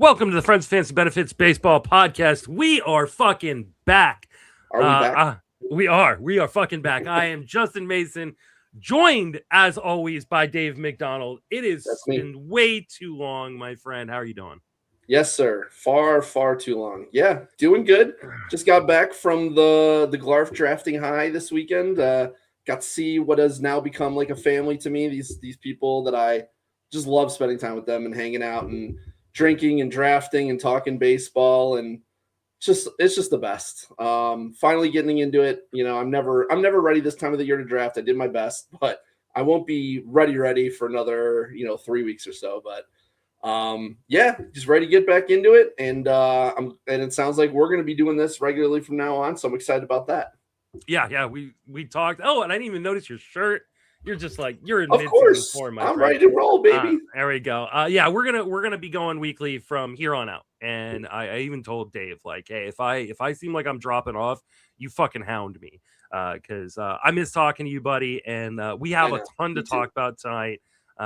Welcome to the Friends Fantasy Benefits Baseball Podcast. We are fucking back. Are we back? We are fucking back. I am Justin Mason, joined as always by Dave McDonald. It has been way too long, my friend. How are you doing? Yes, sir. Far too long. Yeah, doing good. Just got back from the Garf drafting high this weekend. Got to see what has now become like a family to me. These people that I just love spending time with them and hanging out and drinking and drafting and talking baseball, and it's just the best. Finally getting into it. You know, I'm never ready this time of the year to draft. I did my best, but I won't be ready for another 3 weeks or so. But yeah, just ready to get back into it, and it sounds like we're going to be doing this regularly from now on. So I'm excited about that. Yeah. We talked. Oh, and I didn't even notice your shirt. You're just like you're in of course. Form, I'm ready to roll, baby. There we go. Yeah, we're gonna be going weekly from here on out. And I even told Dave, like, hey, if I seem like I'm dropping off, you fucking hound me, because I miss talking to you, buddy. And we have a ton to talk about tonight.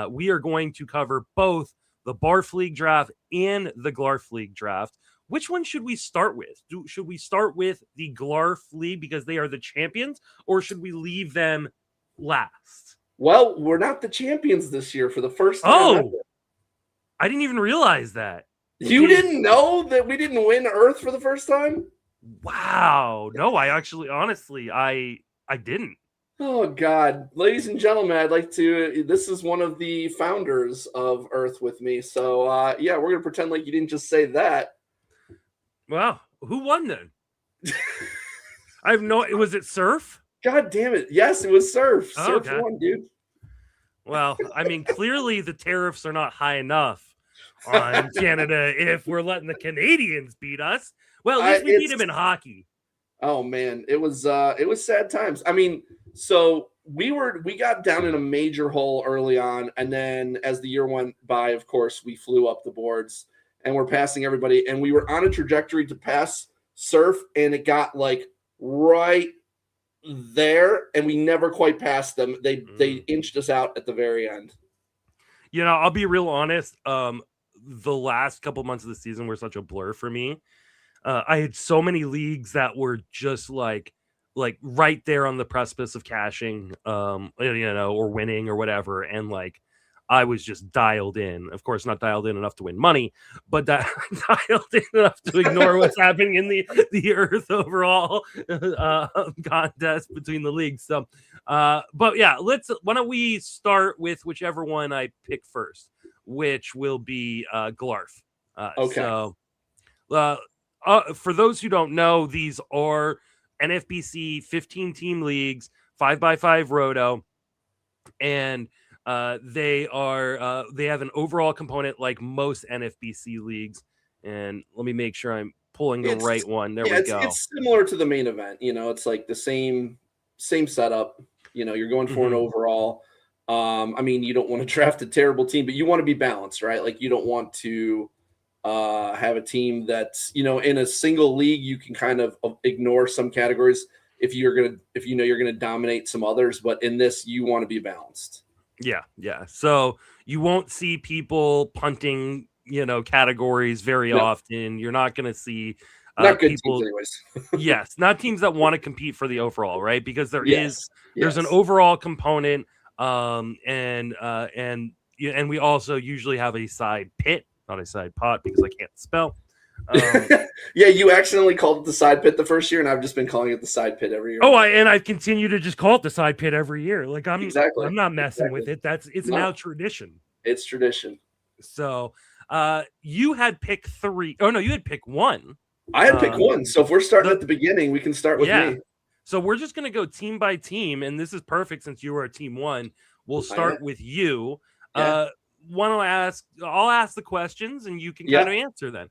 We are going to cover both the Barf League draft and the Garf League draft. Which one should we start with? Should we start with the Garf League because they are the champions, or should we leave them last? Well, we're not the champions this year for the first time. Oh, I didn't even realize that. You didn't know that we didn't win Earth for the first time? Wow. No, I honestly, I didn't. Oh, God. Ladies and gentlemen, I'd like to, this is one of the founders of Earth with me. So, yeah, we're going to pretend like you didn't just say that. Well, who won then? I have no, was it Surf? God damn it. Yes, it was Surf. Surf won, dude. Well, I mean, clearly the tariffs are not high enough on Canada if we're letting the Canadians beat us. Well, at least we beat them in hockey. Oh, man. It was sad times. I mean, so we got down in a major hole early on, and then as the year went by, of course, we flew up the boards and we're passing everybody, and we were on a trajectory to pass Surf, and it got like right there, and we never quite passed them. They inched us out at the very end. You know, I'll be real honest. The last couple months of the season were such a blur for me. I had so many leagues that were just like right there on the precipice of cashing, or winning or whatever, and like I was just dialed in. Of course, not dialed in enough to win money, but dialed in enough to ignore what's happening in the Earth overall contest between the leagues. So, but yeah, why don't we start with whichever one I pick first, which will be Garf. Okay. So, for those who don't know, these are NFBC 15-team leagues, 5x5 roto, and they have an overall component like most NFBC leagues. And let me make sure I'm pulling the right one. There we go. It's similar to the main event. You know, it's like the same setup. You know, you're going for an overall. I mean, you don't want to draft a terrible team, but you want to be balanced, right? Like you don't want to have a team that's, in a single league, you can kind of ignore some categories if you're gonna dominate some others. But in this, you want to be balanced. Yeah. So you won't see people punting, categories very often. You're not going to see not good people, teams anyways. Yes, not teams that want to compete for the overall, right? Because there's an overall component, and we also usually have a side pit, not a side pot, because I can't spell. Yeah, you accidentally called it the side pit the first year, and I've just been calling it the side pit every year. Oh, I continue to just call it the side pit every year. Like I'm not messing with it. It's now tradition. It's tradition. So, you had pick 3. Oh no, you had pick 1. I had pick 1. So if we're starting at the beginning, we can start with me. So we're just gonna go team by team, and this is perfect since you were a team 1. We'll start with you. Yeah. I'll ask the questions, and you can kind of answer then.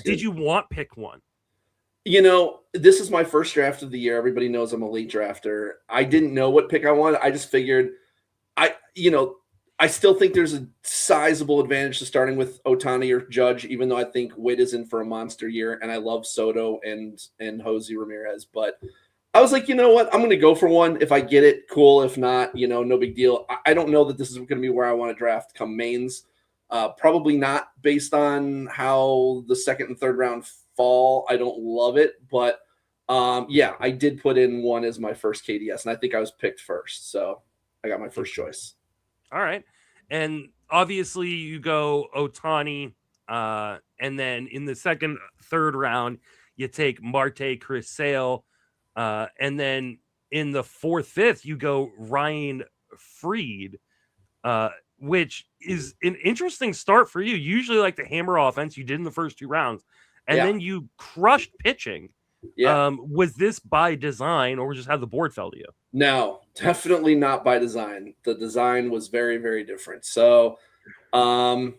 Did you want pick 1? This is my first draft of the year. Everybody knows I'm a late drafter. I didn't know what pick I wanted. I just figured I still think there's a sizable advantage to starting with Ohtani or Judge, even though I think Witt is in for a monster year, and I love Soto and Jose Ramirez. But I was like, you know what? I'm going to go for one. If I get it, cool. If not, no big deal. I don't know that this is going to be where I want to draft come mains. Probably not based on how the second and third round fall. I don't love it, but yeah, I did put in one as my first KDS, and I think I was picked first, so I got my first choice. All right. And obviously you go Otani, and then in the second, third round, you take Marte, Chris Sale, and then in the fourth, fifth, you go Ryan Freed, which is an interesting start for you. Usually like the hammer offense you did in the first two rounds, and then you crushed pitching. Yeah. Was this by design or just how the board fell to you? No, definitely not by design. The design was very, very different. So, I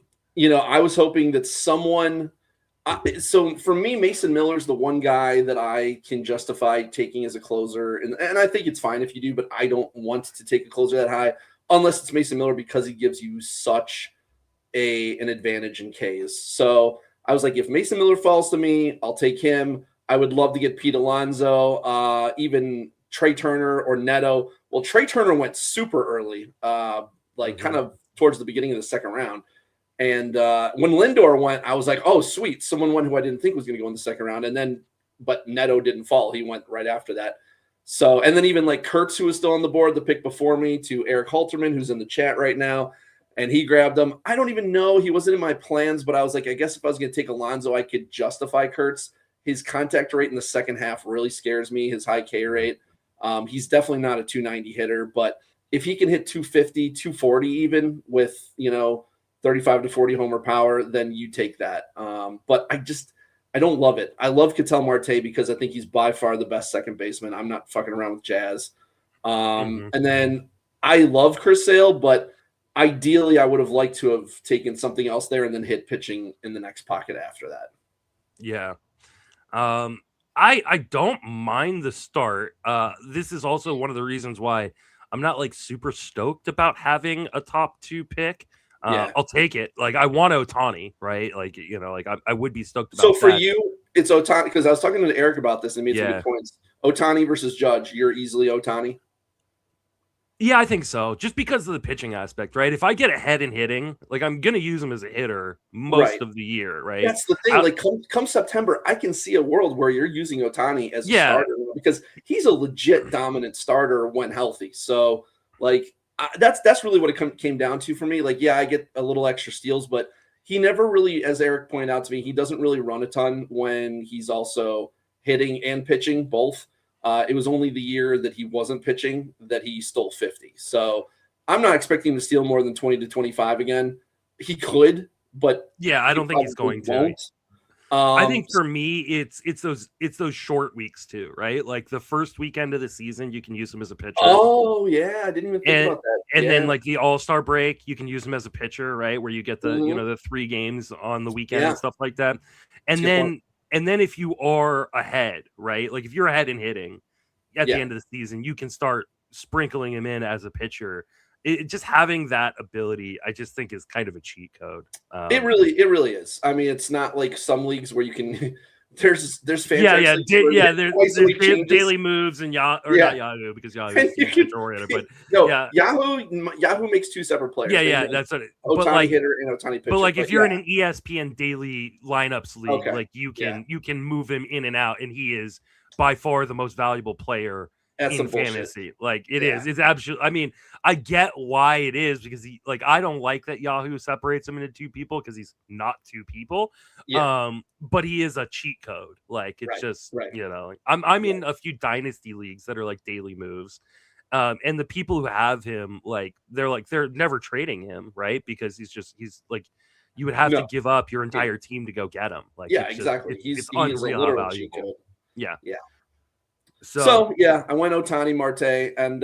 was hoping that someone. So for me, Mason Miller's the one guy that I can justify taking as a closer, and I think it's fine if you do, but I don't want to take a closer that high unless it's Mason Miller because he gives you such an advantage in Ks. So I was like, if Mason Miller falls to me, I'll take him. I would love to get Pete Alonso, even Trey Turner or Neto. Well, Trey Turner went super early, kind of towards the beginning of the second round. And when Lindor went, I was like, oh, sweet. Someone went who I didn't think was going to go in the second round. But Neto didn't fall. He went right after that. So, and then even like Kurtz, who was still on the board, the pick before me, to Eric Halterman, who's in the chat right now. And he grabbed him. I don't even know. He wasn't in my plans, but I was like, I guess if I was going to take Alonso, I could justify Kurtz. His contact rate in the second half really scares me, his high K rate. He's definitely not a 290 hitter, but if he can hit 250, 240 even with, 35 to 40 homer power, then you take that. But I don't love it. I love Ketel Marte because I think he's by far the best second baseman. I'm not fucking around with Jazz. And then I love Chris Sale, but ideally I would have liked to have taken something else there and then hit pitching in the next pocket after that. Yeah. I don't mind the start. This is also one of the reasons why I'm not like super stoked about having a top 2 pick. I'll take it. Like I want Otani, right? Like, I would be stoked about So for that. you, it's Otani, because I was talking to Eric about this and made some good points. Otani versus Judge, you're easily Otani. Yeah, I think so. Just because of the pitching aspect, right? If I get ahead in hitting, like I'm gonna use him as a hitter most of the year, right? That's the thing. Like come September, I can see a world where you're using Otani as a starter because he's a legit dominant starter when healthy. So like that's really what it came down to for me. Like, yeah, I get a little extra steals, but he never really, as Eric pointed out to me, he doesn't really run a ton when he's also hitting and pitching both. It was only the year that he wasn't pitching that he stole 50. So I'm not expecting him to steal more than 20 to 25 again. He could, but yeah, I don't think he's going to. I think for me, it's those short weeks too, right? Like the first weekend of the season, you can use him as a pitcher. Oh yeah, I didn't even think about that. And then like the All-Star break, you can use him as a pitcher, right? Where you get the the 3 games on the weekend and stuff like that. And then if you are ahead, right? Like if you're ahead in hitting at the end of the season, you can start sprinkling him in as a pitcher. Just having that ability, I just think is kind of a cheat code. It really is. I mean, it's not like some leagues where you can. There's there's there's daily moves and not Yahoo because Yahoo is oriented, but Yahoo makes 2 separate players. That's what Otani hitter and Otani pitcher. But like if you're in an ESPN daily lineups league, like you can move him in and out, and he is by far the most valuable player in fantasy. Like it's absolutely. I mean, I get why it is because I don't like that Yahoo separates him into 2 people because he's not 2 people. But he is a cheat code. Like it's I'm in a few dynasty leagues that are like daily moves. And the people who have him, they're never trading him, right? Because he's like, you would have to give up your entire team to go get him. Like, exactly. It's unreal how valuable. Yeah. So I went Otani Marte, and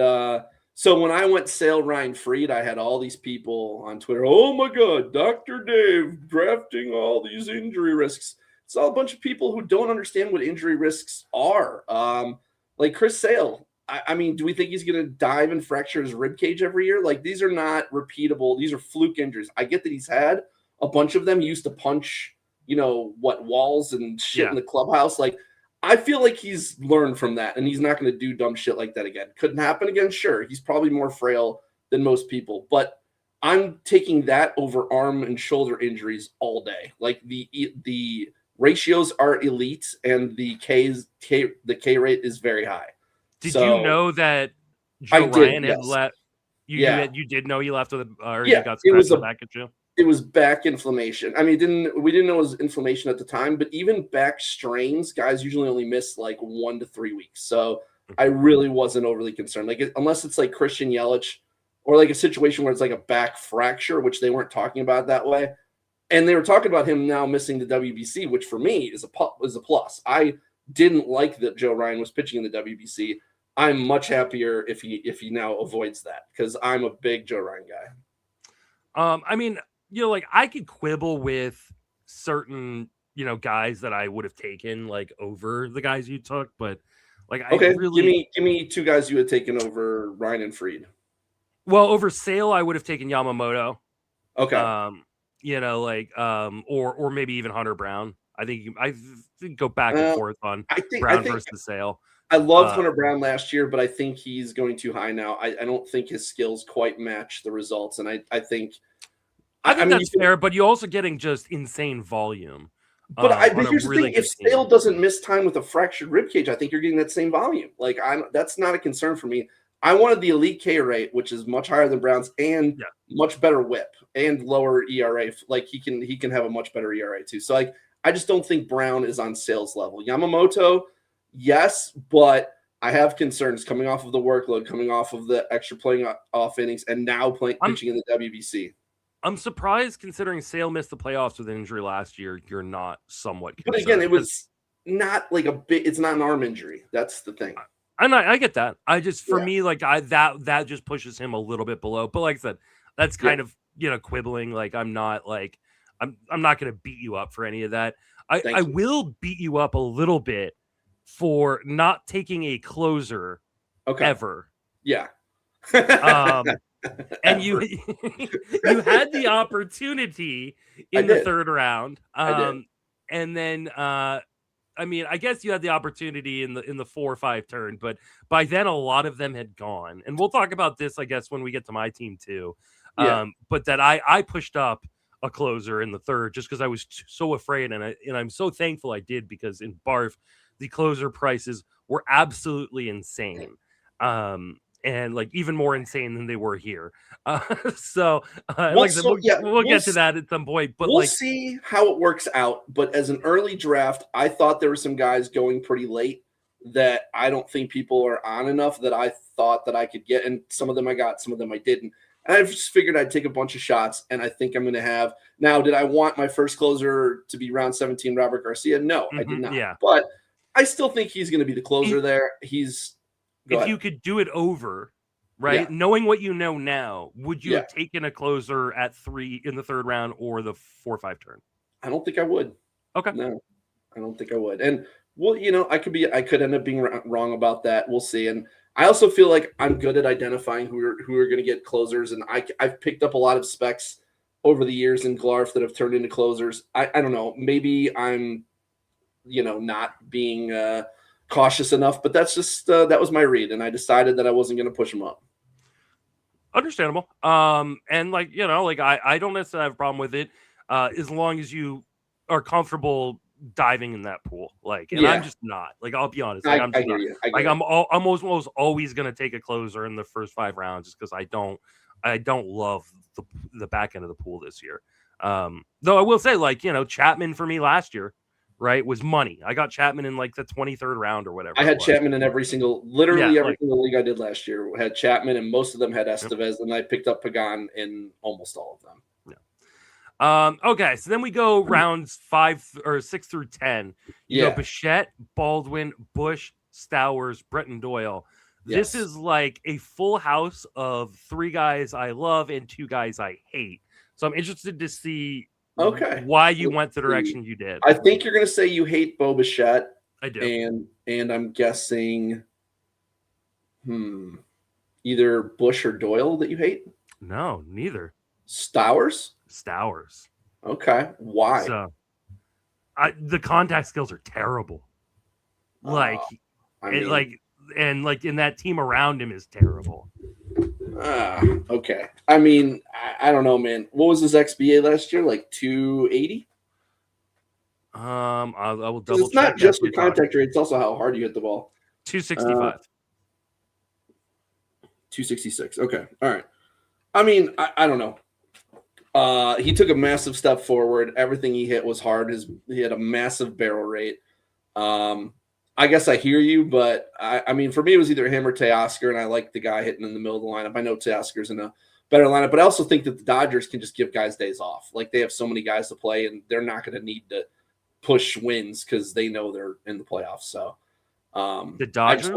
so when I went Sale Ryan Freed, I had all these people on Twitter. Oh my God, Dr. Dave drafting all these injury risks. It's all a bunch of people who don't understand what injury risks are. Like Chris Sale. I mean, do we think he's going to dive and fracture his rib cage every year? Like these are not repeatable. These are fluke injuries. I get that he's had a bunch of them. He used to punch, walls and shit in the clubhouse. Like, I feel like he's learned from that, and he's not going to do dumb shit like that again. Couldn't happen again? Sure. He's probably more frail than most people. But I'm taking that over arm and shoulder injuries all day. Like the ratios are elite, and the K rate is very high. Did you So know that I Joe did, Ryan had yes, left? yeah, You did know he left with or he yeah. got It was scratched on the back at you? it was back inflammation. I mean, we didn't know it was inflammation at the time, but even back strains, guys usually only miss like 1 to 3 weeks. So I really wasn't overly concerned. Like unless it's like Christian Yelich or like a situation where it's like a back fracture, which they weren't talking about that way. And they were talking about him now missing the WBC, which for me is a plus. I didn't like that Joe Ryan was pitching in the WBC. I'm much happier if he now avoids that because I'm a big Joe Ryan guy. I mean, like I could quibble with certain, guys that I would have taken like over the guys you took, but like I Okay, really give me two guys you had taken over Ryan and Fried. over Sale, I would have taken Yamamoto. Okay. Or maybe even Hunter Brown. I think go back and forth on Brown versus Sale. I loved Hunter Brown last year, but I think he's going too high now. I don't think his skills quite match the results, and I think that's fair, but you're also getting just insane volume. But here's the thing: if Sale doesn't miss time with a fractured rib cage, I think you're getting that same volume. Like that's not a concern for me. I wanted the elite K rate, which is much higher than Brown's, and much better WHIP and lower ERA. Like he can have a much better ERA too. So like I just don't think Brown is on Sale's level. Yamamoto, yes, but I have concerns coming off of the workload, coming off of the extra playing off innings, and now pitching in the WBC. I'm surprised considering Sale missed the playoffs with an injury last year. You're not somewhat concerned. But again, it was not like it's not an arm injury. That's the thing. I get that. I just for me, like that just pushes him a little bit below. But like I said, that's kind of quibbling. Like I'm not gonna beat you up for any of that. I will beat you up a little bit for not taking a closer ever. Yeah. And you had the opportunity in the third round. And then I mean, I guess you had the opportunity in the 4 or 5 turn, but by then a lot of them had gone. And we'll talk about this, I guess, when we get to my team too. But that I pushed up a closer in the third just because I was so afraid, and I'm so thankful I did, because in Barf the closer prices were absolutely insane. And like even more insane than they were here. We'll get to that at some point. But we'll see how it works out. But as an early draft, I thought there were some guys going pretty late that I don't think people are on enough that I thought that I could get. And some of them I got, some of them I didn't. And I just figured I'd take a bunch of shots, and I think I'm going to have. Now, did I want my first closer to be round 17, Robert Garcia? No, I did not. Yeah. But I still think he's going to be the closer there. If you could do it over, right? Yeah. Knowing what you know now, would you have taken a closer at 3 in the third round or the 4 or 5 turn? I don't think I would. Okay. No, I don't think I would. And well, I could end up being wrong about that. We'll see. And I also feel like I'm good at identifying who are going to get closers. And I've picked up a lot of specs over the years in Garf that have turned into closers. I don't know. Maybe I'm, not being cautious enough, but that's just that was my read, and I decided that I wasn't going to push him up. Understandable. And I don't necessarily have a problem with it, as long as you are comfortable diving in that pool. I'm just not. I'll be honest. I'm just not. I'm almost always going to take a closer in the first 5 rounds, just because I don't love the back end of the pool this year. Though I will say, Chapman for me last year, right, was money. I got Chapman in the 23rd round or whatever. I had Chapman in every single league I did last year had Chapman, and most of them had Estevez, and I picked up Pagan in almost all of them. Okay, so then we go rounds 5 or 6 through 10. You go Bichette, Baldwin, Bush, Stowers, Bretton Doyle. This is like a full house of 3 guys I love and 2 guys I hate. So I'm interested to see why you went the direction you did. I think you're going to say you hate Bo Bichette. I do. And I'm guessing either Bush or Doyle that you hate? No, neither. Stowers? Okay. Why? So, the contact skills are terrible. In that team around him is terrible. Okay. I mean, I don't know, man. What was his XBA last year? Like 280? I will double It's not check. just the contact rate; it's also how hard you hit the ball. 265. 266. Okay. All right. I mean, I don't know. He took a massive step forward. Everything he hit was hard. He had a massive barrel rate. I guess I hear you, but I mean, for me, it was either him or Teoscar, and I like the guy hitting in the middle of the lineup. I know Teoscar's in a better lineup, but I also think that the Dodgers can just give guys days off. Like, they have so many guys to play, and they're not going to need to push wins because they know they're in the playoffs. So the Dodgers?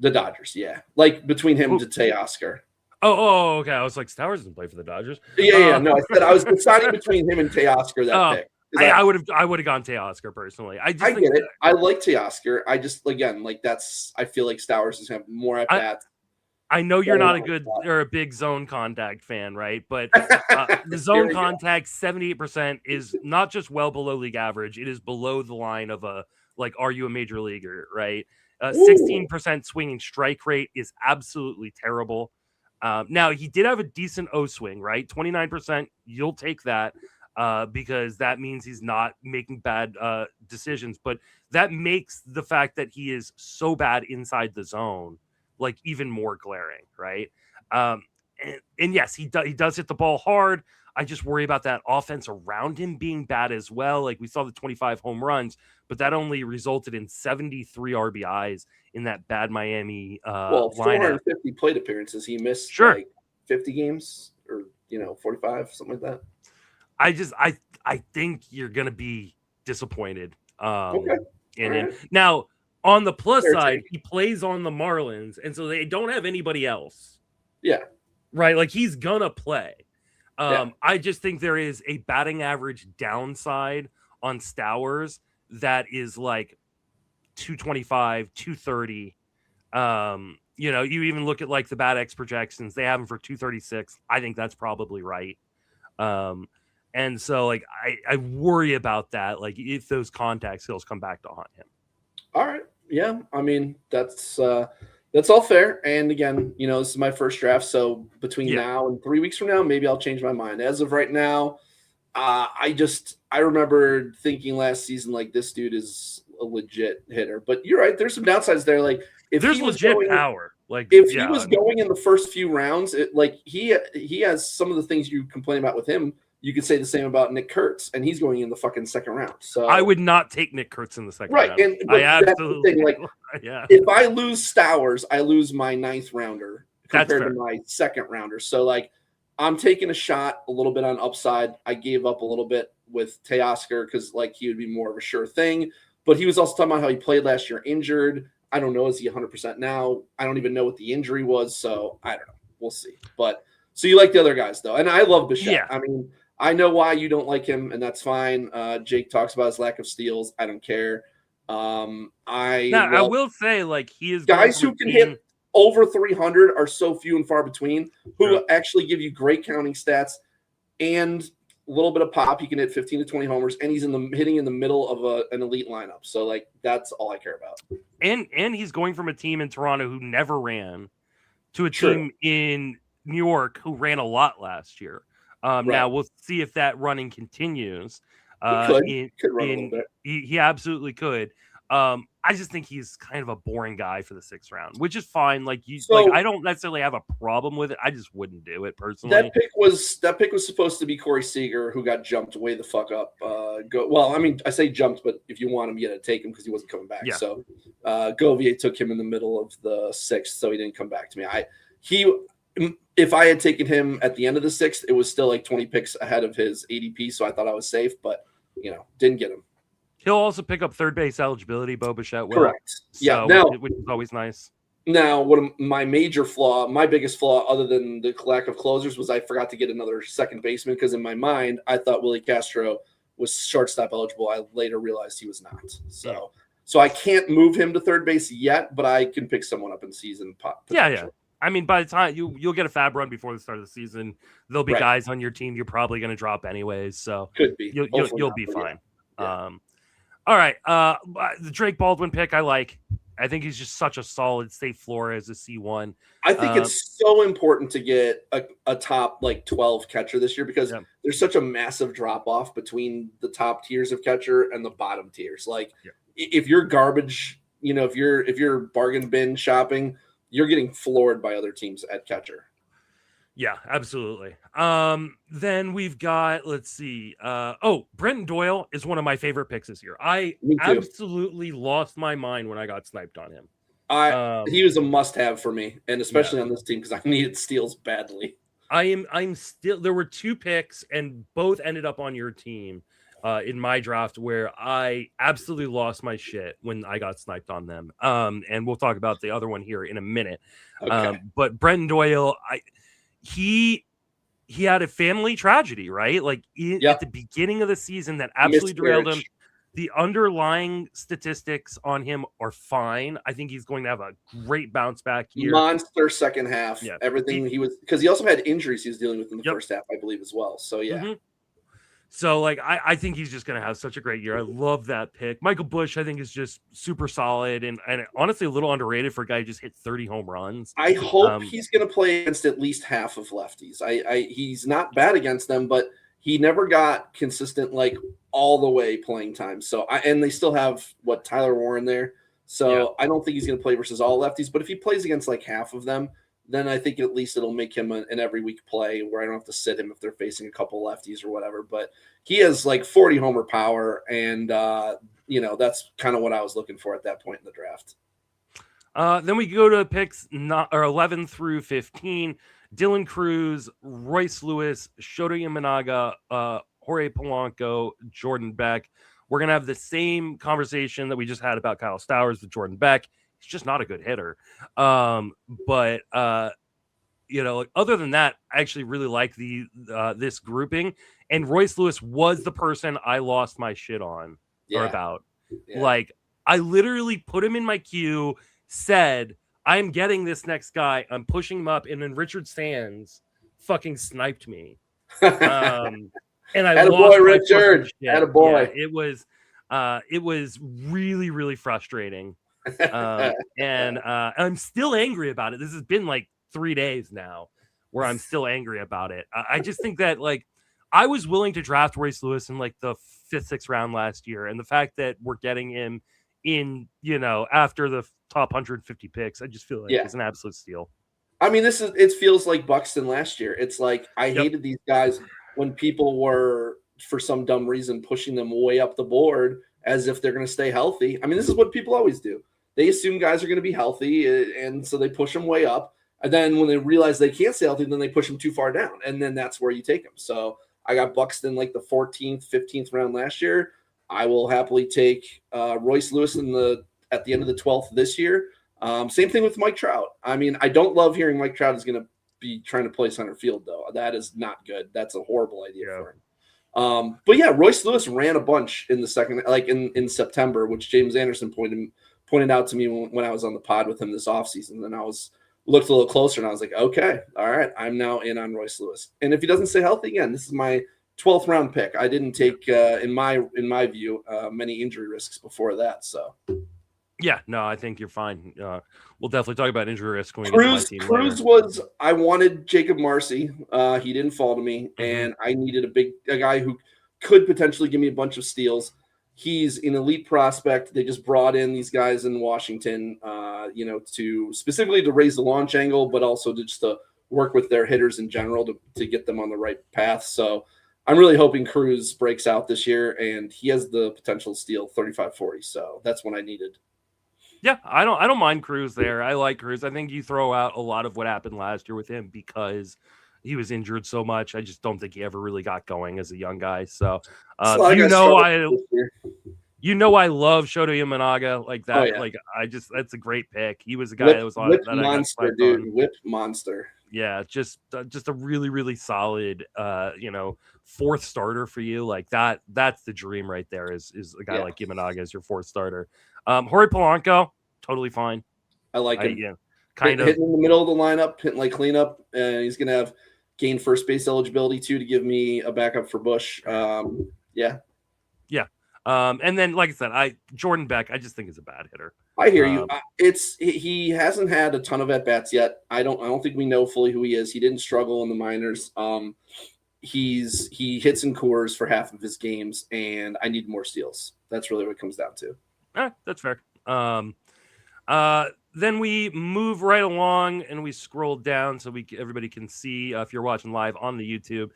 The Dodgers, yeah. Like, between him to Teoscar. Oh, okay. I was like, Stowers doesn't play for the Dodgers. Yeah. No, I said I was deciding between him and Teoscar that pick. I would have gone Teoscar personally. I get it. I like Teoscar. I just, again, like, I feel like Stowers is going to have more at bats. I know you're not a big zone contact fan, right? But the zone contact 78% is not just well below league average. It is below the line of are you a major leaguer, right? 16% swinging strike rate is absolutely terrible. Now, he did have a decent O swing, right? 29%. You'll take that because that means he's not making bad decisions. But that makes the fact that he is so bad inside the zone like even more glaring, right? And yes, he does hit the ball hard. I just worry about that offense around him being bad as well. Like, we saw the 25 home runs, but that only resulted in 73 RBIs in that bad Miami lineup. 450 plate appearances. He missed like 50 games or 45, something like that. I think you're gonna be disappointed. Okay. In him. Now, on the plus side, he plays on the Marlins, and so they don't have anybody else. Yeah. Right? Like, he's gonna play. I just think there is a batting average downside on Stowers that is like 225, 230. You even look at like the BATX projections, they have him for 236. I think that's probably right. And so like I worry about that, like if those contact skills come back to haunt him. All right. Yeah. I mean, that's all fair. And again, this is my first draft. So between now and 3 weeks from now, maybe I'll change my mind. As of right now, I remember thinking last season, like, this dude is a legit hitter. But you're right. There's some downsides there. Like, if there's he was legit power. Like, if he was going in the first few rounds, he has some of the things you complain about with him. You could say the same about Nick Kurtz, and he's going in the fucking second round. So I would not take Nick Kurtz in the second round. And I absolutely thing, like, if I lose Stowers, I lose my 9th rounder compared to my 2nd rounder. So like, I'm taking a shot a little bit on upside. I gave up a little bit with Teoscar because like he would be more of a sure thing. But he was also talking about how he played last year injured. I don't know. Is he 100% now? I don't even know what the injury was. So I don't know. We'll see. But so you like the other guys though, and I love Bichette. Yeah. I mean, I know why you don't like him, and that's fine. Jake talks about his lack of steals. I don't care. I will say, like, he is guys who can hit over 300 are so few and far between. Who actually give you great counting stats and a little bit of pop. He can hit 15 to 20 homers, and he's hitting in the middle of an elite lineup. So like, that's all I care about. And he's going from a team in Toronto who never ran to a team in New York who ran a lot last year. Now we'll see if that running continues. He could run a little bit. He absolutely could. I just think he's kind of a boring guy for the 6th round, which is fine. Like I don't necessarily have a problem with it. I just wouldn't do it personally. That pick was supposed to be Corey Seager, who got jumped way the fuck up. Well, I mean, I say jumped, but if you want him, you got to take him because he wasn't coming back. Yeah. So Govier took him in the middle of the 6th, so he didn't come back to me. If I had taken him at the end of the 6th, it was still like 20 picks ahead of his ADP, so I thought I was safe, but didn't get him. He'll also pick up third base eligibility, Bo Bichette will. Correct. So, which is always nice. Now, my biggest flaw, other than the lack of closers, was I forgot to get another second baseman because in my mind, I thought Willie Castro was shortstop eligible. I later realized he was not. So I can't move him to third base yet, but I can pick someone up in season. Yeah. I mean, by the time you'll get a fab run before the start of the season, there'll be guys on your team you're probably going to drop anyways. So could be. You'll be fine. Yeah. All right. The Drake Baldwin pick I like. I think he's just such a solid, safe floor as a C1. I think it's so important to get a top like 12 catcher this year because there's such a massive drop off between the top tiers of catcher and the bottom tiers. Like if you're garbage, if you're bargain bin shopping, you're getting floored by other teams at catcher. Yeah, absolutely. Then we've got, let's see. Brenton Doyle is one of my favorite picks this year. I absolutely lost my mind when I got sniped on him. He was a must-have for me, and especially on this team because I needed steals badly. I'm still. There were 2 picks, and both ended up on your team in my draft, where I absolutely lost my shit when I got sniped on them. And we'll talk about the other one here in a minute. Okay. But Brenton Doyle, he had a family tragedy, right? Like at the beginning of the season, that absolutely derailed him. The underlying statistics on him are fine. I think he's going to have a great bounce back here. Monster second half. Yeah. Everything he was, because he also had injuries he was dealing with in the first half, I believe, as well. So, yeah. Mm-hmm. So, like, I think he's just going to have such a great year. I love that pick. Michael Busch, I think, is just super solid and honestly a little underrated for a guy who just hit 30 home runs. I hope he's going to play against at least half of lefties. He's not bad against them, but he never got consistent, like, all the way playing time. So, and they still have, Tyler Warren there. So, I don't think he's going to play versus all lefties. But if he plays against, like, half of them, then I think at least it'll make him an every week play where I don't have to sit him if they're facing a couple lefties or whatever. But he has, like, 40 homer power, and, that's kind of what I was looking for at that point in the draft. Then we go to picks 11 through 15. Dylan Cruz, Royce Lewis, Shota Imanaga, Jorge Polanco, Jordan Beck. We're going to have the same conversation that we just had about Kyle Stowers with Jordan Beck. He's just not a good hitter. But other than that, I actually really like this grouping. And Royce Lewis was the person I lost my shit on or about. Yeah. Like, I literally put him in my queue, said, I'm getting this next guy. I'm pushing him up. And then Richard Sands fucking sniped me. And I lost Richard. Yeah, it was really, really frustrating. And I'm still angry about it. This has been like 3 days now where I'm still angry about it. I just think that, like, I was willing to draft Royce Lewis in like the 5th, 6th round last year. And the fact that we're getting him in, after the top 150 picks, I just feel like it's an absolute steal. I mean, it feels like Buxton last year. It's like, I hated these guys when people were, for some dumb reason, pushing them way up the board as if they're going to stay healthy. I mean, this is what people always do. They assume guys are going to be healthy, and so they push them way up. And then when they realize they can't stay healthy, then they push them too far down. And then that's where you take them. So I got Buxton like the 14th, 15th round last year. I will happily take Royce Lewis at the end of the 12th this year. Same thing with Mike Trout. I mean, I don't love hearing Mike Trout is going to be trying to play center field, though. That is not good. That's a horrible idea for him. But yeah, Royce Lewis ran a bunch in the second, like in September, which James Anderson pointed out to me when I was on the pod with him this offseason. And I looked a little closer and I was like, okay, all right, I'm now in on Royce Lewis. And if he doesn't stay healthy again, this is my 12th round pick. I didn't take, in my view, many injury risks before that. So. Yeah, no, I think you're fine. We'll definitely talk about injury risk when we get to my team. Cruz I wanted Jacob Marcy. He didn't fall to me, and I needed a guy who could potentially give me a bunch of steals. He's an elite prospect. They just brought in these guys in Washington, to specifically to raise the launch angle, but also to work with their hitters in general to get them on the right path. So I'm really hoping Cruz breaks out this year, and he has the potential to steal 35-40. So that's what I needed. Yeah, I don't mind Cruz there. I like Cruz. I think you throw out a lot of what happened last year with him because he was injured so much. I just don't think he ever really got going as a young guy. So I love Shota Imanaga like that. Oh, yeah. Like that's a great pick. He was a guy that was on whip monster, dude. Whip monster. Yeah, just a really, really solid 4th starter for you. Like that's the dream right there is a guy like Imanaga as your 4th starter. Jorge Polanco, totally fine. I like him. Hitting in the middle of the lineup, hitting like cleanup, and he's gonna have gained first base eligibility too to give me a backup for Bush. Yeah. And then, like I said, Jordan Beck, I just think is a bad hitter. I hear you. He hasn't had a ton of at bats yet. I don't think we know fully who he is. He didn't struggle in the minors. He hits in cores for half of his games, and I need more steals. That's really what it comes down to. That's fair. Then we move right along and we scroll down so everybody can see if you're watching live on the YouTube.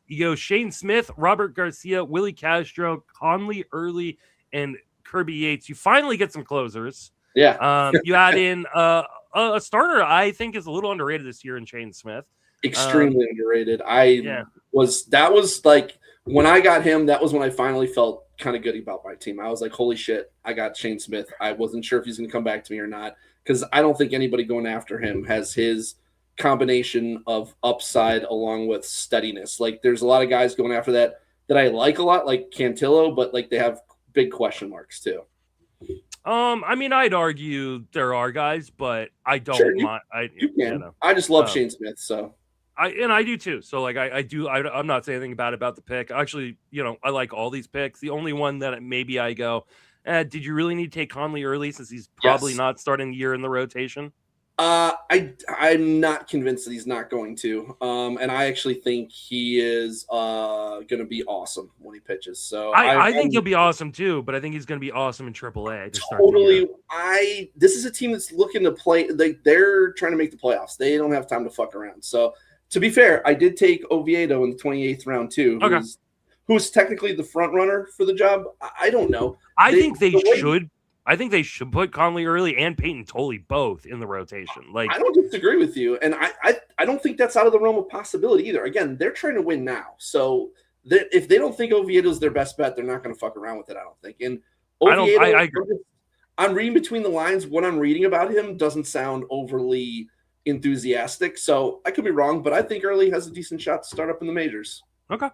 You go Shane Smith, Robert Garcia, Willie Castro, Conley Early, and Kirby Yates. You finally get some closers. Yeah. You add in a starter I think is a little underrated this year in Shane Smith. Extremely underrated. That was like when I got him, that was when I finally felt kind of good about my team. I was like, holy shit, I got Shane Smith. I wasn't sure if he's going to come back to me or not, because I don't think anybody going after him has his combination of upside along with steadiness. Like there's a lot of guys going after that I like a lot, like Cantillo, but like they have big question marks too. I mean, I'd argue there are guys, but I don't mind. You can. You know, I just love Shane Smith, so. I do too. So like I'm not saying anything bad about the pick. Actually, you know, I like all these picks. The only one that maybe I go, did you really need to take Conley Early since he's probably not starting the year in the rotation? I'm not convinced that he's not going to. And I actually think he is going to be awesome when he pitches. So I think he'll be awesome too, but I think he's going to be awesome in AAA. Totally. This is a team that's looking to play. They're trying to make the playoffs. They don't have time to fuck around. So to be fair, I did take Oviedo in the 28th round too. Who's technically the front runner for the job? I don't know. I think they should. I think they should put Conley Early and Peyton Tolley both in the rotation. Like I don't disagree with you, and I don't think that's out of the realm of possibility either. Again, they're trying to win now, so if they don't think Oviedo's their best bet, they're not going to fuck around with it. I don't think. And Oviedo, I'm reading between the lines. What I'm reading about him doesn't sound overly enthusiastic, so I could be wrong, but I think Early has a decent shot to start up in the majors. Okay,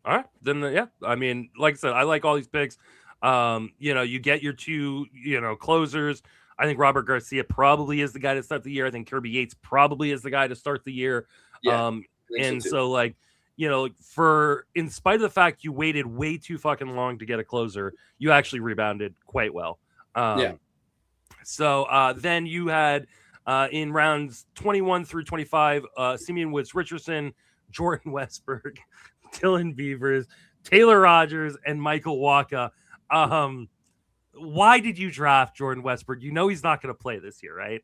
all right, then yeah. I mean, like I said, I like all these picks. You know, you get your two, closers. I think Robert Garcia probably is the guy to start the year. I think Kirby Yates probably is the guy to start the year. Yeah, and so like, in spite of the fact you waited way too fucking long to get a closer, you actually rebounded quite well. So then you had in rounds 21 through 25, Simeon Woods Richardson, Jordan Westberg, Dylan Beavers, Taylor Rogers, and Michael Wacha. Why did you draft Jordan Westberg? You know he's not going to play this year, right?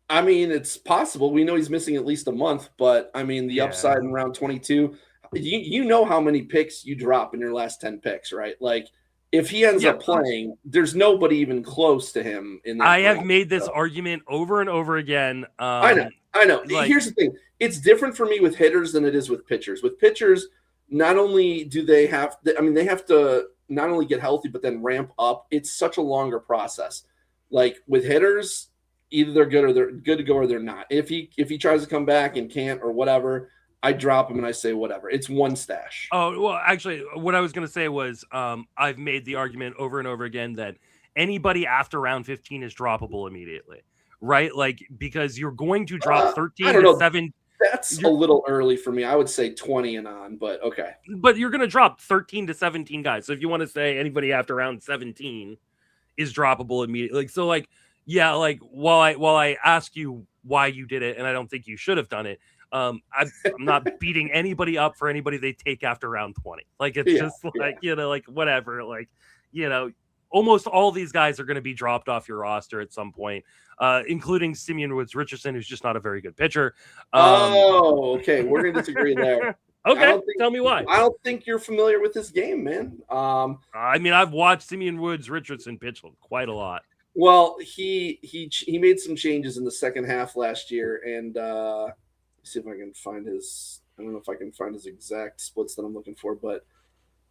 I mean, it's possible. We know he's missing at least a month, but I mean, the upside in round 22, you know how many picks you drop in your last 10 picks, right? Like, if he ends up playing, there's nobody even close to him. I have made this argument over and over again. I know. Here's the thing. It's different for me with hitters than it is with pitchers. With pitchers, not only do they have to not only get healthy, but then ramp up. It's such a longer process. Like with hitters, either they're good or they're good to go or they're not. If he tries to come back and can't or whatever, I drop him and I say whatever. It's one stash. Oh, well, actually, what I was going to say was I've made the argument over and over again that anybody after round 15 is droppable immediately, right? Like, because you're going to drop 13 to 7. That's a little early for me. I would say 20 and on, but okay. But you're going to drop 13 to 17 guys. So if you want to say anybody after round 17 is droppable immediately. Like, so like, yeah, like while I ask you why you did it, and I don't think you should have done it, I'm not beating anybody up for anybody they take after round 20. Like, it's just like, like whatever, like, almost all these guys are going to be dropped off your roster at some point, including Simeon Woods Richardson, who's just not a very good pitcher. Okay. We're going to disagree there. Okay, tell me why. I don't think you're familiar with this game, man. I mean, I've watched Simeon Woods Richardson pitch quite a lot. Well, he made some changes in the second half last year, and let's see if I can find his. I don't know if I can find his exact splits that I'm looking for, but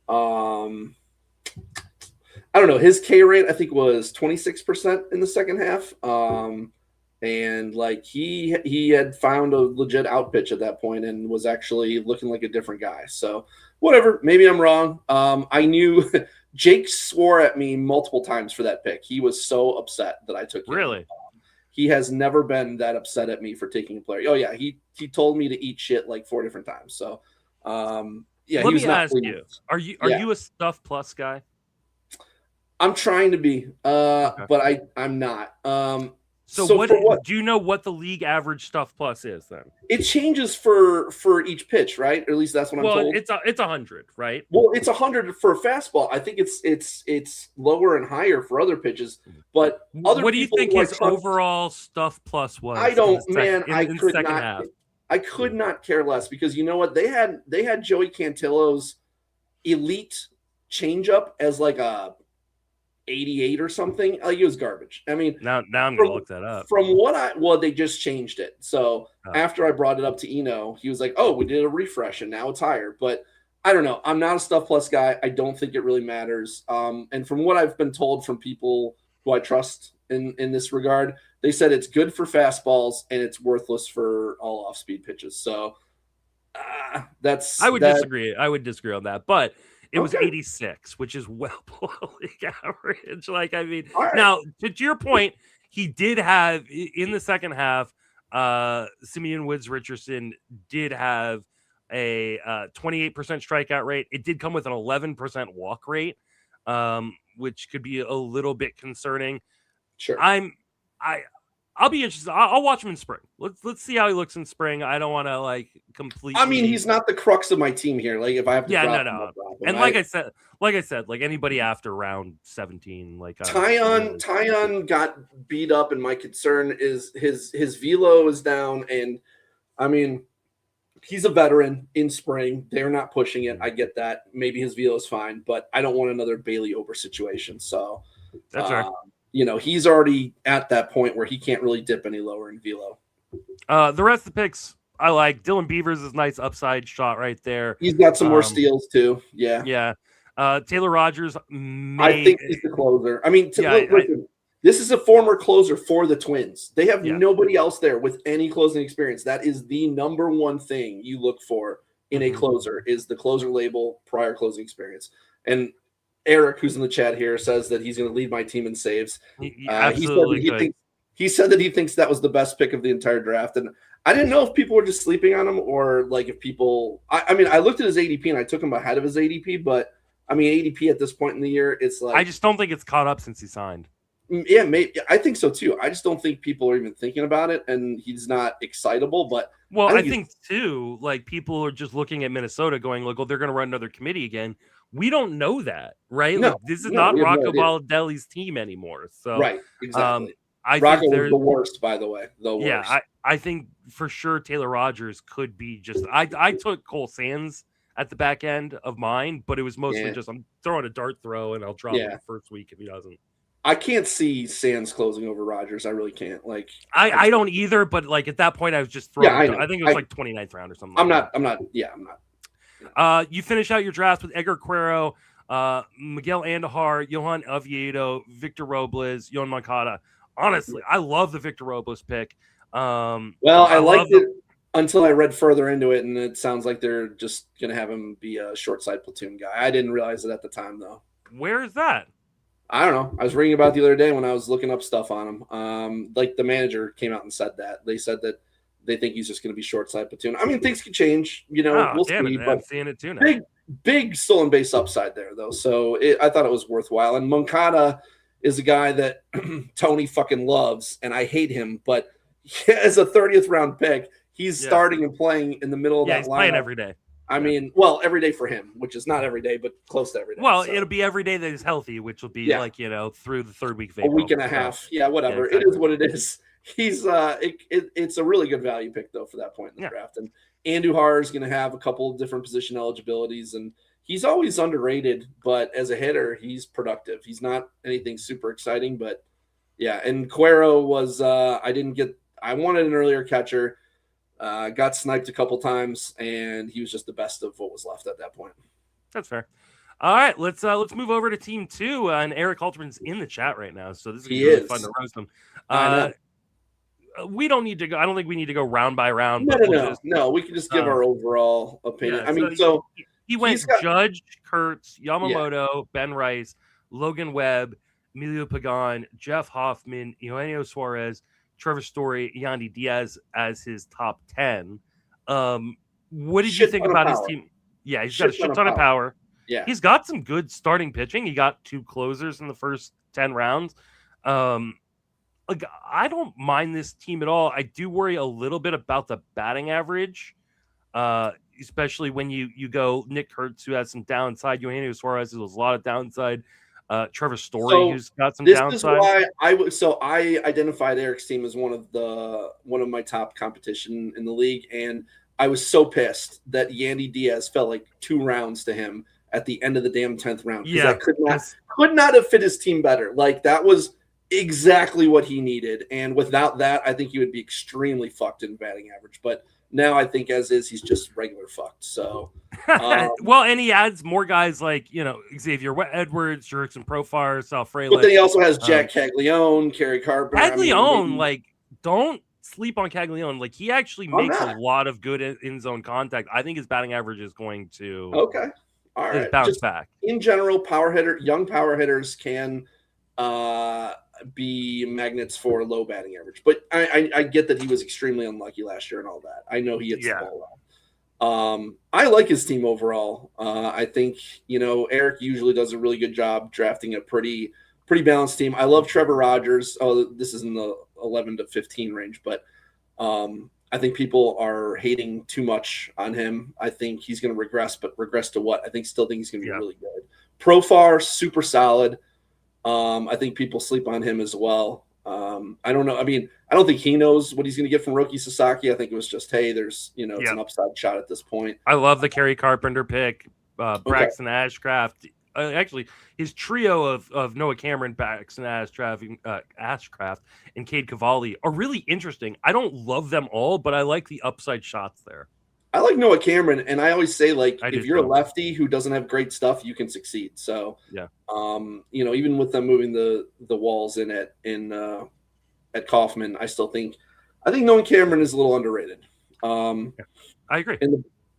I don't know. His K rate, I think, was 26% in the second half. And like he had found a legit out pitch at that point and was actually looking like a different guy. So whatever, maybe I'm wrong. I knew Jake swore at me multiple times for that pick. He was so upset that I took him. Really? He has never been that upset at me for taking a player. Oh yeah, he told me to eat shit like 4 different times. So let me ask you: Are you a Stuff Plus guy? I'm trying to be, Okay. but I'm not. So So what for what do you know what the league average stuff plus is then? it changes for each pitch, right? Or at least that's what I'm Well, told. it's 100, right? Well, it's 100 for a fastball. I think it's lower and higher for other pitches, but other What do you people think who I his trust, overall stuff plus I was in the don't, man, second half? I could not care less because you know what they had Joey Cantillo's elite changeup as like a 88 or something. Like it was garbage. I mean, Now I'm gonna from, look that up. from what they just changed it. So Oh. after I brought it up to Eno, he was like, "Oh, we did a refresh and now it's higher." But I don't know. I'm not a stuff plus guy. I don't think it really matters. And from what I've been told from people who I trust in this regard, they said it's good for fastballs and it's worthless for all off speed pitches. So that's I would that. disagree. I would disagree on that, but it was Okay. 86, which is well below league average. Like, I mean, All right. now to your point, he did have in the second half. Simeon Woods Richardson did have a 28% strikeout rate. It did come with an 11% walk rate, which could be a little bit concerning. Sure. I'll be interested. I'll watch him in spring. Let's see how he looks in spring. I don't want to like completely. I mean, he's not the crux of my team here. Like if I have to, drop him, I'll drop him. And like I said, like anybody after round 17, like Tyon got beat up, and my concern is his velo is down, and I mean, he's a veteran in spring. They're not pushing it. I get that. Maybe his velo is fine, but I don't want another Bailey Ober situation. So that's right. You know, he's already at that point where he can't really dip any lower in velo. The rest of the picks I like. Dylan Beavers is a nice upside shot right there. He's got some more steals too. Yeah. Yeah. Taylor Rogers I think he's the closer. I mean, listen, this is a former closer for the Twins. They have nobody else there with any closing experience. That is the number one thing you look for in a closer is the closer label, prior closing experience. And Eric, who's in the chat here, says that he's going to lead my team in saves. He said that he thinks that was the best pick of the entire draft. And I didn't know if people were just sleeping on him or like if people – I mean, I looked at his ADP and I took him ahead of his ADP. But, I mean, ADP at this point in the year, it's like – I just don't think it's caught up since he signed. Yeah, maybe. I think so, too. I just don't think people are even thinking about it, and he's not excitable. But I think too, like people are just looking at Minnesota going, like, well, they're going to run another committee again. We don't know that, right? No, like, this is not Rocco Baldelli's team anymore. So, right, exactly. I Rocco think was the worst, by the way. The worst. Yeah, I think for sure Taylor Rogers could be just. I took Cole Sands at the back end of mine, but it was mostly just I'm throwing a dart throw and I'll drop him the first week if he doesn't. I can't see Sands closing over Rogers. I really can't. Like I don't either, but like at that point I was just throwing. I think it was like 29th round or something. I'm not. You finish out your draft with Edgar Cuero, Miguel Andujar, Johan Oviedo, Victor Robles, Yohan Moncada. Honestly, I love the Victor Robles pick. I liked it until I read further into it, and it sounds like they're just going to have him be a short side platoon guy. I didn't realize it at the time, though. Where is that? I don't know. I was reading about it the other day when I was looking up stuff on him. Like the manager came out and said that. They said that they think he's just going to be short side platoon. I mean, things could change. You know, we'll see. I'm seeing it too now. Big stolen base upside there, though. So I thought it was worthwhile. And Moncada is a guy that Tony fucking loves, and I hate him. But as a 30th round pick, he's starting and playing in the middle of that he's lineup. Playing every day. I mean, well, every day for him, which is not every day, but close to every day. Well, it'll be every day that he's healthy, which will be like, through the third week of April. A week and a half. Yeah, whatever. Exactly. It is what it is. He's it's a really good value pick, though, for that point in the draft. And Andujar is going to have a couple of different position eligibilities, and he's always underrated, but as a hitter, he's productive. He's not anything super exciting, but yeah. And Cuero was I wanted an earlier catcher. Got sniped a couple times, and he was just the best of what was left at that point. That's fair. All right, let's move over to team 2. And Eric Halterman's in the chat right now, so this is really fun to roast him. We don't need to go. I don't think we need to go round by round. No. We can just give our overall opinion. Yeah, I mean, he went Judge, Kurtz, Yamamoto, Ben Rice, Logan Webb, Emilio Pagan, Jeff Hoffman, Eugenio Suarez, Trevor Story, Yandy Diaz as his top 10. What did you think about his team? Yeah, he's got a shit ton of power. Yeah. He's got some good starting pitching. He got 2 closers in the first 10 rounds. Like, I don't mind this team at all. I do worry a little bit about the batting average, especially when you go Nick Kurtz, who has some downside, Eugenio Suarez, who has a lot of downside, Trevor Story, who's got some this downside. Is why I identified Eric's team as one of my top competition in the league, and I was so pissed that Yandy Diaz fell like 2 rounds to him at the end of the damn 10th round, because I could not have fit his team better. Like, that was exactly what he needed, and without that, I think he would be extremely fucked in batting average. But now I think as is, he's just regular fucked. So, well, and he adds more guys like, Xavier Edwards, Jurickson Profar, Sal Frelick. But then he also has Jack Caglione, Kerry Carpenter. Caglione, don't sleep on Caglione. Like, he actually makes a lot of good in zone contact. I think his batting average is going to bounce back. In general, young power hitters can be magnets for low batting average. But I get that he was extremely unlucky last year and all that. I know he hits the ball well. I like his team overall. I think, Eric usually does a really good job drafting a pretty balanced team. I love Trevor Rogers. Oh, this is in the 11 to 15 range, but I think people are hating too much on him. I think he's going to regress, but regress to what? Still think he's going to be really good. Profar, super solid. I think people sleep on him as well. I don't know. I don't think he knows what he's going to get from Roki Sasaki. I think it was just, hey, there's, it's an upside shot at this point. I love the Kerry Carpenter pick, Braxton Ashcraft. Actually, his trio of Noah Cameron, Braxton Ashcraft, and Cade Cavalli are really interesting. I don't love them all, but I like the upside shots there. I like Noah Cameron, and I always say, if you're a lefty who doesn't have great stuff, you can succeed. So, even with them moving the walls in at Kaufman, I think Noah Cameron is a little underrated. I agree.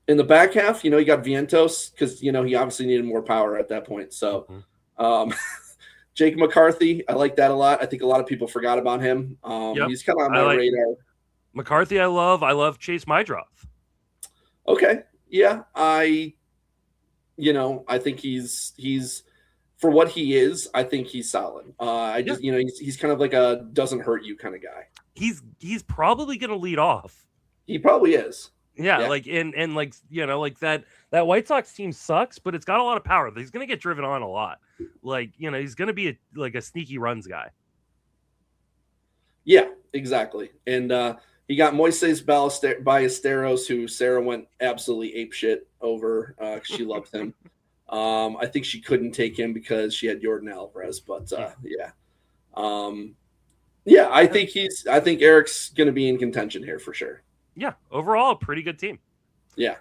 In the back half, you got Vientos, because he obviously needed more power at that point. So, Jake McCarthy, I like that a lot. I think a lot of people forgot about him. He's kind of on my radar. McCarthy, I love Chase Mydroth. Okay. Yeah. I think he's for what he is, I think he's solid. He's kind of like a doesn't hurt you kind of guy. He's probably going to lead off. He probably is. Yeah. That White Sox team sucks, but it's got a lot of power. He's going to get driven on a lot. He's going to be a sneaky runs guy. Yeah, exactly. And, he got Moises Ballesteros, who Sarah went absolutely apeshit over. She loved him. I think she couldn't take him because she had Jordan Alvarez. But I think Eric's going to be in contention here for sure. Yeah, overall, a pretty good team. Yeah.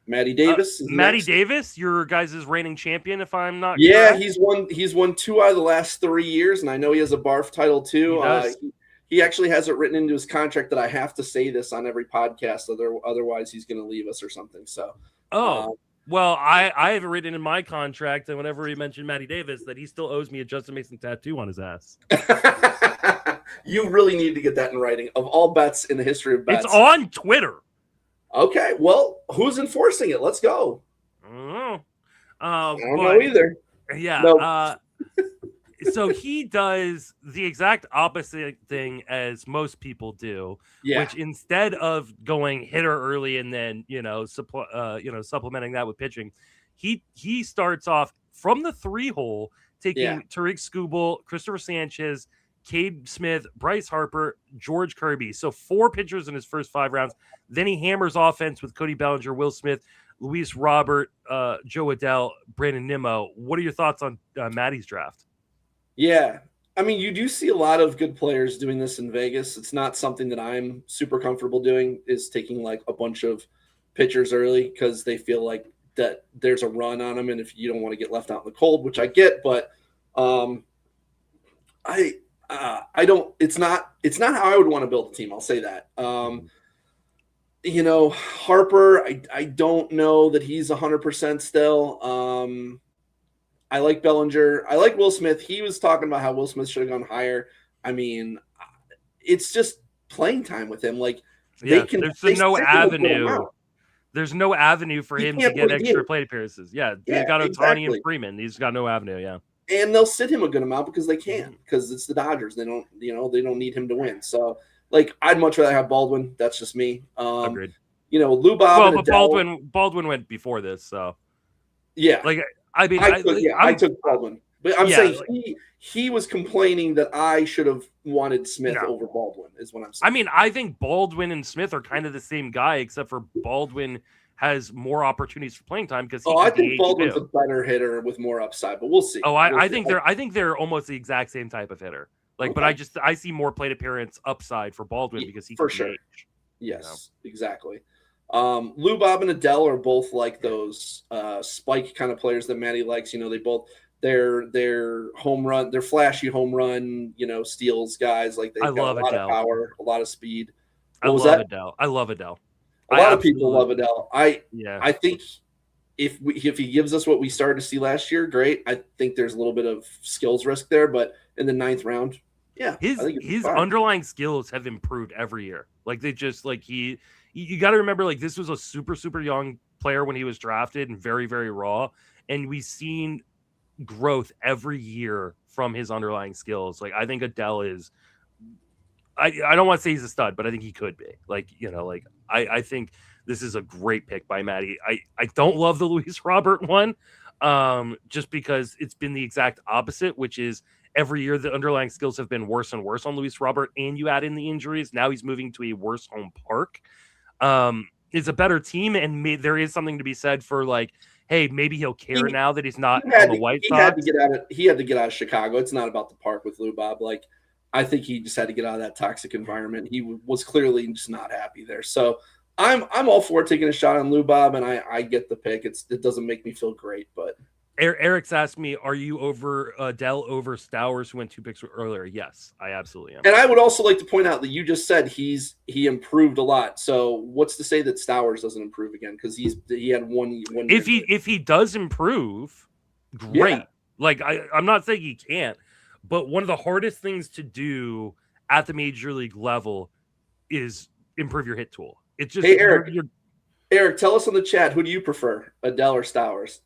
Matty Davis. Davis, your guys' reigning champion, if I'm not. Yeah, correct. He's won 2 out of the last 3 years, and I know he has a barf title too. He actually has it written into his contract that I have to say this on every podcast, otherwise he's going to leave us or something. So, well, I have it written in my contract that whenever he mentioned Matty Davis, that he still owes me a Justin Mason tattoo on his ass. You really need to get that in writing. Of all bets in the history of bets, it's on Twitter. Okay, well, who's enforcing it? Let's go. I don't know. I don't know either. Yeah. No. So he does the exact opposite thing as most people do, which instead of going hitter early and then supplementing that with pitching, he starts off from the 3-hole, taking Tariq Skubal, Christopher Sanchez, Cade Smith, Bryce Harper, George Kirby. So 4 pitchers in his first 5 rounds. Then he hammers offense with Cody Bellinger, Will Smith, Luis Robert, Joe Adell, Brandon Nimmo. What are your thoughts on Matty's draft? Yeah. You do see a lot of good players doing this in Vegas. It's not something that I'm super comfortable doing, is taking a bunch of pitchers early because they feel like that there's a run on them. And if you don't want to get left out in the cold, which I get, but I don't, it's not how I would want to build a team. I'll say that. Harper, I don't know that he's 100% still. I like Bellinger. I like Will Smith. He was talking about how Will Smith should have gone higher. It's just playing time with him. There's no avenue. There's no avenue for He him to can't get play extra D. plate appearances. Yeah, Yeah, they've got Ohtani exactly. and Freeman. He's got no avenue. Yeah, And they'll sit him a good amount because they can, because it's the Dodgers. They don't, they don't need him to win. So, like, I'd much rather have Baldwin. That's just me. agreed. Lou Bob Well, and but Adele. Baldwin went before this, so Yeah, like I mean, I took Baldwin, but I'm yeah, saying he was complaining that I should have wanted Smith no. over Baldwin. Is what I'm saying. I mean, I think Baldwin and Smith are kind of the same guy, except for Baldwin has more opportunities for playing time because I think Baldwin's a better hitter with more upside, but we'll see. I think they're almost the exact same type of hitter. Like, okay. but I see more plate appearance upside for Baldwin because he for can sure. age, Yes, exactly. Lou Bob and Adele are both like those spike kind of players that Matty likes. They both they're home run, they're flashy home run, steals guys. Like they've got a lot of power, a lot of speed. I love Adele. A lot of people love Adele. I think if he gives us what we started to see last year, great. I think there's a little bit of skills risk there, but in the 9th round, yeah, his underlying skills have improved every year. Like they just like you got to remember, like this was a super young player when he was drafted and very very raw, and we've seen growth every year from his underlying skills. Like I think Adele is. I don't want to say he's a stud, but I think he could be. Like I think this is a great pick by Matty. I don't love the Luis Robert one, just because it's been the exact opposite, which is every year the underlying skills have been worse and worse on Luis Robert, and you add in the injuries. Now he's moving to a worse home park. It's a better team, and there is something to be said for like, hey, maybe he'll care now that he's not on the White Sox. He had to get out of Chicago. It's not about the park with Lou Bob. Like, I think he just had to get out of that toxic environment. He was clearly just not happy there. So I'm all for taking a shot on Lou Bob, and I get the pick. It doesn't make me feel great, but Eric's asked me, are you over Adele over Stowers, who went 2 picks earlier? Yes, I absolutely am. And I would also like to point out that you just said he improved a lot. So what's to say that Stowers doesn't improve again? Because he had one. If he does improve, great. Yeah. Like I'm not saying he can't, but one of the hardest things to do at the major league level is improve your hit tool. It's just, hey, Eric, tell us in the chat, who do you prefer, Adele or Stowers?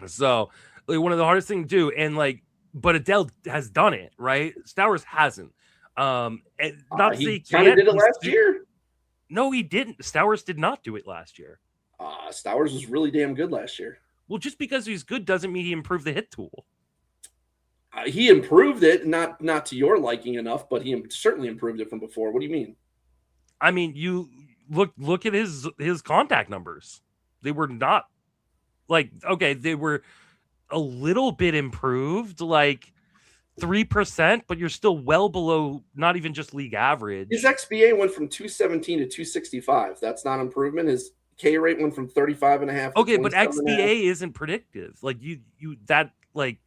So like, one of the hardest things to do, and like, but Adele has done it, right? Stowers hasn't. Not to say he kind of did it last year. No, he didn't. Stowers did not do it last year. Stowers was really damn good last year. Well, just because he's good doesn't mean he improved the hit tool. He improved it, not to your liking enough, but he certainly improved it from before. What do you mean? I mean, you look at his contact numbers. They were not like, okay, they were a little bit improved, like 3%, but you're still well below not even just league average. His XBA went from 217 to 265. That's not improvement. His K rate went from 35.5. Okay, but XBA isn't predictive. Like you that like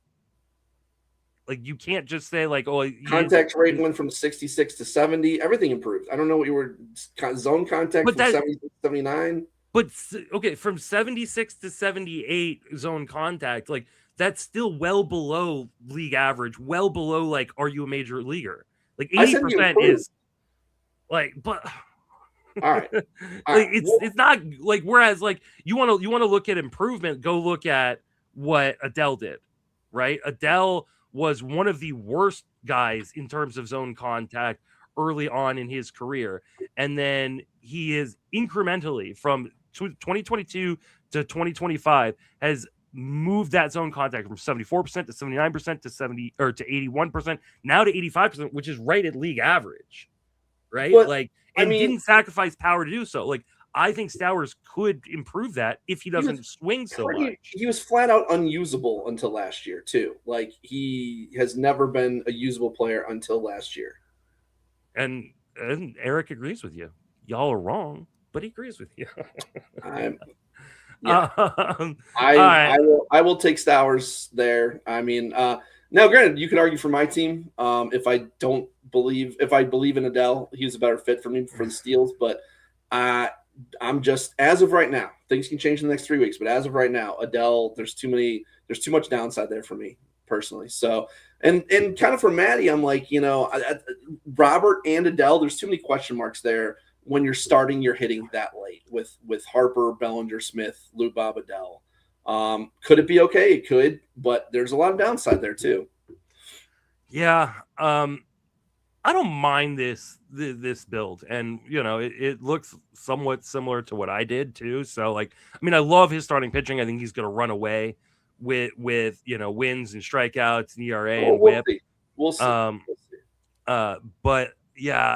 you can't just say like, oh, contact rate went from 66 to 70. Everything improved. I don't know what you were zone contact from 76 to 79. But okay, from 76 to 78 zone contact, like that's still well below league average, well below like, are you a major leaguer? Like 80% is like, but all right. Like it's not like, whereas like you want to look at improvement, go look at what Adele did, right? Adele was one of the worst guys in terms of zone contact early on in his career. And then he is incrementally from 2022 to 2025 has moved that zone contact from 74% to 79% to 70 or to 81%, now to 85%, which is right at league average. Right. But, like, and didn't sacrifice power to do so. Like, I think Stowers could improve that if he doesn't swing so much. He was flat out unusable until last year, too. Like, he has never been a usable player until last year. And Eric agrees with you. Y'all are wrong, but he agrees with you. I will take Stowers there. I mean, now, granted, you could argue for my team. If I believe in Adele, he's a better fit for me for the steals. But I'm just, as of right now, things can change in the next 3 weeks. But as of right now, Adele, there's too much downside there for me personally. So, and kind of for Matty, I'm like, Robert and Adele, there's too many question marks there when you're starting your hitting that late with Harper, Bellinger, Smith, Lou Bob, Adele. Could it be okay? It could, but there's a lot of downside there too. Yeah. I don't mind this build, and it looks somewhat similar to what I did too. So like, I mean, I love his starting pitching. I think he's going to run away with wins and strikeouts and ERA and WHIP. We'll see. But yeah,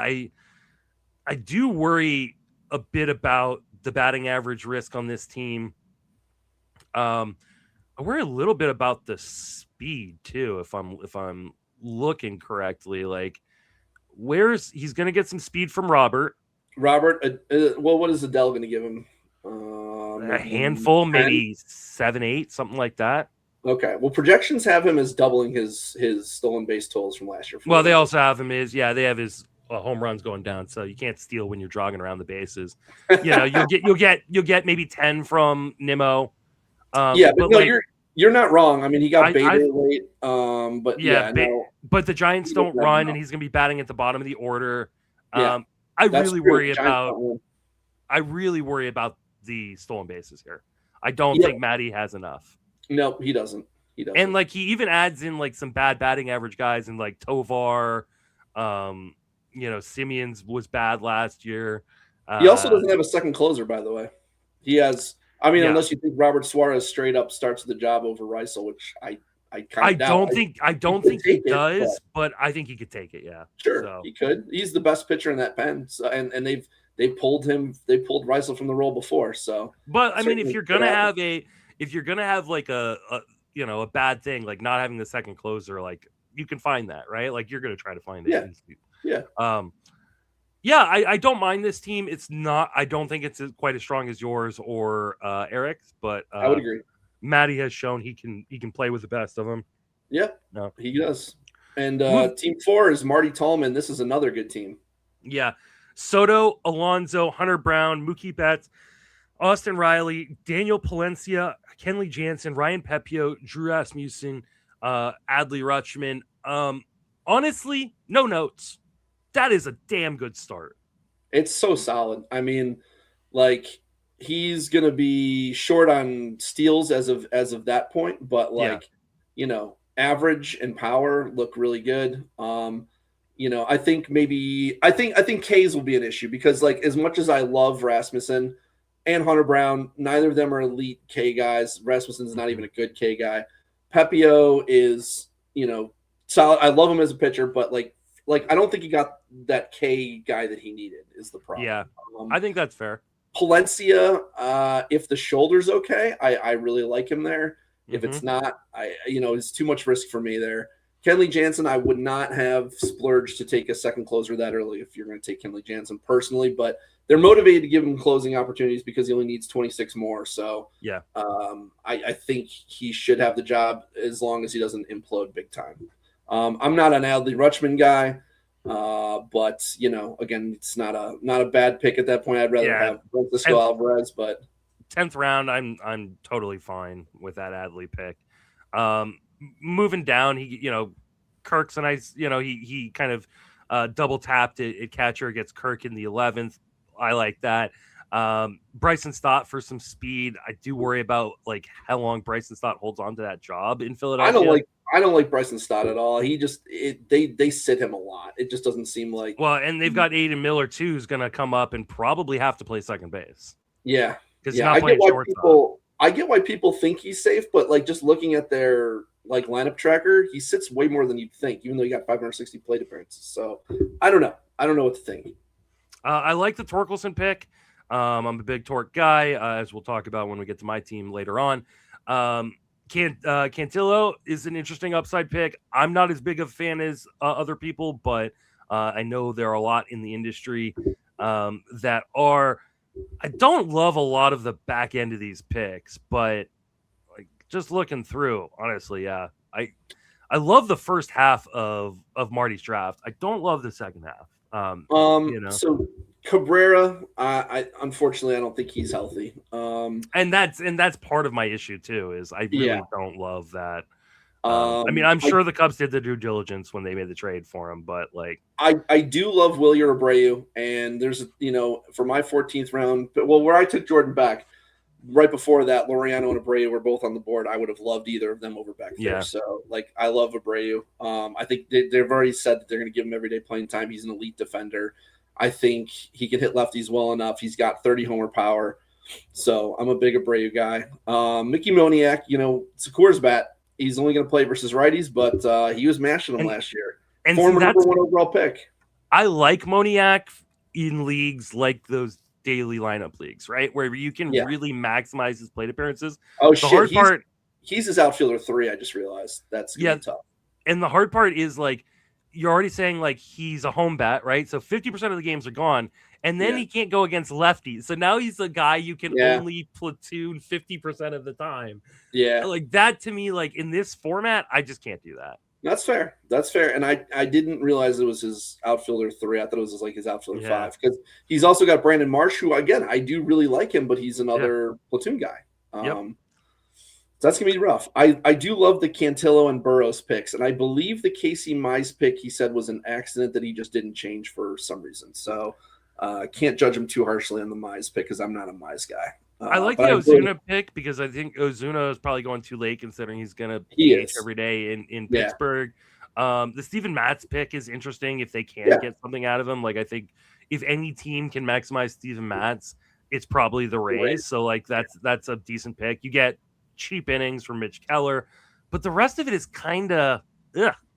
I do worry a bit about the batting average risk on this team. I worry a little bit about the speed too. If I'm looking correctly, like. He's going to get some speed from Robert. Well, what is Adele going to give him? A handful, 10? Maybe 7, 8, something like that. Okay. Well, projections have him as doubling his stolen base totals from last year. Well, they also have him they have his home runs going down, so you can't steal when you're jogging around the bases. You'll get maybe 10 from Nimmo. But no, like, you're not wrong. I mean, he got Bader late. But but the Giants don't run, and he's going to be batting at the bottom of the order. I really worry about the stolen bases here. I don't think Matty has enough. No, he doesn't. And like he even adds in like some bad batting average guys in like Tovar. Simeon's was bad last year. He also doesn't have a second closer, by the way. He has. I mean, unless you think Robert Suarez straight up starts the job over Reisel, which I don't think he does, but I think he could take it. Yeah, sure, he could. He's the best pitcher in that pen, so, and they pulled Reisel from the role before. So, but I mean, if you're gonna have like a bad thing, like not having the second closer, like you can find that, right? Like you're gonna try to find it. Yeah, I don't mind this team. It's not. I don't think it's quite as strong as yours or Eric's, but I would agree. Matty has shown he can play with the best of them. Yeah, no, he does. And team 4 is Marty Tallman. This is another good team. Yeah, Soto, Alonso, Hunter Brown, Mookie Betts, Austin Riley, Daniel Palencia, Kenley Jansen, Ryan Pepio, Drew Rasmussen, Adley Rutschman. Honestly, no notes. That is a damn good start. It's so solid. I mean, like he's going to be short on steals as of that point, but average and power look really good. I think K's will be an issue because like as much as I love Rasmussen and Hunter Brown, neither of them are elite K guys. Rasmussen's not even a good K guy. Pepio is, solid. I love him as a pitcher, but like I don't think he got that K guy that he needed is the problem. Yeah, I think that's fair. Palencia, if the shoulder's okay, I really like him there. If it's not, it's too much risk for me there. Kenley Jansen, I would not have splurged to take a second closer that early if you're going to take Kenley Jansen personally, but they're motivated to give him closing opportunities because he only needs 26 more. So yeah, I think he should have the job as long as he doesn't implode big time. I'm not an Adley Rutschman guy, but again, it's not a bad pick at that point. I'd rather have Francisco Alvarez, but 10th round, I'm totally fine with that Adley pick. Moving down, Kirk's a nice, he kind of double tapped at catcher against Kirk in the 11th. I like that. Bryson Stott for some speed. I do worry about like how long Bryson Stott holds on to that job in Philadelphia. I don't like Bryson Stott at all. He just they sit him a lot. It just doesn't seem like. Well, and they've got Aiden Miller too, who's going to come up and probably have to play second base. Yeah, because I get why people think he's safe, but like just looking at their like lineup tracker, he sits way more than you'd think, even though he got 560 plate appearances. So I don't know. I don't know what to think. I like the Torkelson pick. I'm a big Torque guy, as we'll talk about when we get to my team later on. Cantillo is an interesting upside pick. I'm not as big of a fan as other people, but I know there are a lot in the industry that are. I don't love a lot of the back end of these picks, but like just looking through, honestly, yeah, I love the first half of Marty's draft. I don't love the second half. So Cabrera, I unfortunately I don't think he's healthy. And that's part of my issue too. Is I really don't love that I mean, I'm sure the Cubs did the due diligence when they made the trade for him, but like, I do love Wilyer Abreu, and there's for my 14th round, where I took Jordan back right before that, Laureano and Abreu were both on the board. I would have loved either of them over back there. Yeah. So like, I love Abreu. I think they've already said that they're going to give him everyday playing time. He's an elite defender. I think he can hit lefties well enough. He's got 30 homer power. So I'm a big Abreu guy. Mickey Moniak, it's a Coors bat. He's only going to play versus righties, but he was mashing them last year. And former number 1 overall pick. I like Moniak in leagues like those daily lineup leagues, right? Where you can really maximize his plate appearances. Oh, shit. He's his outfielder 3. I just realized that's gonna be tough. And the hard part is like, you're already saying like he's a home bat, right? So 50% of the games are gone. And then he can't go against lefties. So now he's a guy you can only platoon 50% of the time. Yeah. Like that to me, like in this format, I just can't do that. That's fair. That's fair. And I didn't realize it was his outfielder 3. I thought it was like his outfielder 5. Because he's also got Brandon Marsh, who, again, I do really like him, but he's another platoon guy. So that's going to be rough. I do love the Cantillo and Burrows picks. And I believe the Casey Mize pick, he said, was an accident that he just didn't change for some reason. So can't judge him too harshly on the Mize pick because I'm not a Mize guy. I like the Ozuna pick because I think Ozuna is probably going too late considering he's going to DH every day in Pittsburgh. The Steven Matz pick is interesting if they can get something out of him. Like I think if any team can maximize Steven Matz, it's probably the Rays. So like that's a decent pick. You get cheap innings from Mitch Keller, but the rest of it is kind of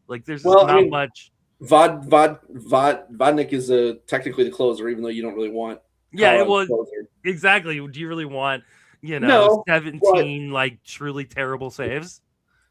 like there's not much. Vodnik is technically the closer, even though you don't really want. Yeah, it was exactly. Do you really want 17 like truly terrible saves?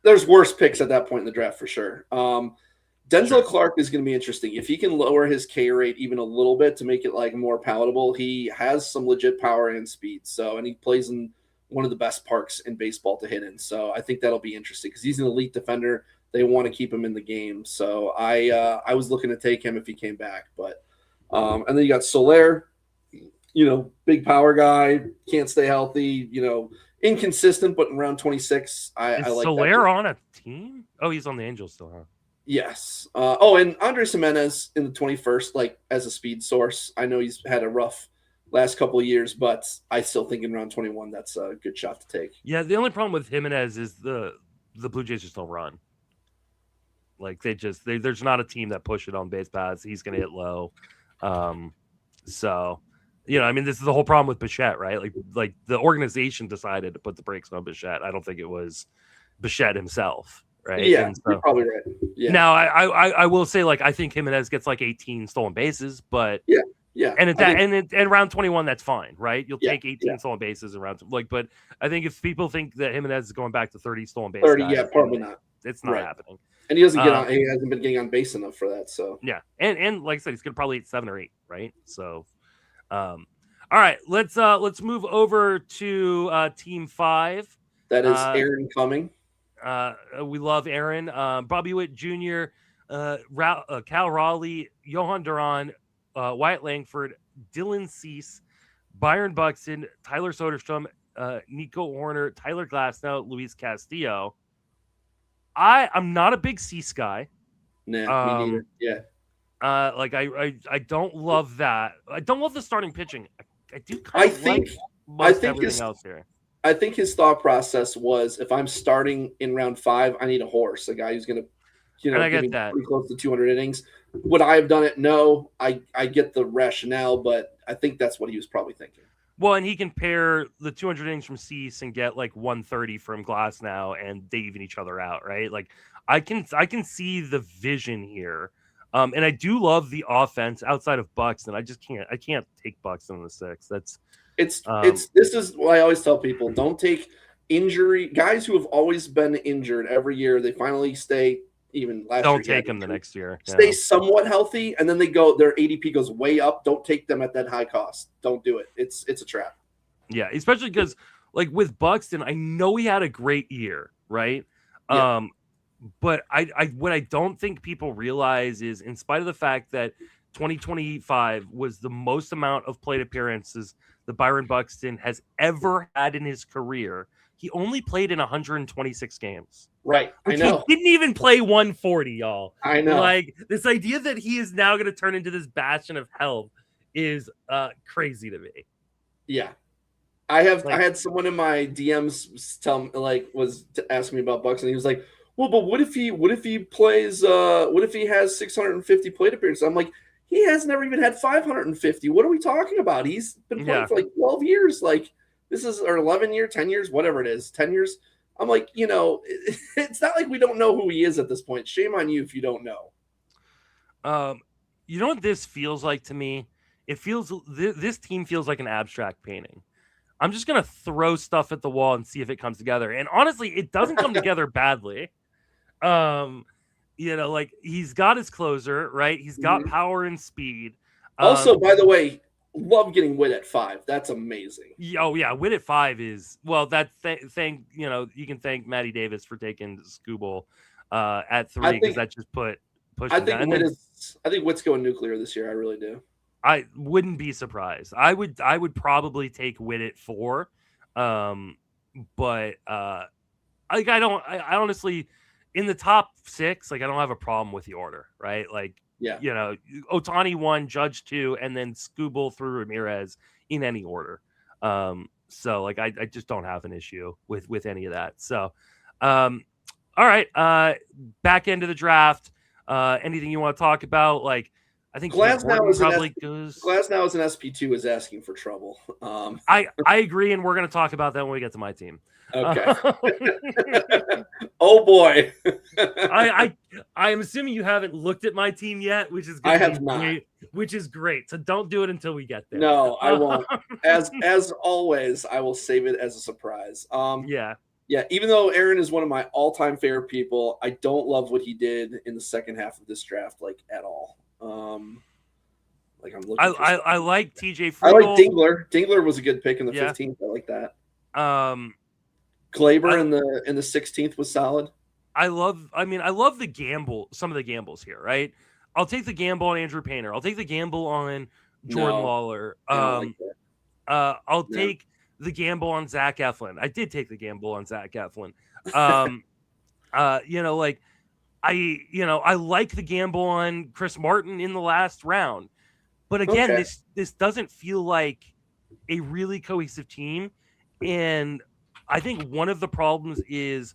There's worse picks at that point in the draft for sure. Denzel Clark is going to be interesting if he can lower his K rate even a little bit to make it like more palatable. He has some legit power and speed, and he plays in one of the best parks in baseball to hit in. So I think that'll be interesting because he's an elite defender. They want to keep him in the game. So I was looking to take him if he came back, but and then you got Soler, big power guy, can't stay healthy, inconsistent, but in round 26, I like Soler on a team. Oh, he's on the Angels still, huh? Yes. And Andres Jimenez in the 21st, like as a speed source. I know he's had a rough last couple of years, but I still think in round 21 that's a good shot to take. Yeah, the only problem with Jimenez is the Blue Jays just don't run. Like there's not a team that push it on base paths. He's going to hit low. So, I mean, this is the whole problem with Bichette, right? Like the organization decided to put the brakes on Bichette. I don't think it was Bichette himself, right? Yeah, you're probably right. Yeah. Now, I will say, like, I think Jimenez gets like 18 stolen bases, but yeah. And round 21, that's fine, right? You'll take 18 stolen bases in round but I think if people think that Jimenez is going back to 30 stolen bases, 30, probably not. It's not happening. And he doesn't he hasn't been getting on base enough for that. So and like I said, he's gonna probably hit 7 or 8, right? So all right, let's move over to team 5. That is Aaron Cumming. We love Aaron. Bobby Witt Jr., Cal Raleigh, Johan Duran, Wyatt Langford, Dylan Cease, Byron Buxton, Tyler Soderstrom, Nico Horner, Tyler Glasnow, Luis Castillo. I'm not a big Cease guy. Nah, me neither. Yeah. Like I don't love that. I don't love the starting pitching. I do kind of like everything else here. I think his thought process was, if I'm starting in round 5, I need a horse, a guy who's going to, I get that. Pretty close to 200 innings. Would I have done it? No. I get the rationale, but I think that's what he was probably thinking. Well, and he can pair the 200 innings from Cease and get like 130 from Glasnow, and they even each other out, right? Like I can see the vision here. And I do love the offense outside of Buxton. I can't take Buxton in the 6. This is what I always tell people. Don't take injury guys who have always been injured every year. They finally stay, even last year. Don't take them the next year. Stay somewhat healthy, and then their ADP goes way up. Don't take them at that high cost. Don't do it. It's a trap. Yeah, especially because like with Buxton, I know he had a great year, right? Yeah. But what I don't think people realize is, in spite of the fact that 2025 was the most amount of plate appearances that Byron Buxton has ever had in his career, he only played in 126 games. Right. I know. He didn't even play 140, y'all. I know. Like, this idea that he is now going to turn into this bastion of health is crazy to me. Yeah. I had someone in my DMs tell me, like, was asking me about Bucks, and he was like, well, but what if he plays what if he has 650 plate appearances? I'm like, he has never even had 550. What are we talking about? He's been playing for like 12 years. Like, this is, or 11 years, 10 years, whatever it is, 10 years. I'm like, it's not like we don't know who he is at this point. Shame on you if you don't know. You know what this feels like to me? It feels, this team feels like an abstract painting. I'm just going to throw stuff at the wall and see if it comes together. And honestly, it doesn't come together badly. Like, he's got his closer, right? He's got power and speed. Also, by the way, love getting Witt at 5. That's amazing. Oh yeah, Witt at 5 is, well, that thing, you can thank Matty Davis for taking Skubal at 3, because that just pushed him down. I think Witt's going nuclear this year. I really do. I wouldn't be surprised. I would probably take Witt at 4. But I honestly, in the top 6, like, I don't have a problem with the order, right? Like, Ohtani 1, Judge 2, and then Skubal through Ramirez in any order. So like, I just don't have an issue with any of that. So, all right, back end of the draft. Anything you want to talk about? Like, I think Glasnow is an SP2 is asking for trouble. I agree, and we're going to talk about that when we get to my team. Okay. Oh boy. I am assuming you haven't looked at my team yet, which is I have not. Great, which is great. So don't do it until we get there. No, I won't. As always, I will save it as a surprise. Yeah, even though Aaron is one of my all-time favorite people, I don't love what he did in the second half of this draft, like, at all. Like, I'm looking. I like TJ Friedl. I like Dingler. Dingler was a good pick in the 15th. I like that. Glaber in the 16th was solid. I love the gamble. Some of the gambles here, right? I'll take the gamble on Andrew Painter. I'll take the gamble on Jordan Lawler. I'll take the gamble on Zach Eflin. I did take the gamble on Zach Eflin. I like the gamble on Chris Martin in the last round. But again, this doesn't feel like a really cohesive team. And I think one of the problems is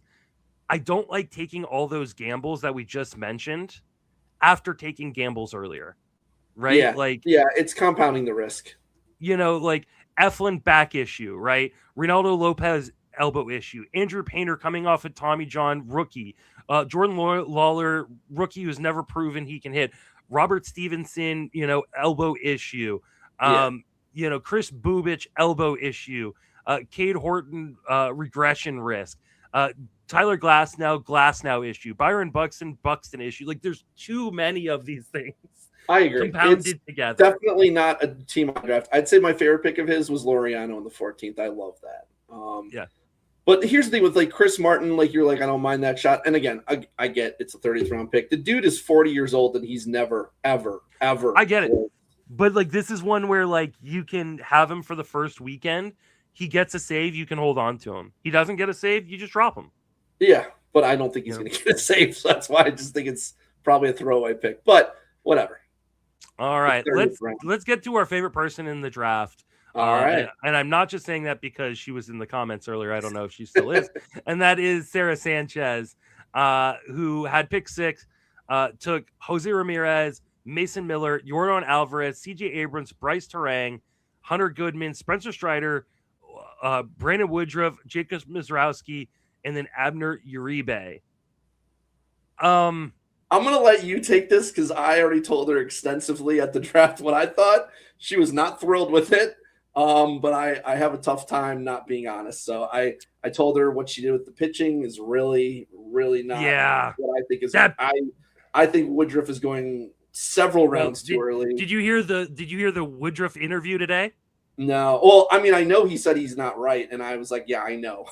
I don't like taking all those gambles that we just mentioned after taking gambles earlier. Right? Yeah, it's compounding the risk. Like Eflin back issue, right? Reynaldo Lopez elbow issue. Andrew Painter coming off a Tommy John rookie. Jordan Lawler, rookie who's never proven he can hit. Robert Stevenson, elbow issue. Chris Bubich, elbow issue. Cade Horton, regression risk. Tyler Glasnow issue. Byron Buxton issue. Like, there's too many of these things. I agree. Compounded together. Definitely not a team on draft. I'd say my favorite pick of his was Laureano in the 14th. I love that. But here's the thing with, like, Chris Martin, like, you're like, I don't mind that shot. And again, I get it's a 30th round pick. The dude is 40 years old and he's never, ever, ever. I get it. But, like, this is one where, like, you can have him for the first weekend. He gets a save, you can hold on to him. He doesn't get a save, you just drop him. Yeah, but I don't think he's going to get a save. So that's why I just think it's probably a throwaway pick. But whatever. All right, let's get to our favorite person in the draft. All right. And I'm not just saying that because she was in the comments earlier. I don't know if she still is. And that is Sarah Sanchez, who had pick 6, took Jose Ramirez, Mason Miller, Yordan Alvarez, CJ Abrams, Bryce Terang, Hunter Goodman, Spencer Strider, Brandon Woodruff, Jacob Mizrowski, and then Abner Uribe. I'm going to let you take this because I already told her extensively at the draft what I thought. She was not thrilled with it. But I have a tough time not being honest. So I told her what she did with the pitching is really, really not what I think is that. I think Woodruff is going several rounds too early. Did you hear the Woodruff interview today? No. Well, I mean, I know he said he's not right, and I was like, yeah, I know.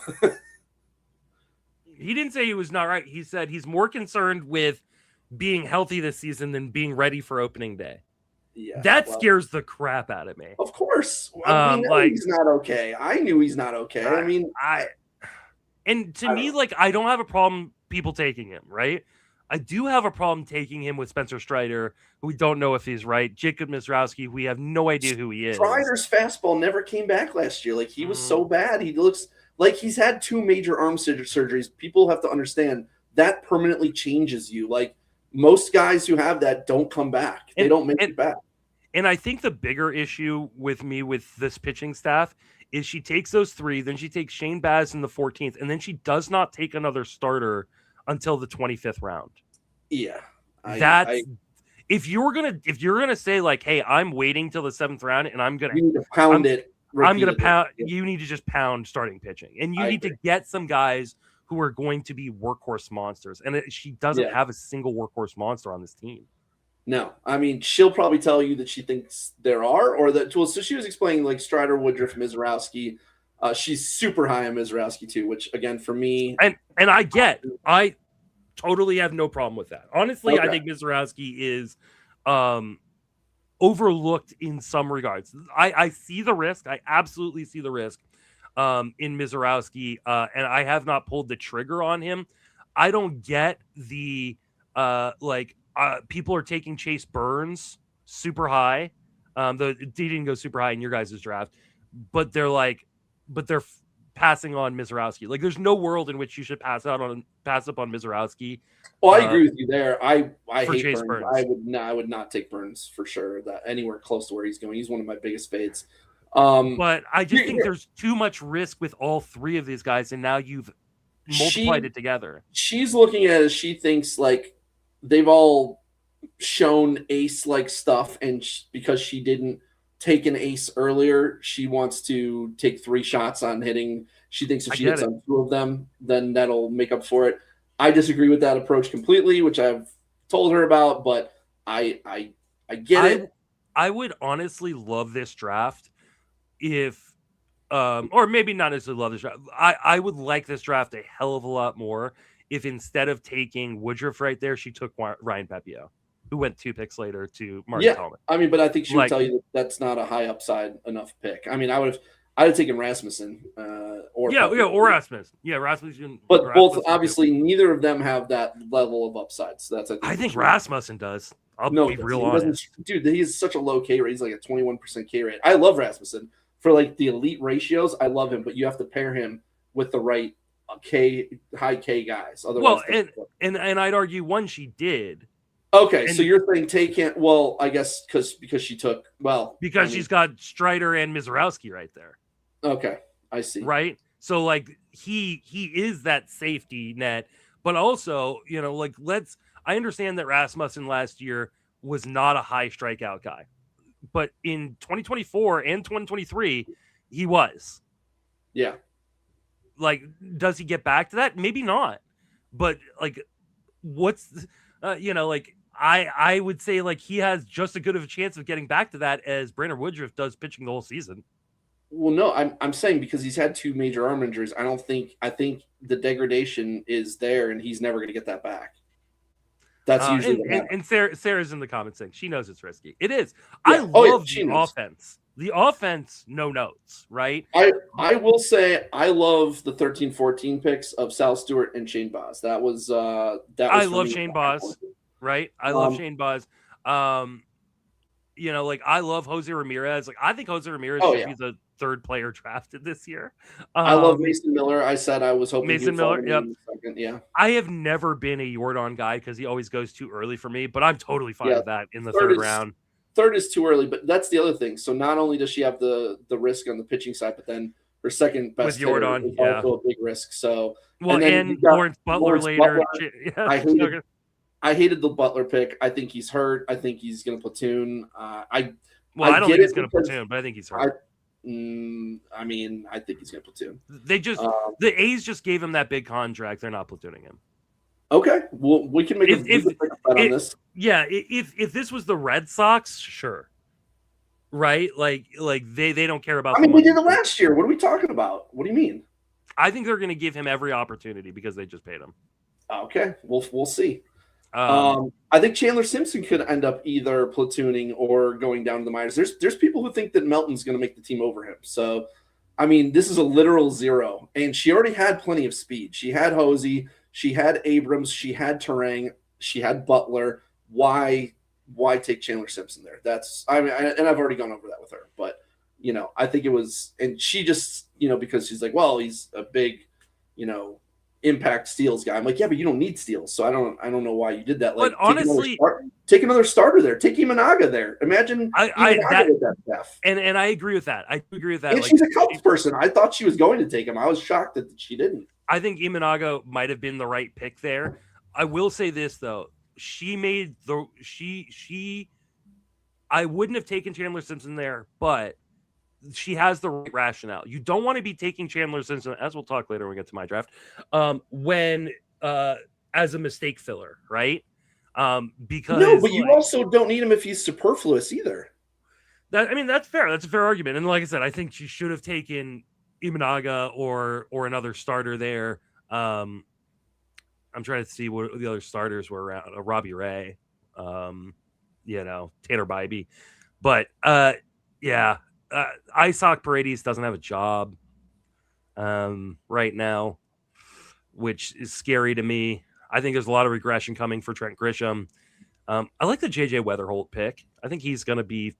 He didn't say he was not right. He said he's more concerned with being healthy this season than being ready for opening day. Yeah, that scares the crap out of me. Of course. We know he's not okay. I knew he's not okay. And to me, like, I don't have a problem people taking him, right? I do have a problem taking him with Spencer Strider, who we don't know if he's right. Jacob Mizrowski, we have no idea who he is. Strider's fastball never came back last year. Like, he was so Mm. bad. He looks like he's had 2 major arm surgeries. People have to understand that permanently changes you. Like, most guys who have that don't come back. They don't make it back. And I think the bigger issue with me with this pitching staff is she takes those 3, then she takes Shane Baz in the 14th, and then she does not take another starter until the 25th round. Yeah. If you're gonna say, like, hey, I'm waiting till the 7th round and I'm gonna pound it. I'm gonna pound. You need to just pound starting pitching, and you need to get some guys who are going to be workhorse monsters. And she doesn't have a single workhorse monster on this team. No, I mean, she'll probably tell you that she thinks there are, or that. Well, so she was explaining, like, Strider, Woodruff, Mizrowski. She's super high on Mizrowski too, which, again, for me, and I totally have no problem with that. Honestly, I think Mizrowski is overlooked in some regards. I see the risk. I absolutely see the risk in Mizrowski, and I have not pulled the trigger on him. I don't get the people are taking Chase Burns super high. He didn't go super high in your guys' draft, but they're passing on Mizrowski. Like, there's no world in which you should pass up on Mizrowski. Well, I agree with you there. I hate Chase Burns. I would not take Burns for sure. That anywhere close to where he's going. He's one of my biggest fades. But I just think there's too much risk with all 3 of these guys, and now you've multiplied it together. She's looking at it as she thinks, like, they've all shown ace-like stuff, and because she didn't take an ace earlier, she wants to take 3 shots on hitting. She thinks if she hits on 2 of them, then that'll make up for it. I disagree with that approach completely, which I've told her about, but I get it. I would honestly love this draft if or maybe not necessarily love this draft. I would like this draft a hell of a lot more if instead of taking Woodruff right there, she took Ryan Pepio, who went 2 picks later to Marty Tallman. I mean, but I think she would tell you that's not a high upside enough pick. I mean, I'd have taken Rasmussen or Rasmussen. Yeah, Rasmussen. But both, obviously, neither of them have that level of upside. So that's, I think Rasmussen does. I'll be real honest. Dude, he's such a low K rate. He's like a 21% K rate. I love Rasmussen. For, like, the elite ratios, I love him, but you have to pair him with the right high K guys. Otherwise, and I'd argue one she did. Okay, so you're saying take him? Well, I guess because she took she's got Strider and Mizrowski right there. Okay, I see. Right, so, like, he is that safety net, but also, I understand that Rasmussen last year was not a high strikeout guy, but in 2024 and 2023, he was. Yeah. Like, does he get back to that? Maybe not. But, like, I would say, like, he has just as good of a chance of getting back to that as Brandon Woodruff does pitching the whole season. Well, no, I'm saying because he's had 2 major arm injuries, I think the degradation is there, and he's never going to get that back. That's usually and Sarah's in the comments saying she knows it's risky. It is. Yeah. I love the offense. The offense, no notes, right? I will say I love the 13-14 picks of Sal Stewart and Shane Baz. That was I love Shane Baz, right? I love Shane Baz. I love Jose Ramirez. Like, I think Jose Ramirez should be the 3rd player drafted this year. I love Mason Miller. I said I was hoping Mason Miller. Yep. Yeah. I have never been a Yordan guy because he always goes too early for me, but I'm totally fine with that in the 3rd round. 3rd is too early, but that's the other thing. So not only does she have the risk on the pitching side, but then her second best with Yordan is also a big risk. So and Lawrence Butler later. Butler. I hated the Butler pick. I think he's hurt. I think he's going to platoon. I don't think he's going to platoon, but I think he's hurt. I mean, I think he's going to platoon. They just the A's just gave him that big contract. They're not platooning him. Okay, well, we can make a bet on this. Yeah, if this was the Red Sox, sure, right? Like they don't care about. I mean, we did it last year. What are we talking about? What do you mean? I think they're going to give him every opportunity because they just paid him. Okay, we'll see. I think Chandler Simpson could end up either platooning or going down to the minors. There's people who think that Melton's going to make the team over him. So I mean, this is a literal zero. And she already had plenty of speed. She had Hosey, she had Abrams, she had Terang, she had Butler. Why take Chandler Simpson there? And I've already gone over that with her. But, I think it was, and she just, because she's like, well, he's a big, impact steals guy. I'm like, yeah, but you don't need steals. So I don't know why you did that. Like, but honestly, take another starter there. Take Imanaga there. Imagine Imanaga with that stuff. And I agree with that. I agree with that. And she's a Cubs person. I thought she was going to take him. I was shocked that she didn't. I think Imanaga might have been the right pick there. I will say this though. I wouldn't have taken Chandler Simpson there, but she has the right rationale. You don't want to be taking Chandler Simpson, as we'll talk later when we get to my draft, when as a mistake filler, right? Because no, but you also don't need him if he's superfluous either. That's fair. That's a fair argument. And like I said, I think she should have taken Imanaga or another starter there. I'm trying to see what the other starters were around. Robbie Ray, Tanner Bybee, but yeah. Isaac Paredes doesn't have a job right now, which is scary to me. I think there's a lot of regression coming for Trent Grisham. I like the JJ Weatherholt pick. I think he's going to be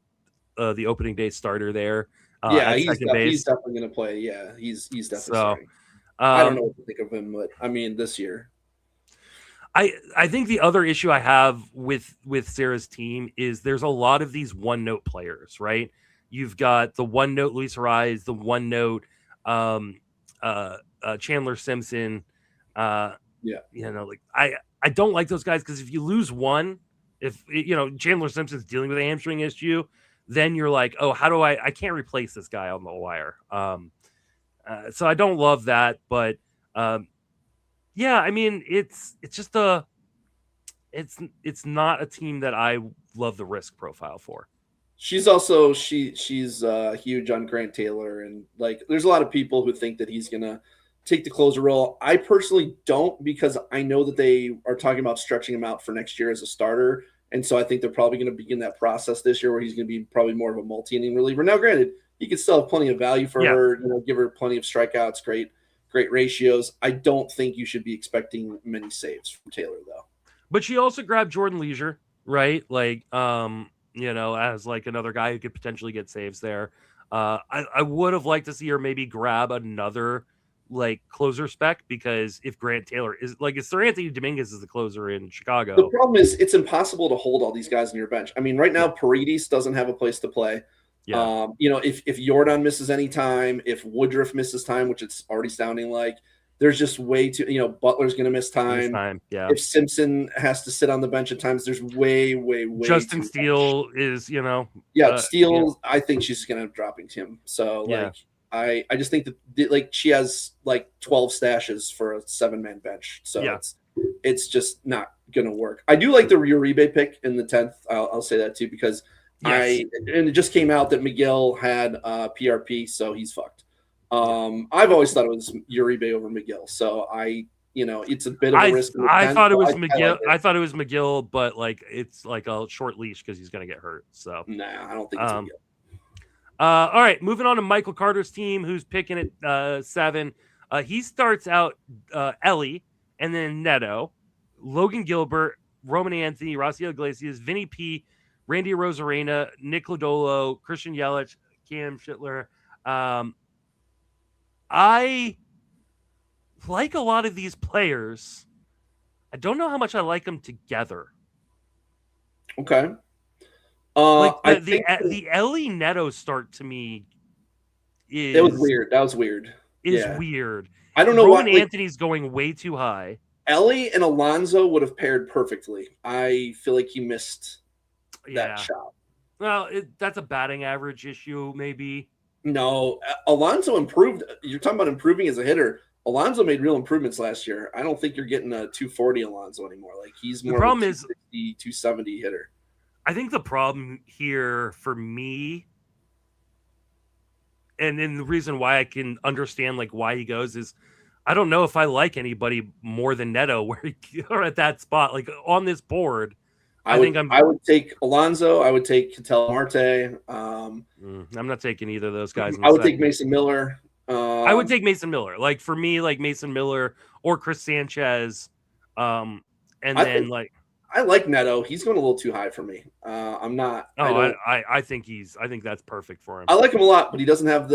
the opening day starter there. He's definitely going to play. Yeah, he's definitely starting. I don't know what to think of him, but I mean, this year. I think the other issue I have with Sarah's team is there's a lot of these one-note players, right? You've got the one-note Luis Ariz, the one-note Chandler Simpson. I don't like those guys because if you lose one, Chandler Simpson's dealing with a hamstring issue, then you're like, oh, how do I can't replace this guy on the wire. So I don't love that, but it's just it's not a team that I love the risk profile for. She's also she's huge on Grant Taylor, and like there's a lot of people who think that he's gonna take the closer role. I personally don't, because I know that they are talking about stretching him out for next year as a starter, and so I think they're probably going to begin that process this year where he's going to be probably more of a multi-inning reliever. Now, granted, he could still have plenty of value for her, give her plenty of strikeouts, great ratios. I don't think you should be expecting many saves from Taylor though. But she also grabbed Jordan Leisure, right? Like as like another guy who could potentially get saves there. I would have liked to see her maybe grab another like closer spec, because if Grant Taylor is like, if Sir Anthony Dominguez is the closer in Chicago, the problem is it's impossible to hold all these guys on your bench. I mean, right now Paredes doesn't have a place to play. Yeah. If Jordan misses any time, if Woodruff misses time, which it's already sounding like, there's just way too, Butler's going to miss time. Yeah. If Simpson has to sit on the bench at times, there's way Justin Steele is, Steele, I think she's going to end up dropping him. So I just think that like she has like 12 stashes for a 7-man bench. So it's just not going to work. I do like the Uribe pick in the 10th. I'll say that too, because and it just came out that McGill had PRP, so he's fucked. I've always thought it was Uribe over McGill, so it's a bit of a risk. I thought it was McGill. I thought it was McGill, but like it's like a short leash because he's going to get hurt. So I don't think it's McGill. All right, moving on to Michael Carter's team, who's picking at 7. He starts out Ellie, and then Neto, Logan Gilbert, Roman Anthony, Raciel Iglesias, Vinny P, Randy Rosarena, Nick Lodolo, Christian Yelich, Cam Schittler. I like a lot of these players. I don't know how much I like them together. Okay. The Ellie Neto start to me is... That was weird. Weird. I don't know Roman Anthony's going way too high. Ellie and Alonso would have paired perfectly. I feel like he missed that shot. Well, that's a batting average issue, maybe. No, Alonso improved. You're talking about improving as a hitter. Alonso made real improvements last year. I don't think you're getting a 240 Alonso anymore. Like he's more of a 260, 270 hitter. I think the problem here for me, and then the reason why I can understand like why he goes, is I don't know if I like anybody more than Neto where or at that spot, like on this board. I would take Alonso. I would take Ketel Marte. I'm not taking either of those guys. I would take Mason Miller. I would take Mason Miller. Like for me, like Mason Miller or Chris Sanchez. And then I like Neto. He's going a little too high for me. I'm not. I think that's perfect for him. I like him a lot, but he doesn't have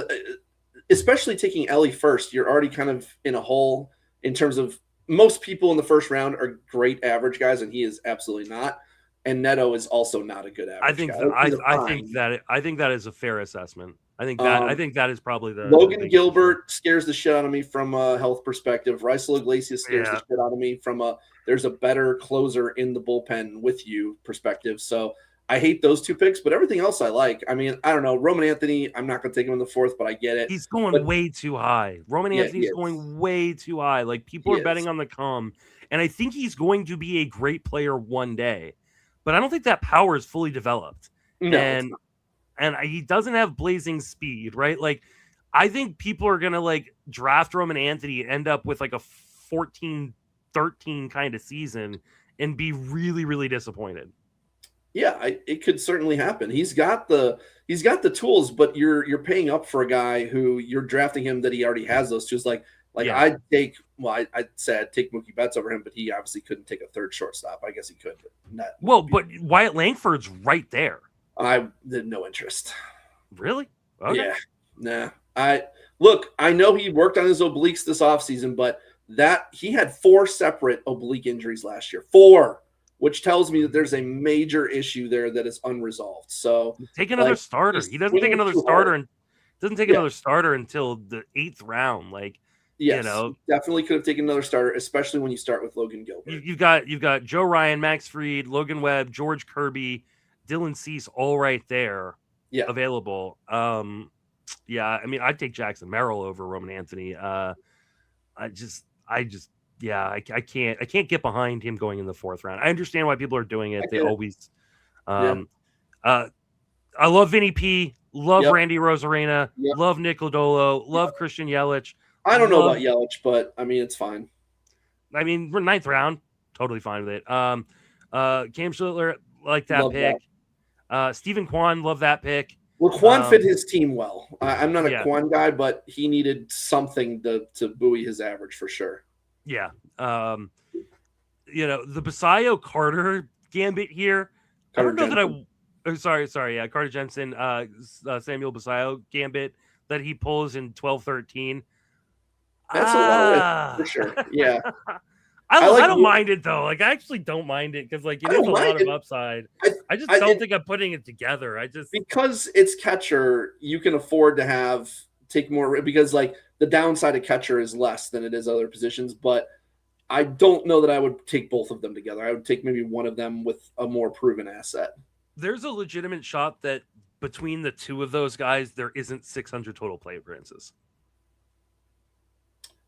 especially taking Ellie first. You're already kind of in a hole in terms of most people in the first round are great average guys, and he is absolutely not. And Neto is also not a good average guy. I think that is a fair assessment. I think that is probably the Logan Gilbert scares the shit out of me from a health perspective. Raisel Iglesias scares the shit out of me from there's a better closer in the bullpen with you perspective. So I hate those two picks, but everything else I like. I mean, I don't know. Roman Anthony, I'm not going to take him in the fourth, but I get it. He's going way too high. Roman Anthony's going way too high. Like people are betting on the come, and I think he's going to be a great player one day, but I don't think that power is fully developed. No, and he doesn't have blazing speed, right? Like, I think people are going to like draft Roman Anthony and end up with like a 14-13 kind of season and be really, really disappointed. Yeah, it could certainly happen. He's got the tools, but you're paying up for a guy who you're drafting him that he already has those tools. I'd take Mookie Betts over him, but he obviously couldn't take a third shortstop. I guess he could. But Wyatt Langford's right there. I did no interest. Really? Okay. Yeah. Nah. I know he worked on his obliques this offseason, but that he had 4 separate oblique injuries last year. 4, which tells me that there's a major issue there that is unresolved. So take another starter. He doesn't take another starter and doesn't take another starter until the 8th round. Like, yes, definitely could have taken another starter, especially when you start with Logan Gilbert. You've got Joe Ryan, Max Fried, Logan Webb, George Kirby, Dylan Cease, all right there, available. I mean, I'd take Jackson Merrill over Roman Anthony. I can't get behind him going in the 4th round. I understand why people are doing it. They always, I love Vinny P. Love Randy Rosarena. Love Nick Lodolo. Love Christian Yelich. I don't know about Yelich, but I mean, it's fine. I mean, we're 9th round, totally fine with it. Cam Schlittler, like that pick. Stephen Kwan, love that pick. Well, Kwan fit his team well. I'm not a Kwan guy, but he needed something to buoy his average for sure. Yeah. The Basayo Carter gambit here. I don't know that sorry. Carter Jensen, Samuel Basayo gambit that he pulls in 12-13. That's a lot for sure. Yeah. I don't mind it though. Like I actually don't mind it because like it is a lot of upside. I just don't think I'm putting it together. Because it's catcher, you can afford to take more because like the downside of catcher is less than it is other positions. But I don't know that I would take both of them together. I would take maybe one of them with a more proven asset. There's a legitimate shot that between the two of those guys, there isn't 600 total plate appearances.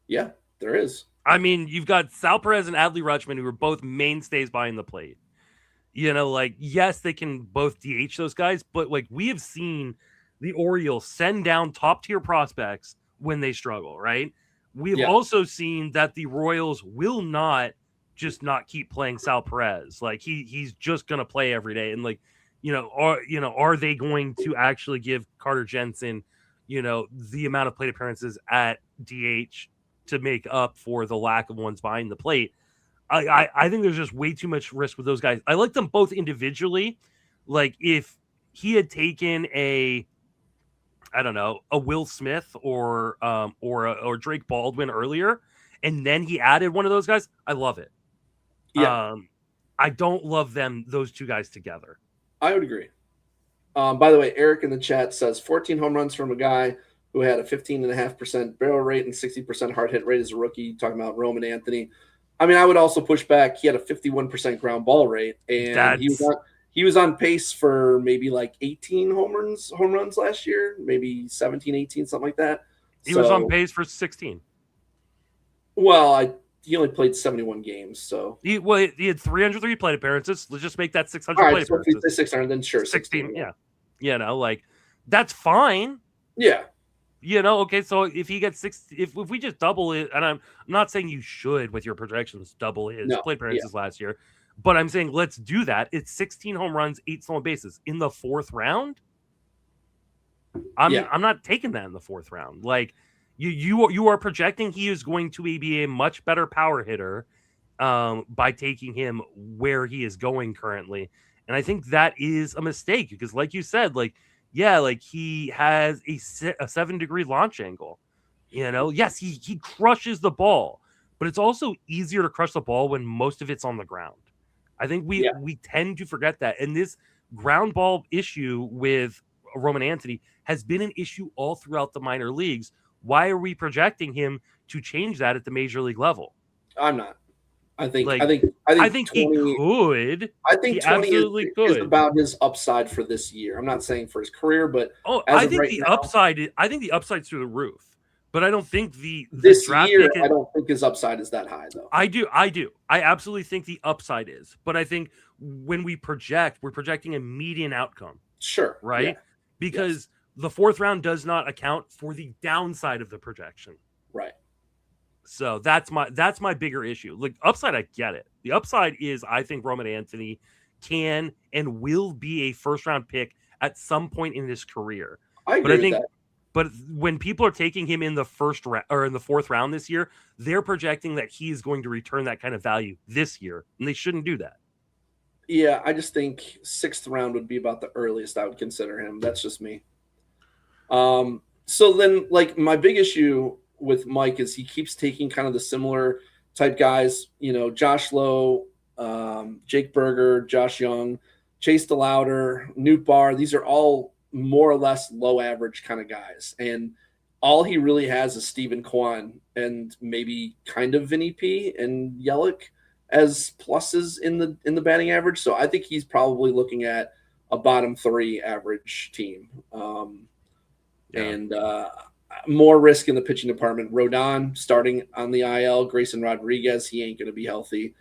Yeah, there is. I mean, you've got Sal Perez and Adley Rutschman, who are both mainstays behind the plate. Yes, they can both DH those guys, but like we have seen the Orioles send down top tier prospects when they struggle, right? We've also seen that the Royals will not keep playing Sal Perez. Like he's just gonna play every day. And are they going to actually give Carter Jensen, the amount of plate appearances at DH to make up for the lack of ones behind the plate? I think there's just way too much risk with those guys. I like them both individually. Like if he had taken a Will Smith or Drake Baldwin earlier, and then he added one of those guys, I love it. Yeah. I don't love those two guys together. I would agree. By the way, Eric in the chat says 14 home runs from a guy who had a 15.5% barrel rate and 60% hard hit rate as a rookie. Talking about Roman Anthony. I mean, I would also push back. He had a 51% ground ball rate, and he was on pace for maybe like 18 home runs last year, maybe 17, 18, something like that. He was on pace for 16. Well, he only played 71 games, so he had 303 plate appearances. Let's just make that 600 plate appearances. If 600, then sure, 16. Yeah, that's fine. Yeah. Okay, so if he gets if we just double it, and I'm not saying you should with your projections double his plate appearances last year, but I'm saying let's do that. It's 16 home runs, 8 stolen bases in the 4th round. I'm not taking that in the 4th round. Like You are projecting he is going to be a much better power hitter by taking him where he is going currently. And I think that is a mistake because, like you said, like, yeah, like he has a 7-degree launch angle. Yes, he crushes the ball, but it's also easier to crush the ball when most of it's on the ground. I think we tend to forget that. And this ground ball issue with Roman Anthony has been an issue all throughout the minor leagues. Why are we projecting him to change that at the major league level? I'm not. I think 20, he could. I think he 20 absolutely is about his upside for this year. I'm not saying for his career, but I think the upside's through the roof. But I don't think this year. I don't think his upside is that high, though. I do. I absolutely think the upside is. But I think when we project, we're projecting a median outcome. Sure. Right? Yeah. Because the fourth round does not account for the downside of the projection. Right. So that's my bigger issue. Like, upside, I get it. The upside is I think Roman Anthony can and will be a first round pick at some point in his career. I agree with that. But when people are taking him in the first round or in the fourth round this year, they're projecting that he is going to return that kind of value this year, and they shouldn't do that. Yeah, I just think sixth round would be about the earliest I would consider him. That's just me. So then, like, my big issue with Mike is he keeps taking kind of the similar type guys, Josh Lowe, Jake Berger, Josh Young, Chase DeLauder, Newt Barr. These are all more or less low average kind of guys. And all he really has is Steven Kwan and maybe kind of Vinny P and Yelich as pluses in the batting average. So I think he's probably looking at a bottom 3 average team. And more risk in the pitching department. Rodon starting on the IL. Grayson Rodriguez, he ain't going to be healthy.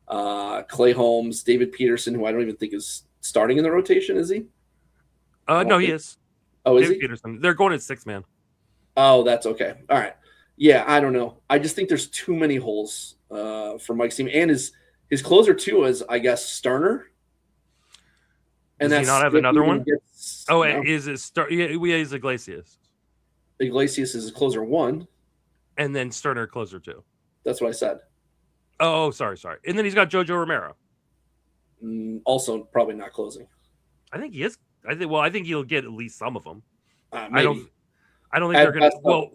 Clay Holmes, David Peterson, who I don't even think is starting in the rotation, is he? No, he is. Oh, is David he? Peterson. They're going at 6 man. Oh, that's okay. All right. Yeah, I don't know. I just think there's too many holes for Mike's team, and his closer too is, I guess, Sterner. And does he not have another one? Is it is Iglesias? Iglesias is closer 1, and then Sterner closer 2. That's what I said. Oh, sorry. And then he's got Jojo Romero. Also, probably not closing. I think he is. I think he'll get at least some of them. I don't think they're going to. Well,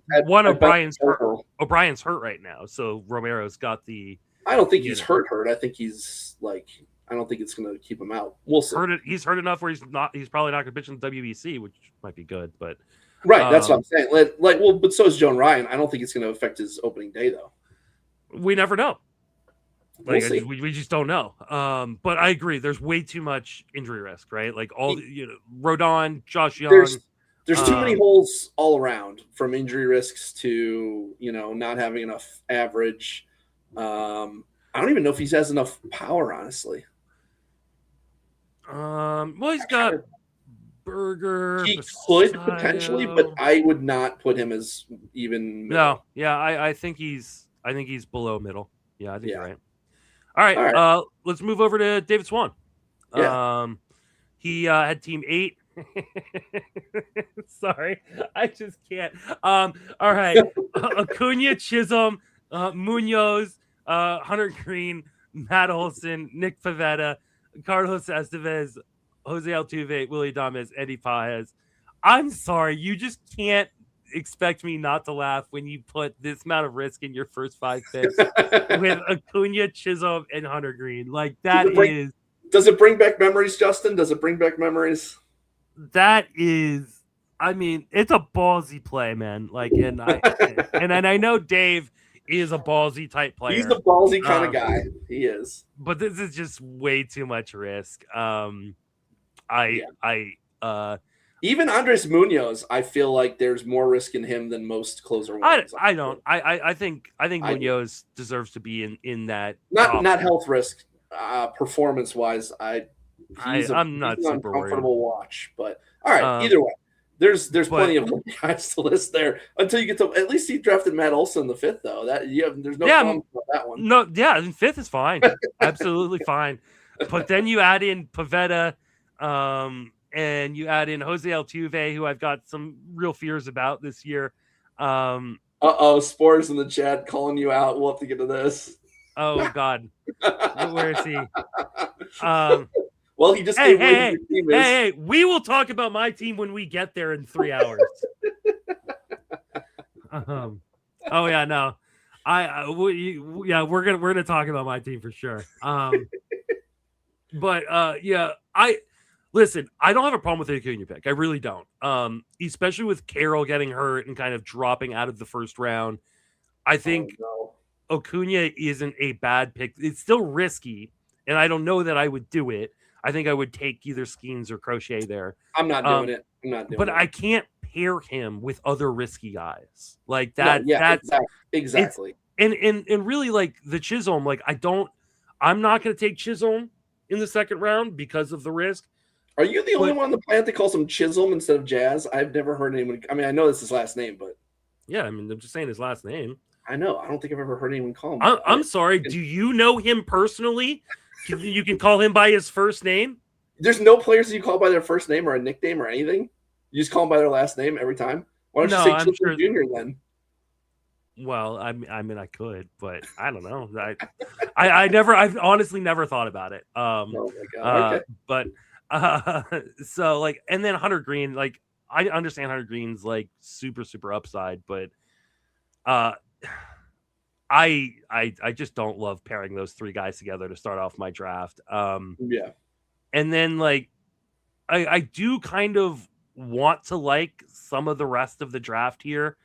O'Brien's hurt right now, so Romero's got the. I don't think he's hurt. I think he's like. I don't think it's going to keep him out. We'll see. He's hurt enough where he's probably not going to pitch in the WBC, which might be good. But right, that's what I'm saying. But so is Joan Ryan. I don't think it's going to affect his opening day, though. We never know. We'll see. We just don't know. But I agree. There's way too much injury risk, right? Like Rodon, Josh Young. There's too many holes all around, from injury risks to not having enough average. I don't even know if he has enough power, honestly. Well, he's got Berger. He could potentially, but I would not put him as even middle. No, yeah, I think he's below middle. Yeah, I think you're right. All right. Let's move over to David Swan. Yeah. He had team 8. Sorry, I just can't. All right. Acuna, Chisholm, Munoz, Hunter Green, Matt Olson, Nick Pivetta, Carlos Estevez, Jose Altuve, Willie Adames, Eddie Paez. I'm sorry, you just can't expect me not to laugh when you put this amount of risk in your first 5 picks with Acuna, Chisholm, and Hunter Green. Like, that is. Does it bring back memories, Justin? Does it bring back memories? That is. I mean, it's a ballsy play, man. Like, and I know Dave is a ballsy type player. He's a ballsy kind of guy. He is. But this is just way too much risk. Even Andres Munoz, I feel like there's more risk in him than most closer ones. I don't. I think Munoz deserves to be in that. Not health risk, performance wise. I'm not super uncomfortable watch, but all right. Either way. There's plenty of guys to list there until you get to. At least he drafted Matt Olson in the 5th, though. There's no problem with that one. No, yeah, and 5th is fine, absolutely fine. But then you add in Pivetta, and you add in Jose Altuve, who I've got some real fears about this year, and Spores in the chat calling you out. We'll have to get to this. Oh God, where is he? Well, he just Hey, gave away who your team is. Hey, we will talk about my team when we get there in 3 hours. Oh yeah, no, we're gonna talk about my team for sure. But yeah, listen, I don't have a problem with the Acuna pick. I really don't. Especially with Carroll getting hurt and kind of dropping out of the first round. I think Acuna isn't a bad pick. It's still risky, and I don't know that I would do it. I think I would take either Skeens or Crochet there. I'm not doing it. But I can't pair him with other risky guys like that. No, yeah, that's exactly. And really, like the Chisholm, like I'm not going to take Chisholm in the second round because of the risk. Are you the only one on the planet that calls him Chisholm instead of Jazz? I've never heard anyone. I mean, I know this is his last name, but yeah, I mean, I'm just saying his last name. I know. I don't think I've ever heard anyone call him. I'm sorry. Do you know him personally? You can call him by his first name. There's no players that you call by their first name or a nickname or anything. You just call them by their last name every time. Why don't you say Chisholm Jr. then? Well, I mean, I could, but I don't know. I've honestly never thought about it. Oh my God. Okay. But so like, and then Hunter Green, like I understand Hunter Green's like super upside, but I just don't love pairing those three guys together to start off my draft. Yeah. And then like I do kind of want to like some of the rest of the draft here,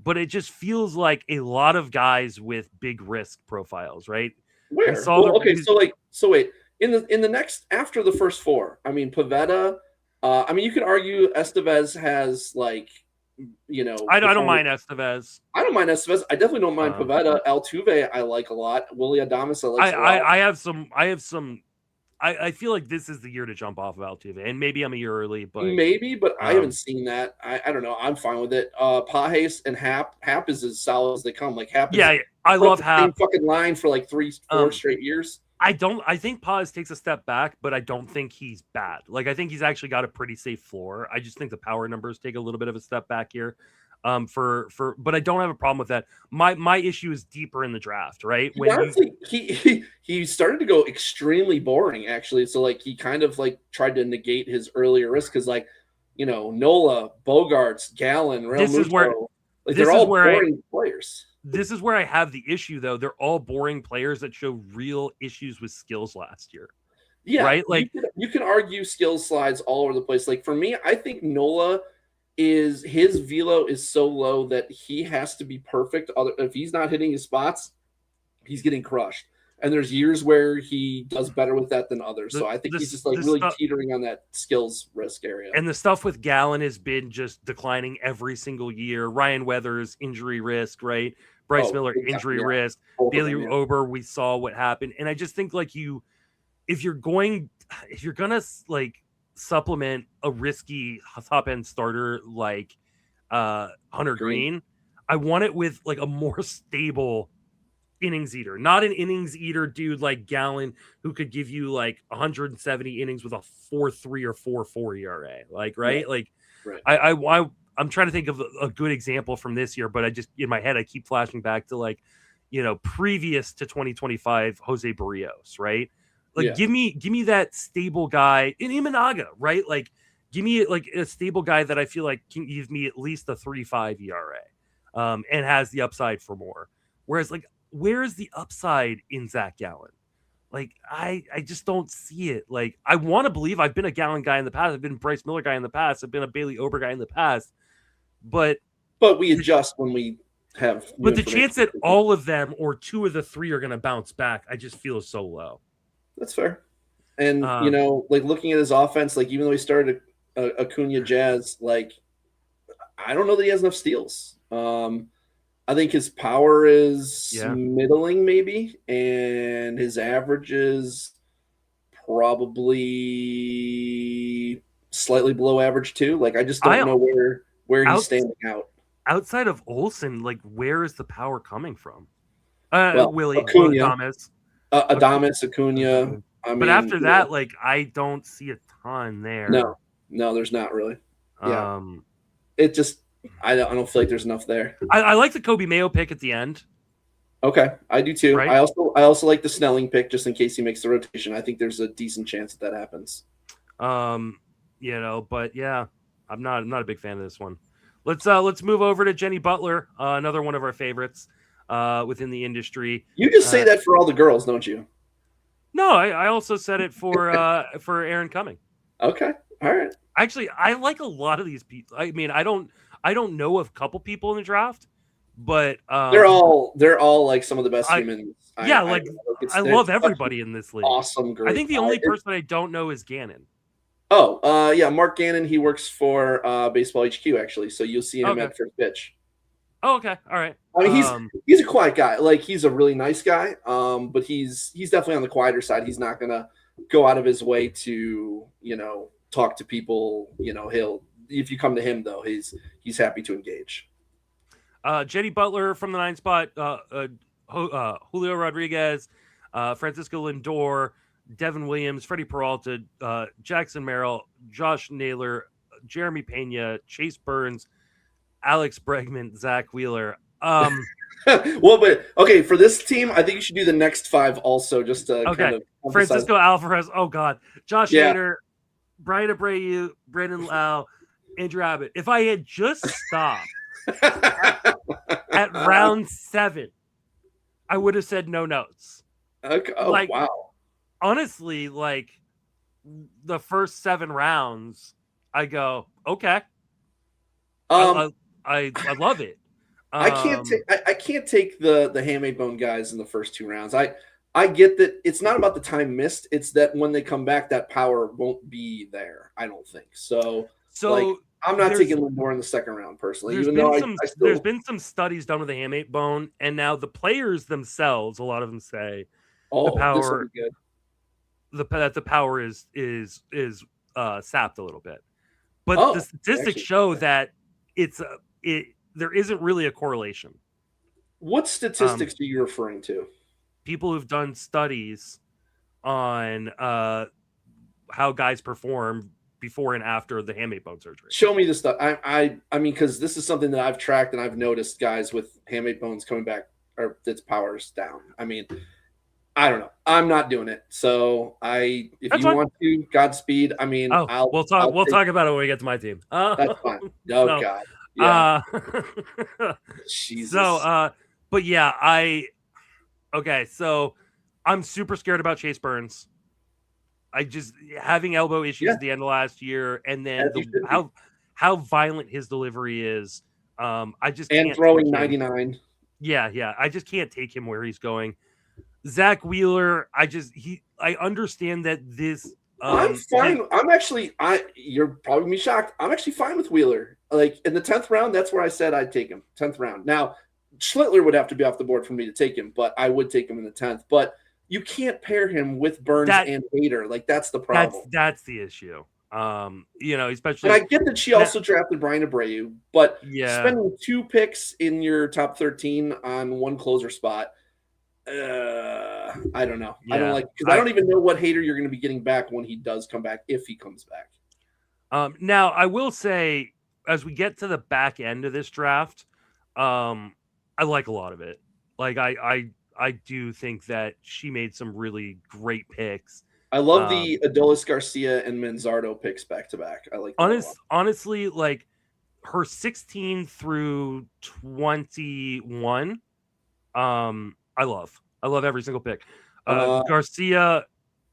but it just feels like a lot of guys with big risk profiles, right? Where? So wait. In the next after the first four, I mean Pivetta, I mean you could argue Estevez has like I don't mind Estevez. I don't mind Estevez. I definitely don't mind Pivetta. Altuve I like a lot. Willie Adames I like a lot. I have some I feel like this is the year to jump off of Altuve, and maybe I'm a year early, but I haven't seen that. I don't know. I'm fine with it. Pages and Hap is as solid as they come. Like Hap, I love Hap. Fucking line for like 3-4 straight years. I think Paz takes a step back, but I don't think he's bad. Like I think he's actually got a pretty safe floor. I just think the power numbers take a little bit of a step back here. But I don't have a problem with that. My issue is deeper in the draft, right? He started to go extremely boring actually. So like he kind of like tried to negate his earlier risk because like Nola, Bogarts, Gallen, Real Muto, they're all boring players. This is where I have the issue though. They're all boring players that show real issues with skills last year. Yeah, right. Like you can argue skills slides all over the place. Like for me, I think Nola. His velo is so low that he has to be perfect. If he's not hitting his spots, he's getting crushed. And there's years where he does better with that than others. So I think he's just like really teetering on that skills risk area. And the stuff with Gallen has been just declining every single year. Ryan Weathers, injury risk, right? Bryce Miller, injury risk. Bailey Ober, we saw what happened. And I just think like if you're gonna like supplement a risky top end starter like Hunter Green, I want it with like a more stable innings eater, not an innings eater dude like Gallen who could give you like 170 innings with a 4.3 or 4.4 ERA. Like right. I'm trying to think of a good example from this year, but I just in my head I keep flashing back to like previous to 2025 Jose Barrios, right? Like give me that stable guy in Imanaga, right? Like give me like a stable guy that I feel like can give me at least a 3.5 ERA, and has the upside for more. Whereas like where is the upside in Zach Gallen? Like I just don't see it. Like I want to believe I've been a Gallen guy in the past. I've been a Bryce Miller guy in the past. I've been a Bailey Ober guy in the past. But we adjust when we have. But the chance that all of them or two of the three are going to bounce back, I just feel so low. That's fair. And, like looking at his offense, like even though he started Acuna Jazz, like I don't know that he has enough steals. I think his power is middling maybe, and his average is probably slightly below average too. Like I just don't know where he's standing out. Outside of Olsen, like where is the power coming from? Willie Adames. Adames, Acuna. But after that, like I don't see a ton there. No, there's not really. Yeah. It just I don't feel like there's enough there. I like the Kobe Mayo pick at the end. Okay, I do too. Right? I also like the Snelling pick just in case he makes the rotation. I think there's a decent chance that happens. But yeah, I'm not a big fan of this one. Let's move over to Jenny Butler, another one of our favorites within the industry. You just say that for all the girls, don't you? No, I also said it for Aaron Cumming. Okay, all right. Actually, I like a lot of these people. I mean, I don't know of a couple people in the draft, but they're all like some of the best humans. I love everybody in this league. Awesome, great. I think the only person I don't know is Gannon. Oh, yeah, Mark Gannon. He works for Baseball HQ actually, so you'll see him at first pitch. Oh, okay, all right. I mean, he's a quiet guy. Like, he's a really nice guy, but he's definitely on the quieter side. He's not gonna go out of his way to talk to people. If you come to him though, he's happy to engage. Jenny Butler from the 9 spot, Julio Rodriguez, Francisco Lindor, Devin Williams, Freddie Peralta, Jackson Merrill, Josh Naylor, Jeremy Pena, Chase Burns, Alex Bregman, Zach Wheeler. Well, but okay, for this team, I think you should do the next 5 also, just to kind of emphasize. Francisco Alvarez. Oh God, Josh Hader, Brian Abreu, Brandon Lau, Andrew Abbott. If I had just stopped at round 7, I would have said no notes. Okay. Oh, wow. Honestly, like the first 7 rounds, I go, okay. I love it. I can't take the handmade bone guys in the first 2 rounds. I get that it's not about the time missed. It's that when they come back, that power won't be there. I don't think so. Like, I'm not taking Lindor in the second round personally. There's been some studies done with the handmade bone, and now the players themselves, a lot of them say, the power, that the power is sapped a little bit. But the statistics show that there isn't really a correlation. What statistics are you referring to? People who've done studies on how guys perform before and after the handmade bone surgery. Show me the stuff. I mean, because this is something that I've tracked and I've noticed guys with handmade bones coming back or its powers down. I mean, I don't know. I'm not doing it. So if you want to, Godspeed. I mean, we'll talk about it when we get to my team. That's fine. Oh no. God. Yeah. Jesus. So, but yeah, so I'm super scared about Chase Burns. I just having elbow issues at the end of last year, and then how violent his delivery is. I just can't throwing 99. Yeah. I just can't take him where he's going. Zach Wheeler, I understand that this. I'm fine. You're probably gonna be shocked. I'm actually fine with Wheeler. Like in the 10th round, that's where I said I'd take him. 10th round. Now, Schlittler would have to be off the board for me to take him, but I would take him in the 10th. But you can't pair him with Burns and Hader. Like, that's the problem. That's the issue. Especially. And I get that she also drafted Brian Abreu, but spending 2 picks in your top 13 on 1 closer spot, I don't know. I don't like, because I don't even know what Hader you're going to be getting back when he does come back, if he comes back. Now I will say, as we get to the back end of this draft, I like a lot of it. Like I do think that she made some really great picks. I love the Adolis Garcia and Manzardo picks back to back. I like that honestly, like her 16 through 21. I love every single pick. Garcia,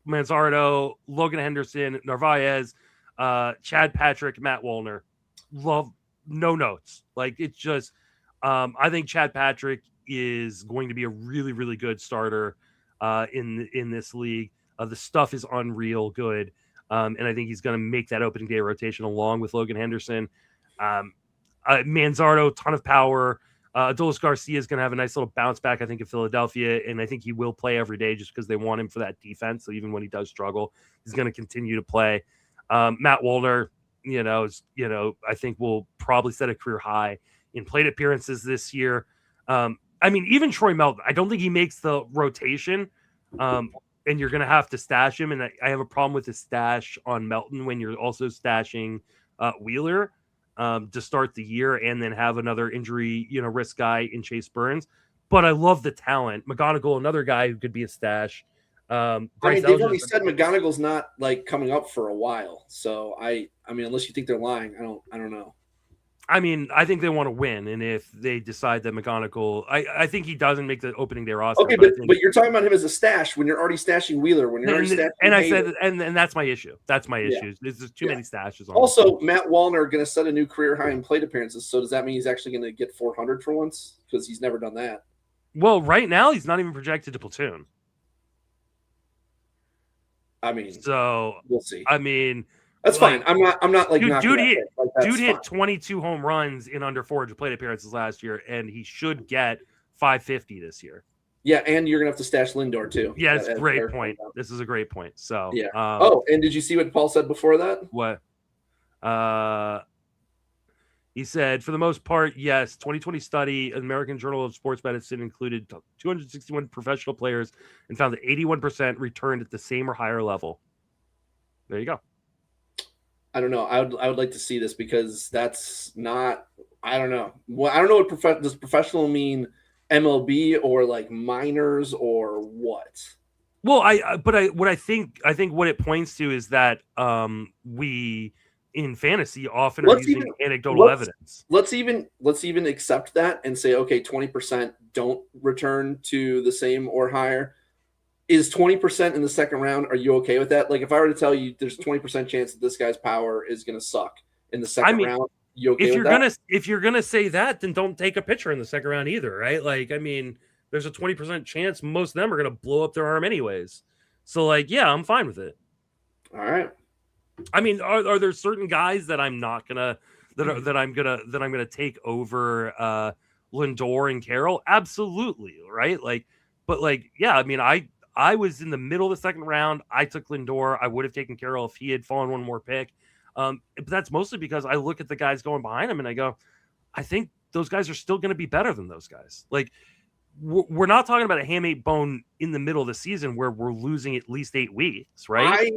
Manzardo, Logan Henderson, Narvaez, Chad Patrick, Matt Wallner. Love, no notes. Like, it's just I think Chad Patrick is going to be a really, really good starter in this league. The stuff is unreal good. And I think he's going to make that opening day rotation along with Logan Henderson. Manzardo, ton of power. Adolis Garcia is going to have a nice little bounce back, I think, in Philadelphia, and I think he will play every day just because they want him for that defense. So even when he does struggle, he's going to continue to play. Matt Wallner, I think will probably set a career high in plate appearances this year. I mean, even Troy Melton, I don't think he makes the rotation, and you're going to have to stash him. And I have a problem with the stash on Melton when you're also stashing Wheeler. to start the year, and then have another injury, risk guy in Chase Burns. But I love the talent. McGonigal, another guy who could be a stash. They've already said McGonigal's not like coming up for a while. So I mean, unless you think they're lying, I don't know. I mean, I think they want to win, and if they decide that McGonigal, I think he doesn't make the opening day roster. Okay, but you're talking about him as a stash when you're already stashing Wheeler, when you're already stashing. And I said, and that's my issue. That's my issue. There's just too many stashes. Also, Matt Wallner going to set a new career high in plate appearances. So does that mean he's actually going to get 400 for once? Because he's never done that. Well, right now he's not even projected to platoon. I mean, so we'll see. I mean, that's fine. I'm not like dude hit 22 home runs in under 400 plate appearances last year, and he should get 550 this year. Yeah, and you're gonna have to stash Lindor too. Yeah, it's a great point. This is a great point. So yeah. And did you see what Paul said before that? What? He said, for the most part, yes. 2020 study, American Journal of Sports Medicine, included 261 professional players and found that 81% returned at the same or higher level. There you go. I don't know. I would like to see this because that's not. I don't know. Well, I don't know what does professional mean. MLB or like minors or what? Well, I think what it points to is that we in fantasy often are using anecdotal evidence. Let's even accept that and say, okay, 20% don't return to the same or higher. Is 20% in the second round? Are you okay with that? Like, if I were to tell you there's 20% chance that this guy's power is going to suck in the second round, you okay with that? If you're gonna say that, then don't take a pitcher in the second round either, right? Like, I mean, there's a 20% chance most of them are gonna blow up their arm anyways. So, like, yeah, I'm fine with it. All right. I mean, are there certain guys that I'm not gonna that I'm gonna take over Lindor and Carroll? Absolutely, right? Like, but like, yeah, I mean, I was in the middle of the second round. I took Lindor. I would have taken Carroll if he had fallen one more pick. But that's mostly because I look at the guys going behind him and I go, I think those guys are still going to be better than those guys. Like, we're not talking about a hamate bone in the middle of the season where we're losing at least 8 weeks, right?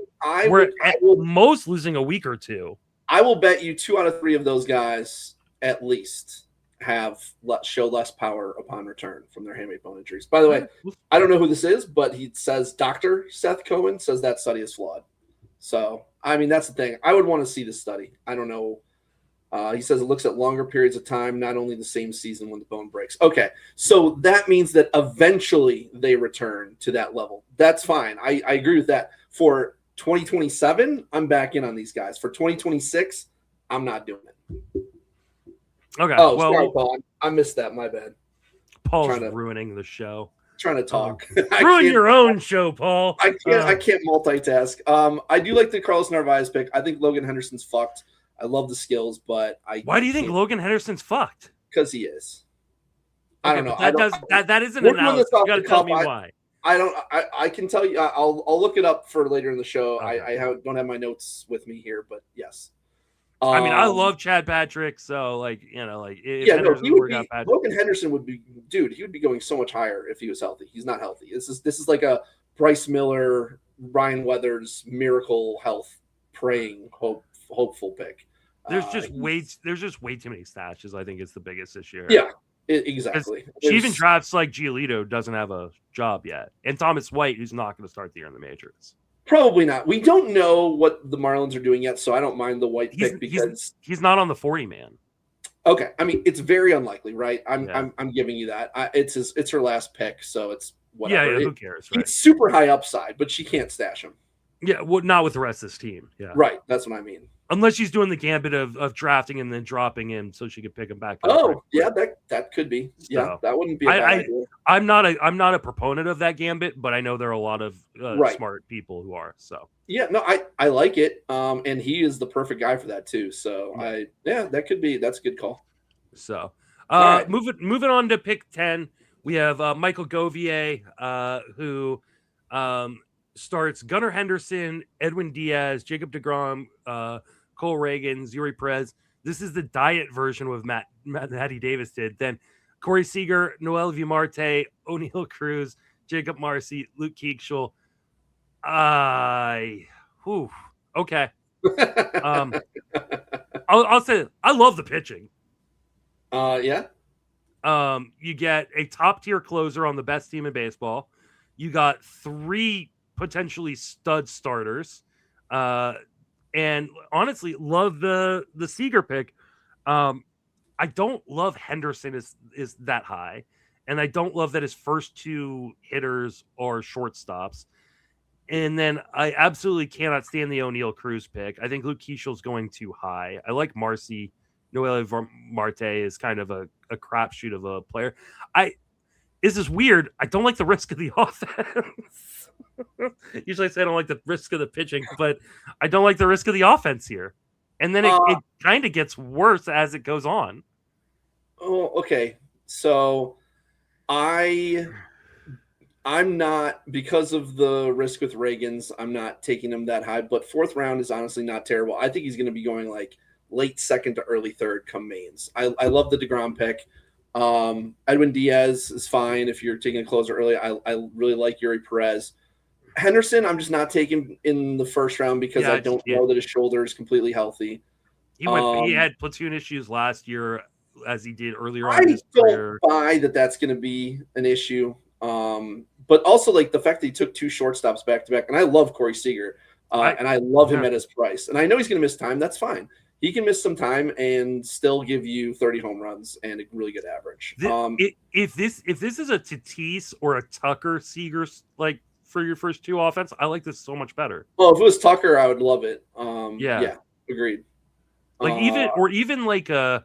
We're at most losing a week or two. I will bet you 2 out of 3 of those guys at least show less power upon return from their hamate bone injuries. By the way, I don't know who this is, but he says Dr. Seth Cohen says that study is flawed. So, I mean, that's the thing. I would want to see this study. I don't know. He says it looks at longer periods of time, not only the same season when the bone breaks. Okay, so that means that eventually they return to that level. That's fine. I agree with that. For 2027, I'm back in on these guys. For 2026, I'm not doing it. Okay. Oh, well, sorry, Paul. I missed that. My bad. Paul's ruining the show. Trying to talk. Ruin your own show, Paul. I can't multitask. I do like the Carlos Narvaez pick. I think Logan Henderson's fucked. I love the skills, but why do you think Logan Henderson's fucked? Because he is. Okay, I don't know. That isn't an analysis. You got to tell me why. I can tell you. I'll look it up for later in the show. Okay. I don't have my notes with me here, but yes. I mean, I love Chad Patrick, so like, you know, like if Logan Henderson would be, dude. He would be going so much higher if he was healthy. He's not healthy. This is like a Bryce Miller, Ryan Weathers miracle health praying hopeful pick. There's just way too many stashes. I think it's the biggest issue. Yeah, exactly. Even drafts like Giolito doesn't have a job yet, and Thomas White, who's not going to start the year in the majors. Probably not. We don't know what the Marlins are doing yet, so I don't mind the White pick because he's not on the 40 man. Okay, I mean it's very unlikely, right? I'm giving you that. It's her last pick, so it's whatever. Yeah, who cares? Right? It's super high upside, but she can't stash him. Yeah, well, not with the rest of this team. Yeah, right. That's what I mean. Unless she's doing the gambit of drafting and then dropping him so she could pick him back up. Oh, yeah, that could be. Yeah, that wouldn't be a bad idea. I'm not a proponent of that gambit, but I know there are a lot of smart people who are. So yeah, no, I like it. And he is the perfect guy for that too. So that could be. That's a good call. So right. moving on to pick 10, we have Michael Govier, who starts Gunnar Henderson, Edwin Diaz, Jacob deGrom, Cole Reagan, Zuri Perez. This is the diet version of Matty Davis did. Then Corey Seager, Noel Vimarte, O'Neill Cruz, Jacob Marcy, Luke Keekshaw. Okay. I'll say I love the pitching. Yeah. You get a top tier closer on the best team in baseball. You got 3 potentially stud starters. And honestly, love the Seager pick. I don't love Henderson is that high, and I don't love that his first 2 hitters are shortstops. And then I absolutely cannot stand the O'Neill Cruz pick. I think Luke Keishel's going too high. I like Marcy. Noel Marte is kind of a crapshoot of a player. This is weird. I don't like the risk of the offense. Usually I say I don't like the risk of the pitching, but I don't like the risk of the offense here. And then it kind of gets worse as it goes on. Oh, okay. So I'm not, because of the risk with Reagans, I'm not taking him that high, but 4th round is honestly not terrible. I think he's going to be going like late 2nd to early 3rd come mains. I love the DeGrom pick. Edwin Diaz is fine if you're taking a closer early. I really like Yuri Perez. Henderson, I'm just not taking in the 1st round because I don't know that his shoulder is completely healthy. He had platoon issues last year as he did earlier on in his career. I don't buy that that's going to be an issue. But also like the fact that he took 2 shortstops back to back, and I love Corey Seager, and I love him at his price. And I know he's going to miss time. That's fine. He can miss some time and still give you 30 home runs and a really good average. If this is a Tatis or a Tucker Seager like for your first 2 offense, I like this so much better. Well, if it was Tucker, I would love it. Yeah, agreed. Like even like I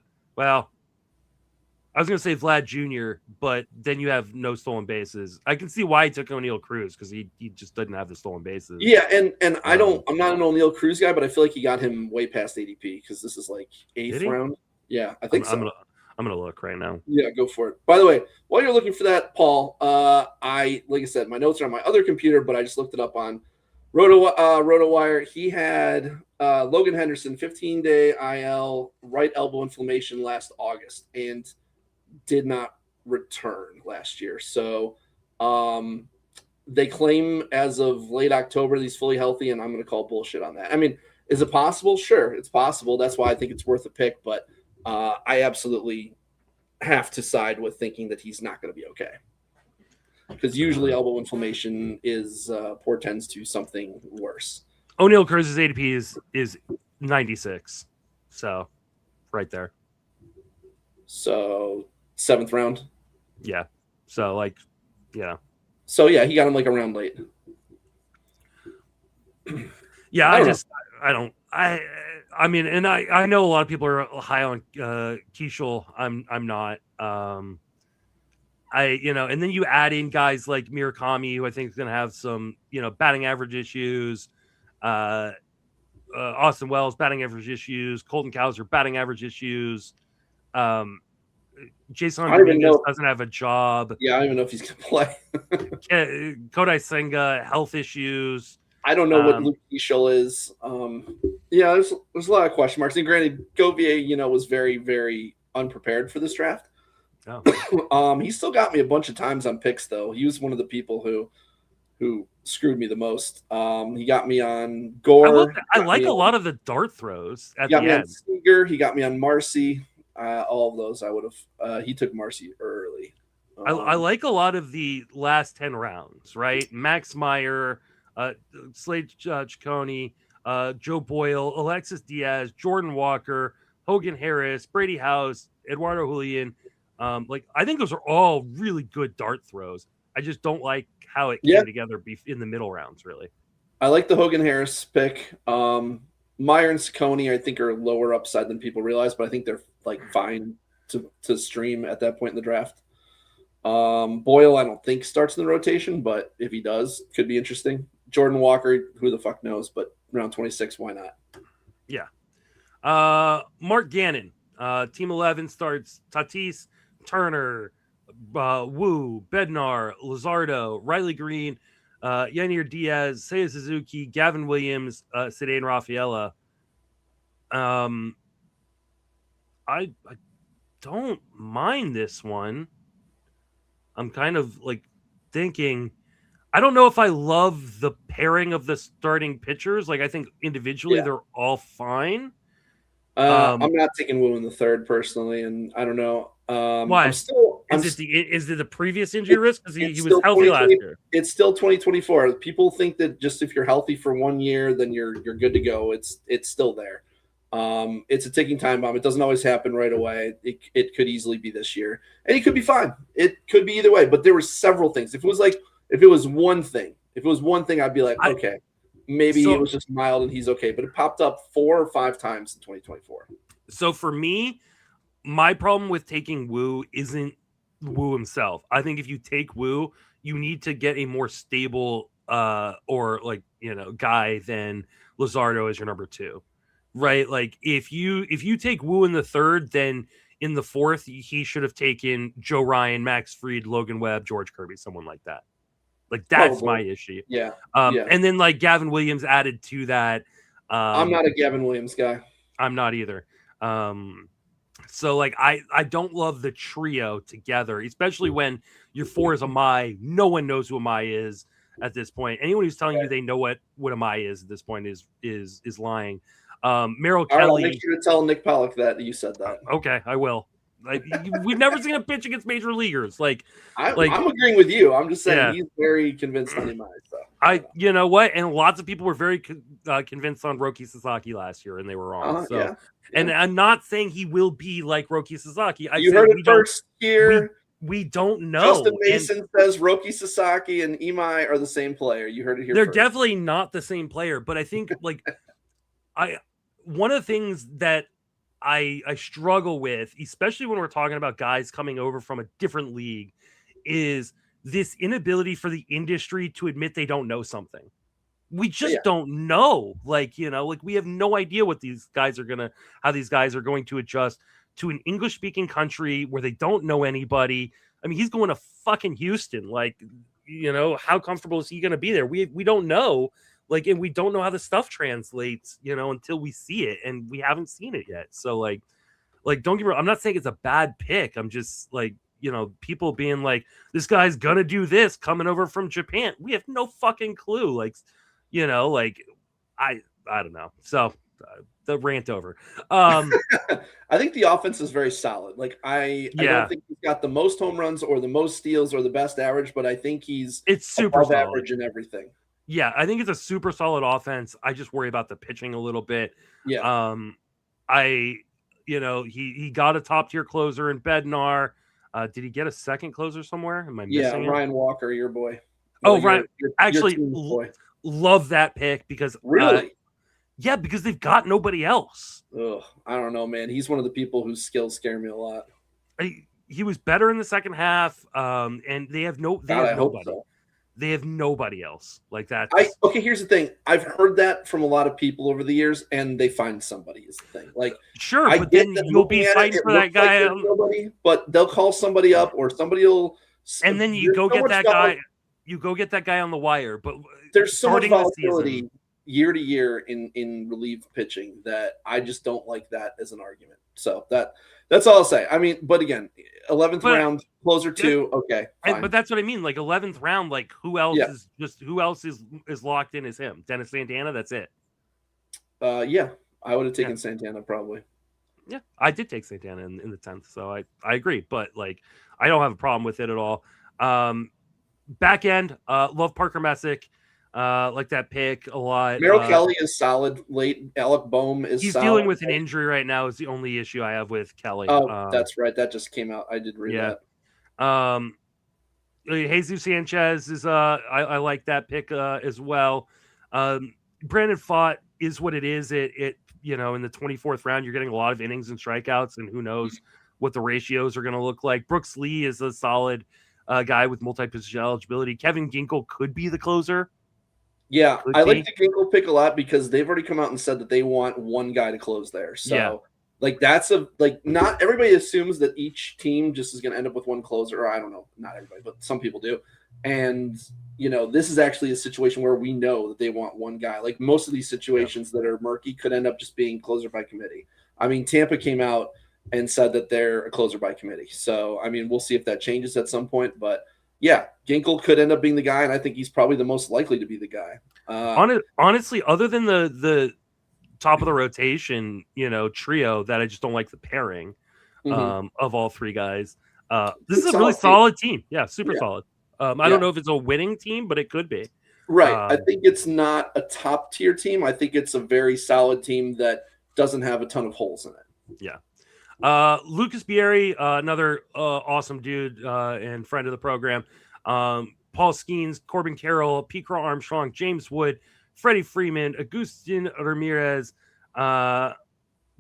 was going to say Vlad Jr., but then you have no stolen bases. I can see why he took O'Neill Cruz because he just doesn't have the stolen bases. Yeah, and I'm not an O'Neill Cruz guy, but I feel like he got him way past ADP because this is like 8th round. Yeah, I think so. I'm gonna look right now. Yeah, go for it. By the way, while you're looking for that, Paul, like I said, my notes are on my other computer, but I just looked it up on RotoWire. He had Logan Henderson, 15-day IL, right elbow inflammation last August, and did not return last year. So they claim as of late October he's fully healthy, and I'm going to call bullshit on that. I mean, is it possible? Sure, it's possible. That's why I think it's worth a pick, but I absolutely have to side with thinking that he's not going to be okay. Because usually elbow inflammation is portends to something worse. O'Neill Cruz's ADP is 96. So right there. So 7th round. Yeah. So like, yeah. So yeah, he got him like a round late. Yeah, I mean, and I know a lot of people are high on Keishel. I'm not. And then you add in guys like Murakami, who I think is going to have some, batting average issues. Austin Wells, batting average issues. Colton Cowser, batting average issues. Jason Dominguez doesn't have a job. Yeah, I don't even know if he's going to play. Kodai Senga, health issues. I don't know what Luke Keishel is. Yeah, there's a lot of question marks. And granted, Govier, was very, very unprepared for this draft. Oh. He still got me a bunch of times on picks, though. He was one of the people who screwed me the most. He got me on Gore. I like a lot of the dart throws at the end. On Seager. He got me on Marcy. All of those I would have. He took Marcy early. I like a lot of the last 10 rounds, right? Max Meyer, Slade Ciccone, Joe Boyle, Alexis Diaz, Jordan Walker, Hogan Harris, Brady House, Eduardo Julian. I think those are all really good dart throws. I just don't like how it came together in the middle rounds, really. I like the Hogan Harris pick. Meyer and Ciccone, I think, are lower upside than people realize, but I think they're fine to stream at that point in the draft. Boyle, I don't think starts in the rotation, but if he does, could be interesting. Jordan Walker, who the fuck knows, but round 26, why not? Yeah. Mark Gannon, Team 11 starts Tatis, Turner, Wu, Bednar, Luzardo, Riley Green, Yanir Diaz, Seiya Suzuki, Gavin Williams, Cedane Rafaela. I don't mind this one. I'm kind of thinking, I don't know if I love the pairing of the starting pitchers. I think individually they're all fine. I'm not taking Wu in the third personally, and I don't know. Why? Is it the previous injury risk? Because he was healthy last year. It's still 2024. People think that just if you're healthy for 1 year, then you're good to go. It's still there. It's a ticking time bomb. It doesn't always happen right away. It could easily be this year, and he could be fine. It could be either way. But there were several things. If it was one thing, I'd be like, okay, maybe it was just mild and he's okay. But it popped up 4 or 5 times in 2024. So for me, my problem with taking Wu isn't Wu himself. I think if you take Wu, you need to get a more stable or guy than Luzardo as your number 2. Right? Like if you take Wu in the third, then in the fourth, he should have taken Joe Ryan, Max Fried, Logan Webb, George Kirby, someone like that. Like that's my issue. Yeah. And then like Gavin Williams added to that. I'm not a Gavin Williams guy. I'm not either. So like I don't love the trio together, especially when your 4 is Amai. No one knows who Amai is at this point. Anyone who's telling you they know what Amai is at this point is lying. Merrill Kelly. I'll make sure to tell Nick Pollock that you said that. Okay, I will. Like we've never seen a pitch against major leaguers. I'm agreeing with you. I'm just saying he's very convinced on Imai. So you know what? And lots of people were very convinced on Roki Sasaki last year, and they were wrong. And I'm not saying he will be like Roki Sasaki. You heard it first here. We don't know. Justin Mason says Roki Sasaki and Imai are the same player. You heard it here. They're definitely not the same player, but I think one of the things that I struggle with, especially when we're talking about guys coming over from a different league, is this inability for the industry to admit they don't know something. We just don't know. We have no idea what how these guys are going to adjust to an English speaking country where they don't know anybody. I mean, he's going to fucking Houston. How comfortable is he going to be there? We don't know. And we don't know how the stuff translates, until we see it, and we haven't seen it yet. So don't get me wrong. I'm not saying it's a bad pick. I'm just people being like, this guy's gonna do this coming over from Japan. We have no fucking clue. I don't know. So the rant over. I think the offense is very solid. I don't think he's got the most home runs or the most steals or the best average, but I think it's super above average in everything. Yeah, I think it's a super solid offense. I just worry about the pitching a little bit. Yeah. He got a top tier closer in Bednar. Did he get a second closer somewhere? Am I missing it? Ryan Walker, your boy. Ryan. Actually, love that pick because really, because they've got nobody else. Ugh, I don't know, man. He's one of the people whose skills scare me a lot. He was better in the second half, and they have nobody. So. They have nobody else like that. Okay, here's the thing. I've heard that from a lot of people over the years, and they find somebody is the thing. Sure, but then you'll be fighting for that guy. Nobody, but they'll call somebody up, or somebody will. And then you go get that guy. You go get that guy on the wire. But there's so much volatility year to year in relief pitching that I just don't like that as an argument. So that's all I'll say. I mean, but again, 11th round, closer to okay. But that's what I mean. 11th round, who else is locked in as him? Dennis Santana, that's it. Yeah. I would have taken Santana probably. Yeah, I did take Santana in the 10th, so I agree. But I don't have a problem with it at all. Back end, love Parker Messick. Like that pick a lot. Merrill Kelly is solid. Late Alec Boehm is he's solid. Dealing with an injury right now is the only issue I have with Kelly. Oh, that's right. That just came out. I did read that. Jesus Sanchez is I like that pick as well. Brandon Pfaadt is what it is. It in the 24th round, you're getting a lot of innings and strikeouts, and who knows what the ratios are going to look like. Brooks Lee is a solid guy with multi-position eligibility. Kevin Ginkel could be the closer. Yeah, I like the Ginkel pick a lot because they've already come out and said that they want one guy to close there. So, that's not everybody assumes that each team just is going to end up with one closer. Or I don't know, not everybody, but some people do. And, this is actually a situation where we know that they want one guy. Most of these situations that are murky could end up just being closer by committee. I mean, Tampa came out and said that they're a closer by committee. So, I mean, we'll see if that changes at some point, but yeah, Ginkel could end up being the guy, and I think he's probably the most likely to be the guy. Honestly, other than the top of the rotation, trio that I just don't like the pairing of all three guys. This is a really solid team. Yeah, super solid. I don't know if it's a winning team, but it could be. Right. I think it's not a top tier team. I think it's a very solid team that doesn't have a ton of holes in it. Yeah. Lucas Bieri, another awesome dude and friend of the program. Paul Skeens, Corbin Carroll, Pete Crow Armstrong, James Wood, Freddie Freeman, Agustin Ramirez,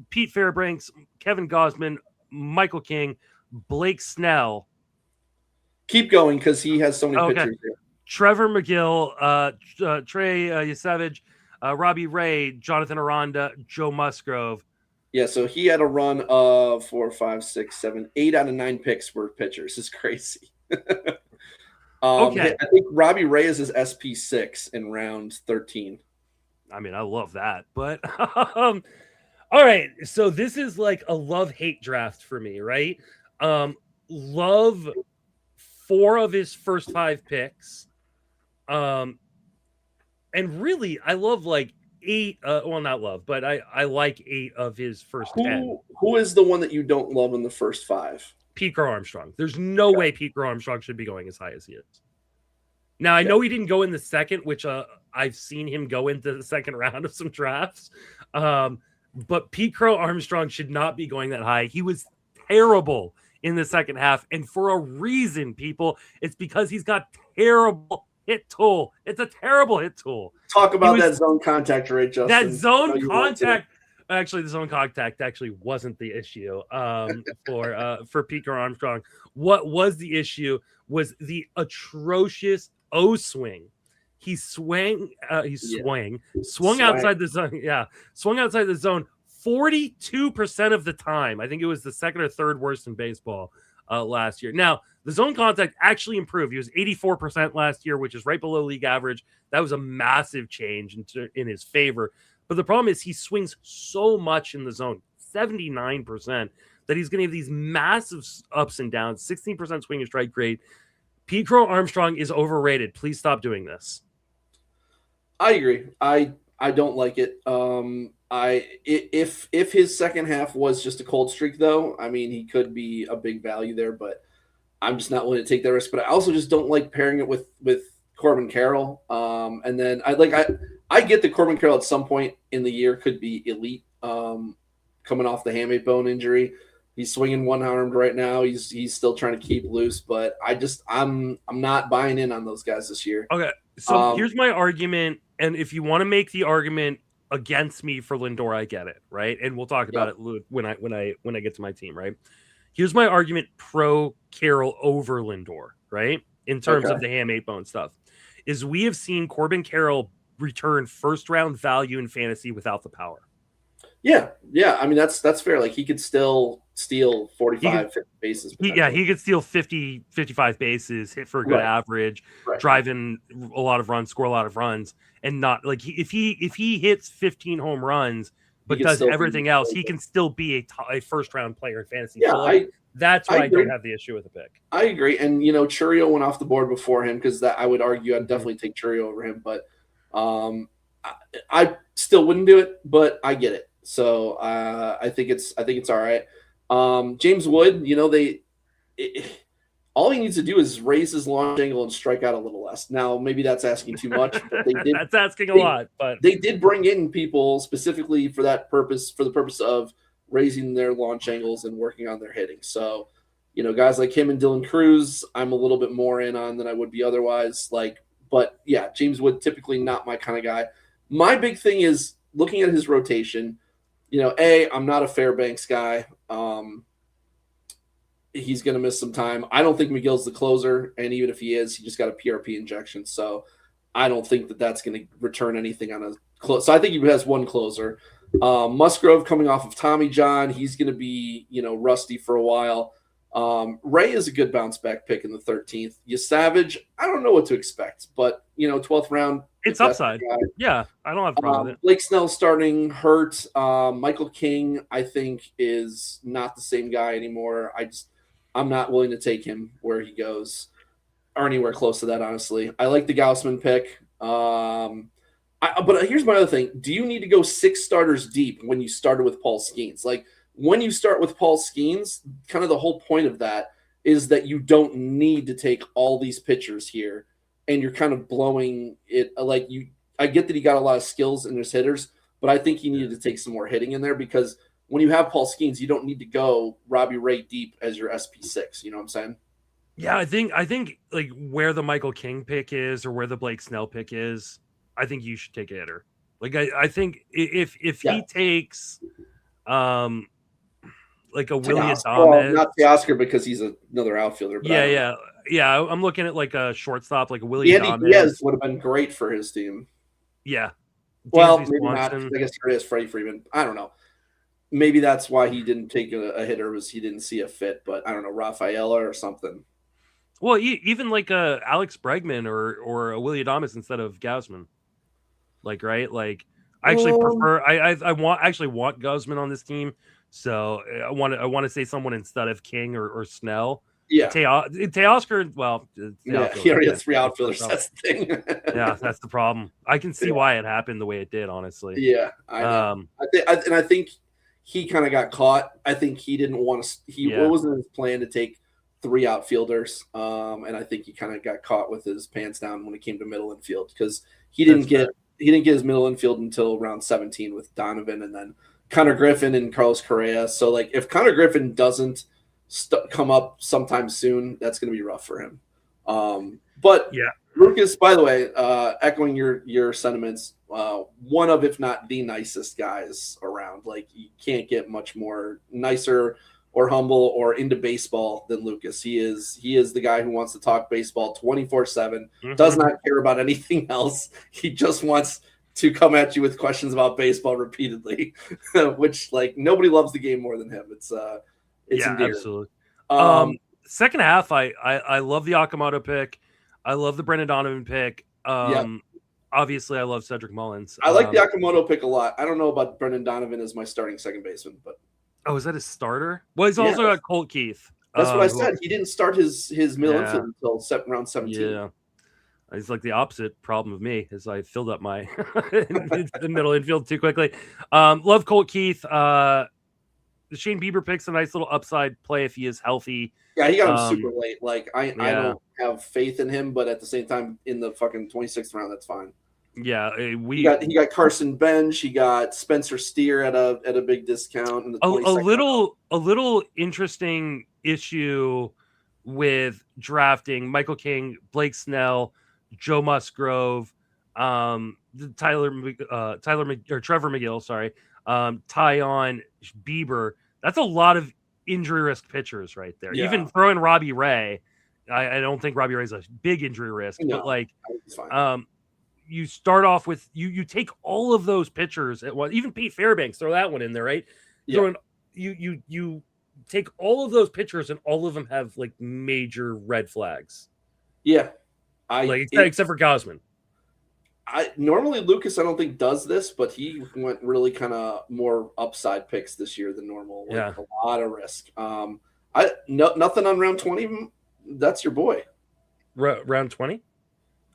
Pete Fairbanks, Kevin Gosman, Michael King, Blake Snell. Keep going because he has so many pitchers here. Trevor McGill, Trey Yasevich, Robbie Ray, Jonathan Aranda, Joe Musgrove. Yeah, so he had a run of 4, 5, 6, 7, 8 out of 9 picks were pitchers. It's crazy. Okay. I think Robbie Ray is his SP6 in round 13. I mean, I love that. But all right. So this is like a love-hate draft for me, right? Love 4 of his first 5 picks. And really, I love like 8. Well, not love, but I like 8 of his first 10. Who is the one that you don't love in the first 5? Pete Crow Armstrong. There's no way Pete Crow Armstrong should be going as high as he is. Now, I know he didn't go in the second, which I've seen him go into the second round of some drafts. But Pete Crow Armstrong should not be going that high. He was terrible in the second half. And for a reason, people, it's because he's got terrible hit tool. It's a terrible hit tool. Talk about that zone contact rate, Justin. That zone contact. Actually, the zone contact actually wasn't the issue for Pete Crow Armstrong. What was the issue was the atrocious O-swing. He swung outside the zone. Yeah, swung outside the zone 42% of the time. I think it was the second or third worst in baseball last year. Now, the zone contact actually improved. He was 84% last year, which is right below league average. That was a massive change in his favor. But the problem is he swings so much in the zone, 79%, that he's going to have these massive ups and downs. 16% swing and strike rate. Pete Crow Armstrong is overrated. Please stop doing this. I agree. I don't like it. If his second half was just a cold streak, though, I mean, he could be a big value there, but I'm just not willing to take that risk. But I also just don't like pairing it with Corbin Carroll. And then I get that Corbin Carroll at some point in the year could be elite, coming off the hamate bone injury. He's swinging one-armed right now. He's still trying to keep loose, but I'm not buying in on those guys this year. Okay, so here's my argument, and if you want to make the argument against me for Lindor, I get it, right? And we'll talk about it when I get to my team, right? Here's my argument pro Carroll over Lindor, right? In terms of the hamate bone stuff, is we have seen Corbin Carroll return first round value in fantasy without the power. Yeah. I mean, that's fair. Like, he could still steal 45, 50 bases. He could steal 50, 55 bases, hit for a good average, drive in a lot of runs, score a lot of runs, and not like if he hits 15 home runs but does everything else, he can still be a first round player in fantasy. Yeah, so that's why I don't have the issue with the pick. I agree, and Churio went off the board before him because I would argue I'd definitely take Churio over him, but I still wouldn't do it, but I get it. So I think it's all right. James Wood, all he needs to do is raise his launch angle and strike out a little less. Now, maybe that's asking too much. But that's asking a lot. But they did bring in people specifically for that purpose, for the purpose of raising their launch angles and working on their hitting. So, guys like him and Dylan Cruz, I'm a little bit more in on than I would be otherwise. But yeah, James Wood, typically not my kind of guy. My big thing is looking at his rotation. I'm not a Fairbanks guy. He's going to miss some time. I don't think McGill's the closer, and even if he is, he just got a PRP injection. So I don't think that's going to return anything on a close. So I think he has one closer. Musgrove coming off of Tommy John, he's going to be rusty for a while. Ray is a good bounce back pick in the 13th. Savage, I don't know what to expect, but 12th round. It's upside. Yeah, I don't have a problem with it. Blake Snell starting hurt. Michael King, I think, is not the same guy anymore. I'm not willing to take him where he goes or anywhere close to that, honestly. I like the Gaussman pick. But here's my other thing. Do you need to go 6 starters deep when you started with Paul Skeens? Like, when you start with Paul Skeens, kind of the whole point of that is that you don't need to take all these pitchers here, and you're kind of blowing it. Like, I get that he got a lot of skills in his hitters, but I think he needed to take some more hitting in there, because when you have Paul Skeens, you don't need to go Robbie Ray deep as your SP6. You know what I'm saying? Yeah, I think like where the Michael King pick is or where the Blake Snell pick is, I think you should take a hitter. Like I think if he takes like a Willie Adames, well, not Teoscar because he's another outfielder. But yeah. I'm looking at like a shortstop, like a Willie Andy Adames. Diaz would have been great for his team. Yeah. Well, maybe not. I guess it is Freddie Freeman. I don't know. Maybe that's why he didn't take a hitter, was he didn't see a fit. But I don't know, Rafaela or something. Well, even like a Alex Bregman or a Willie Adames instead of Gausman. Like, right? Like, I actually prefer. I want Gausman on this team. So I want to say someone instead of King or Snell. Yeah, Teoscar. Well, he already has 3 outfielders. That's the thing. Yeah, that's the problem. I can see why it happened the way it did. Honestly. Yeah, I think he kind of got caught. I think he didn't want to. It wasn't his plan to take 3 outfielders. And I think he kind of got caught with his pants down when it came to middle infield, because he didn't get his middle infield until round 17 with Donovan and then Connor Griffin and Carlos Correa. So, like, if Connor Griffin doesn't come up sometime soon, that's going to be rough for him. But yeah, Lucas, by the way, echoing your sentiments, one of, if not the nicest guys around. Like, you can't get much more nicer or humble or into baseball than Lucas. He is the guy who wants to talk baseball 24/7, does not care about anything else. He just wants to come at you with questions about baseball repeatedly, which, like, nobody loves the game more than him. It's endearing. Absolutely. Second half, I love the Okamoto pick. I love the Brendan Donovan pick. Obviously, I love Cedric Mullins. I like the Okamoto pick a lot. I don't know about Brendan Donovan as my starting second baseman, but is that his starter? Well, he's also got Colt Keith. That's what I said. He didn't start his middle infield until round 17. Yeah. It's like the opposite problem of me, is I filled up my the middle infield too quickly. Love Colt Keith. The Shane Bieber pick's a nice little upside play if he is healthy. Yeah, he got him super late. Like, I don't have faith in him, but at the same time, in the fucking 26th round, that's fine. Yeah, he got Carson Bench. He got Spencer Steer at a big discount. In the a little interesting 姓with drafting Michael King, Blake Snell, Joe Musgrove, Trevor McGill, sorry, Tyon, Bieber. That's a lot of injury risk pitchers right there. Yeah. Even throwing Robbie Ray, I don't think Robbie Ray's a big injury risk, but like, you start off with you take all of those pitchers at once. Even Pete Fairbanks, throw that one in there, right? Yeah. You take all of those pitchers, and all of them have like major red flags. Yeah, except for Gausman. Normally Lucas, I don't think, does this, but he went really kind of more upside picks this year than normal. A lot of risk. Nothing on round 20. That's your boy. Round 20.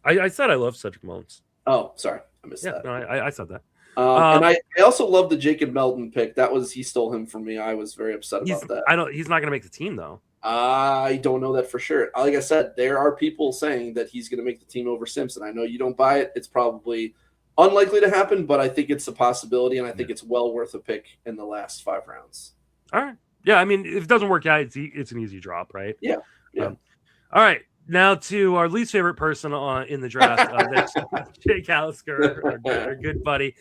I said I love Cedric Mullins. Oh, sorry, I missed that. No, I said that. And I also love the Jacob Melton pick. He stole him from me. I was very upset about that. He's not going to make the team though. I don't know that for sure. Like I said, there are people saying that he's going to make the team over Simpson. I know you don't buy it. It's probably unlikely to happen, but I think it's a possibility, and I think it's well worth a pick in the last 5 rounds. All right. Yeah, I mean, if it doesn't work out, it's an easy drop, right? Yeah. All right. Now to our least favorite person in the draft, that's Jake Hallisker, our good buddy.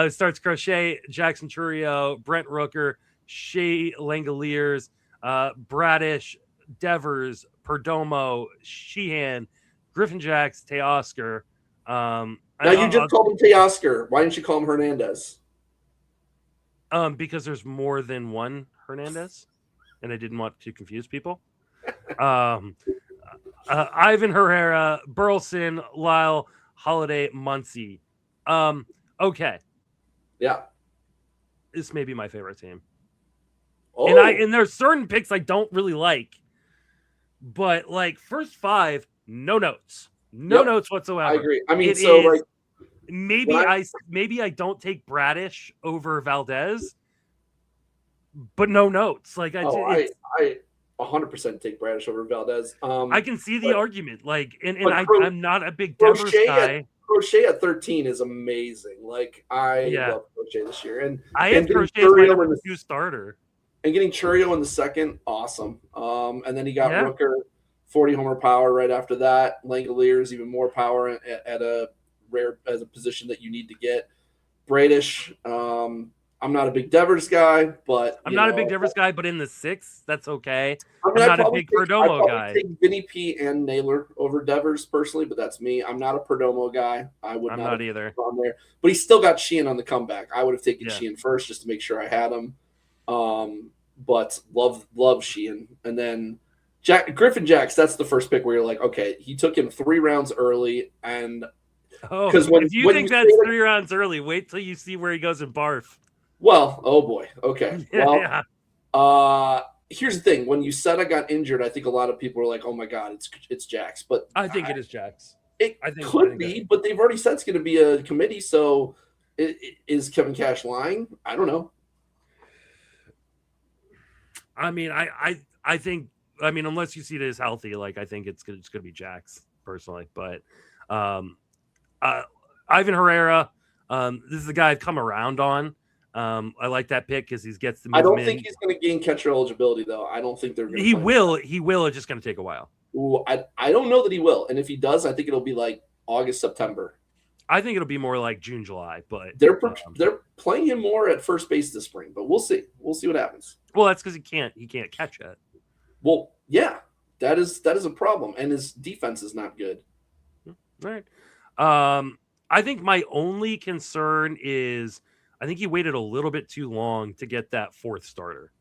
Starts Crochet, Jackson Churio, Brent Rooker, Shea Langoliers, Bradish, Devers, Perdomo, Sheehan, Griffin Jacks, Teoscar. Now you just called him Teoscar. Why didn't you call him Hernandez? Because there's more than one Hernandez, and I didn't want to confuse people. Ivan Herrera, Burleson, Lyle, Holiday, Muncy. Okay. Yeah. This may be my favorite team. Oh. And there's certain picks I don't really like. But like first 5, no notes. No notes whatsoever. I agree. I mean, maybe I don't take Bradish over Valdez, but no notes. Like I 100% take Bradish over Valdez. I can see the argument. Like, and I'm not a big Devers Crochet guy. Crochet at 13 is amazing. Like, I love Crochet this year, and I had Crochet as my number 2 starter. And getting Churio in the second, awesome. And then he got Rooker, 40 homer power right after that. Langoliers, even more power at a rare as a position that you need to get. Bradish, I'm not a big Devers guy, but I'm not a big Devers guy, but in the 6th, that's okay. I'm not a big Perdomo guy. I take Vinny P and Naylor over Devers personally, but that's me. I'm not a Perdomo guy. I'm not either on there, but he's still got Sheehan on the comeback. I would have taken Sheehan first just to make sure I had him. But love Sheehan, and then Griffin Jacks. That's the first pick where you're like, okay, he took him 3 rounds early, and because if you think that's 3 rounds early, wait till you see where he goes in Barf. Well, oh boy. Okay. Here's the thing. When you said I got injured, I think a lot of people were like, oh my God, it's Jax. But I think it is Jax. It could be, but they've already said it's going to be a committee. So is Kevin Cash lying? I don't know. I mean, I think, unless you see it as healthy, like, I think it's going to be Jax personally. But Ivan Herrera, this is the guy I've come around on. I like that pick because he gets the movement. I don't think he's going to gain catcher eligibility, though. I don't think they're going to. He will. It's just going to take a while. Ooh, I don't know that he will. And if he does, I think it'll be like August, September. I think it'll be more like June, July. But they're playing him more at first base this spring. But we'll see. We'll see what happens. Well, that's because he can't catch it. Well, yeah, that is a problem, and his defense is not good. All right. I think my only concern is I think he waited a little bit too long to get that 4th starter.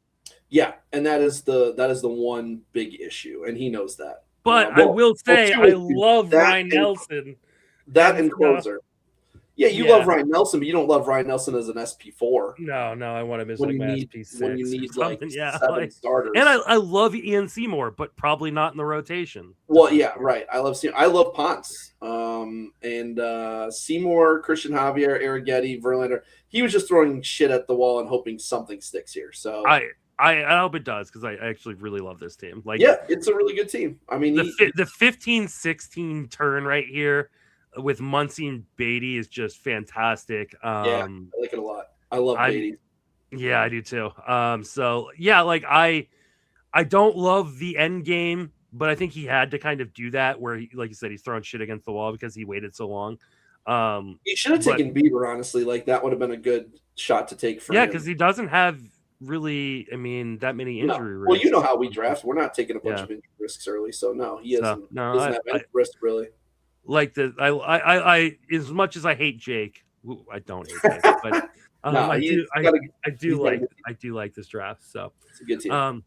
Yeah, and that is the one big issue, and he knows that. But I will say I love Ryan Nelson. That and closer. Yeah, you love Ryan Nelson, but you don't love Ryan Nelson as an SP4. No, I want him as like my SP6. When you need like 7 starters. And I love Ian Seymour, but probably not in the rotation. Well, yeah, right. I love Seymour. I love Ponce. And Seymour, Christian Javier, Arrighetti, Verlander. He was just throwing shit at the wall and hoping something sticks here. So I hope it does because I actually really love this team. Like, yeah, it's a really good team. I mean, the 15-16 turn right here with Muncy and Beatty is just fantastic. I like it a lot. I love Beatty. Yeah, I do too. So yeah, like I don't love the end game, but I think he had to kind of do that where he, like you said, he's throwing shit against the wall because he waited so long. He should have taken Bieber, honestly. Like that would have been a good shot to take for him. Because he doesn't have really, that many injury risks. Well, you know how we draft. We're not taking a bunch of injury risks early, so no, he doesn't have any risk really. Like I as much as I hate Jake, I don't hate Jake, but I do like this draft. So it's a good team. All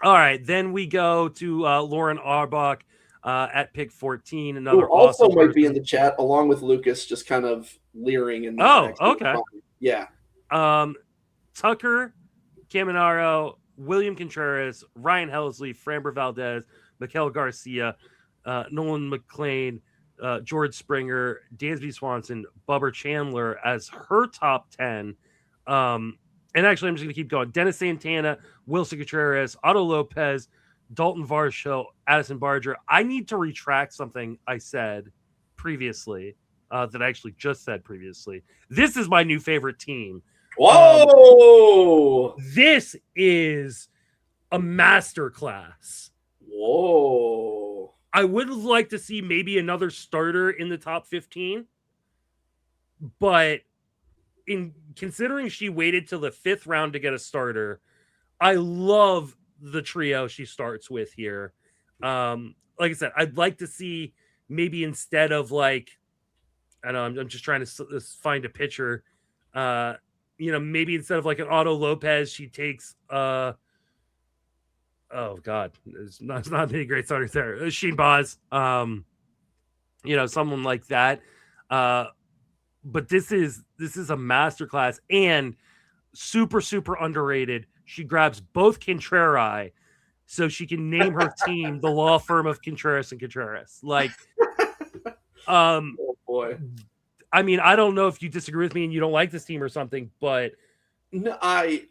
right, then we go to Lauren Auerbach at pick 14. Another who also might be in the chat along with Lucas, just kind of leering in. Okay. Yeah. Tucker, Caminaro, William Contreras, Ryan Helsley, Framber Valdez, Miguel Garcia, Nolan McLean, George Springer, Dansby Swanson, Bubba Chandler as her top 10. And actually, I'm just going to keep going. Dennis Santana, Wilson Contreras, Otto Lopez, Dalton Varsho, Addison Barger. I need to retract something I said previously that I actually just said previously. This is my new favorite team. Whoa! This is a masterclass. Whoa. I would like to see maybe another starter in the top 15, but in considering she waited till the 5th round to get a starter, I love the trio she starts with here. Like I said, I'd like to see maybe instead of like, I don't know, I'm just trying to find a pitcher. Maybe instead of like an Otto Lopez, she takes oh God, there's not many great starters there. Sheen Baz, someone like that. But this is a masterclass and super, super underrated. She grabs both Contreras so she can name her team the law firm of Contreras and Contreras. Like, oh boy. I mean, I don't know if you disagree with me and you don't like this team or something, but No, I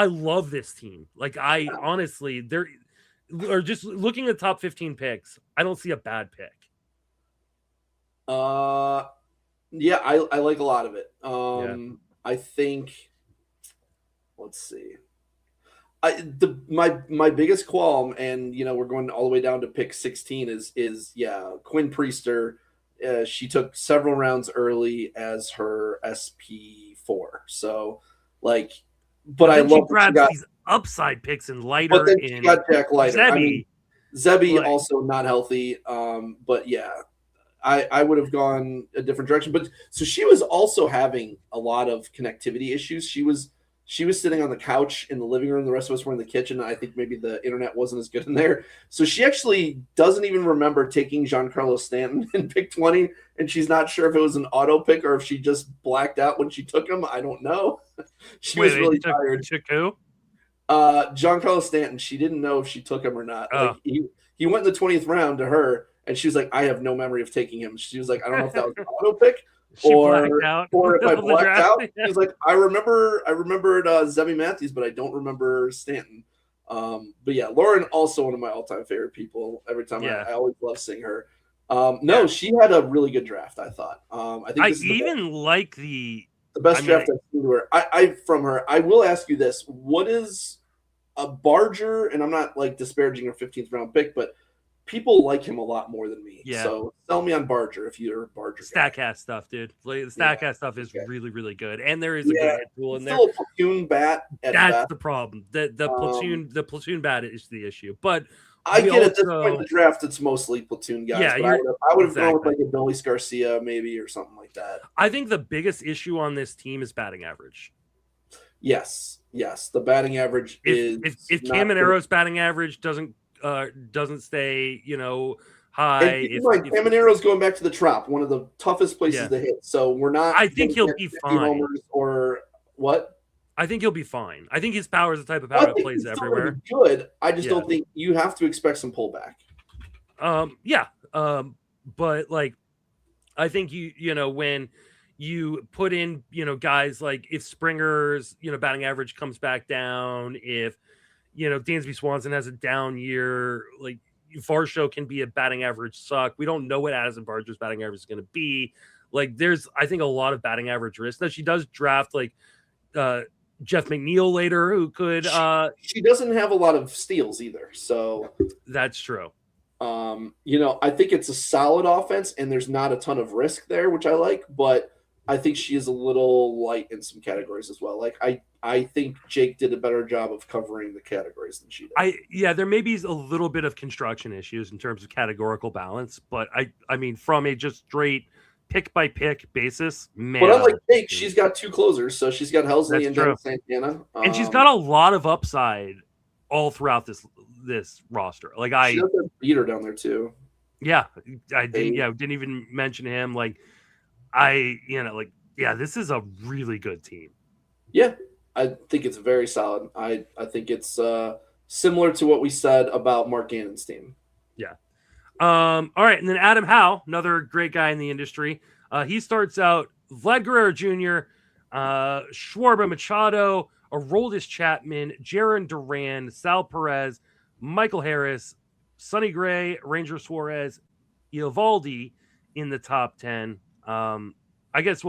love this team. Like I honestly, they're or just looking at the top 15 picks, I don't see a bad pick. Yeah, I like a lot of it. Yeah. I think, let's see. My biggest qualm, and we're going all the way down to pick 16 is Quinn Priester. She took several rounds early as her SP4. So like, but I then she love that she grabs got, these upside picks and but lighter then she in got Jack Leiter. I mean, Zebby. Zebby Like- also not healthy. But yeah, I would have gone a different direction. But so she was also having a lot of connectivity issues. She was sitting on the couch in the living room. The rest of us were in the kitchen. I think maybe the internet wasn't as good in there. So she actually doesn't even remember taking Giancarlo Stanton in pick 20. And she's not sure if it was an auto pick or if she just blacked out when she took him. I don't know. She was really tired. Took who? Giancarlo Stanton. She didn't know if she took him or not. Oh. Like he went in the 20th round to her, and she was like, I have no memory of taking him. She was like, I don't know if that was an auto pick. Or if I blacked out. He's like, I remembered Zebby Matthews, but I don't remember Stanton. But yeah, Lauren also one of my all-time favorite people. Every time I always love seeing her. She had a really good draft, I thought. I think this is the best draft I've seen to her. From her. I will ask you this: what is a Barger? And I'm not like disparaging her 15th round pick, but people like him a lot more than me. Yeah. So sell me on Barger if you're a Barger. Statcast stuff, dude. Like, the Statcast stuff is really, really good, and there is a good hit tool in there. Still a platoon bat. That's the problem. The platoon bat is the issue. But I get at this point in the draft, it's mostly platoon guys. Yeah, I would have gone with like a Nolis Garcia maybe or something like that. I think the biggest issue on this team is batting average. Yes. The batting average is if Camaro's batting average doesn't stay, high. Camaro's going back to the Trop, one of the toughest places to hit. So we're not. I think he'll be fine. Or what? I think he'll be fine. I think his power is the type of power that plays everywhere. Good. I just don't think you have to expect some pullback. But like, I think when you put in, guys like if Springer's, batting average comes back down, if Dansby Swanson has a down year, like Varsho can be a batting average suck. We don't know what Addison Barger's batting average is going to be. Like there's, I think, a lot of batting average risk. Now she does draft like Jeff McNeil later, who could. She doesn't have a lot of steals either, so that's true. I think it's a solid offense, and there's not a ton of risk there, which I like. But I think she is a little light in some categories as well. Like I think Jake did a better job of covering the categories than she did. There may be a little bit of construction issues in terms of categorical balance, but I mean, from a just straight pick by pick basis, man. But unlike Jake, she's got two closers, so she's got Helsley and Dennis Santana, and she's got a lot of upside all throughout this roster. Like she does have Beater down there too. Yeah, I did. Yeah, didn't even mention him. Like this is a really good team. Yeah, I think it's very solid. I think it's similar to what we said about Mark Gannon's team. Yeah. All right, and then Adam Howe, another great guy in the industry. He starts out Vlad Guerrero Jr., Schwarber Machado, Aroldis Chapman, Jaron Duran, Sal Perez, Michael Harris, Sonny Gray, Ranger Suarez, Eovaldi in the top 10. I guess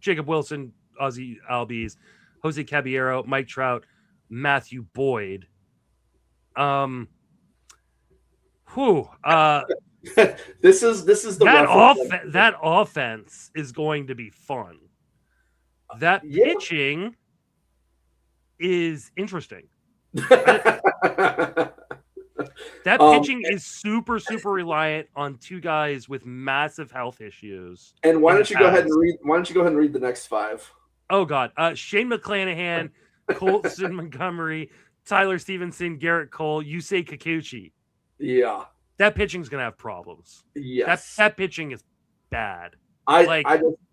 Jacob Wilson, Ozzy Albies, Jose Caballero, Mike Trout, Matthew Boyd. This is the that offense is going to be fun. That pitching is interesting. That pitching is super reliant on two guys with massive health issues. And why don't you go ahead and read the next five? Oh God, Shane McClanahan, Colson Montgomery, Tyler Stevenson, Garrett Cole, Yusei Kikuchi. Yeah, that pitching's gonna have problems. Yes, that pitching is bad. I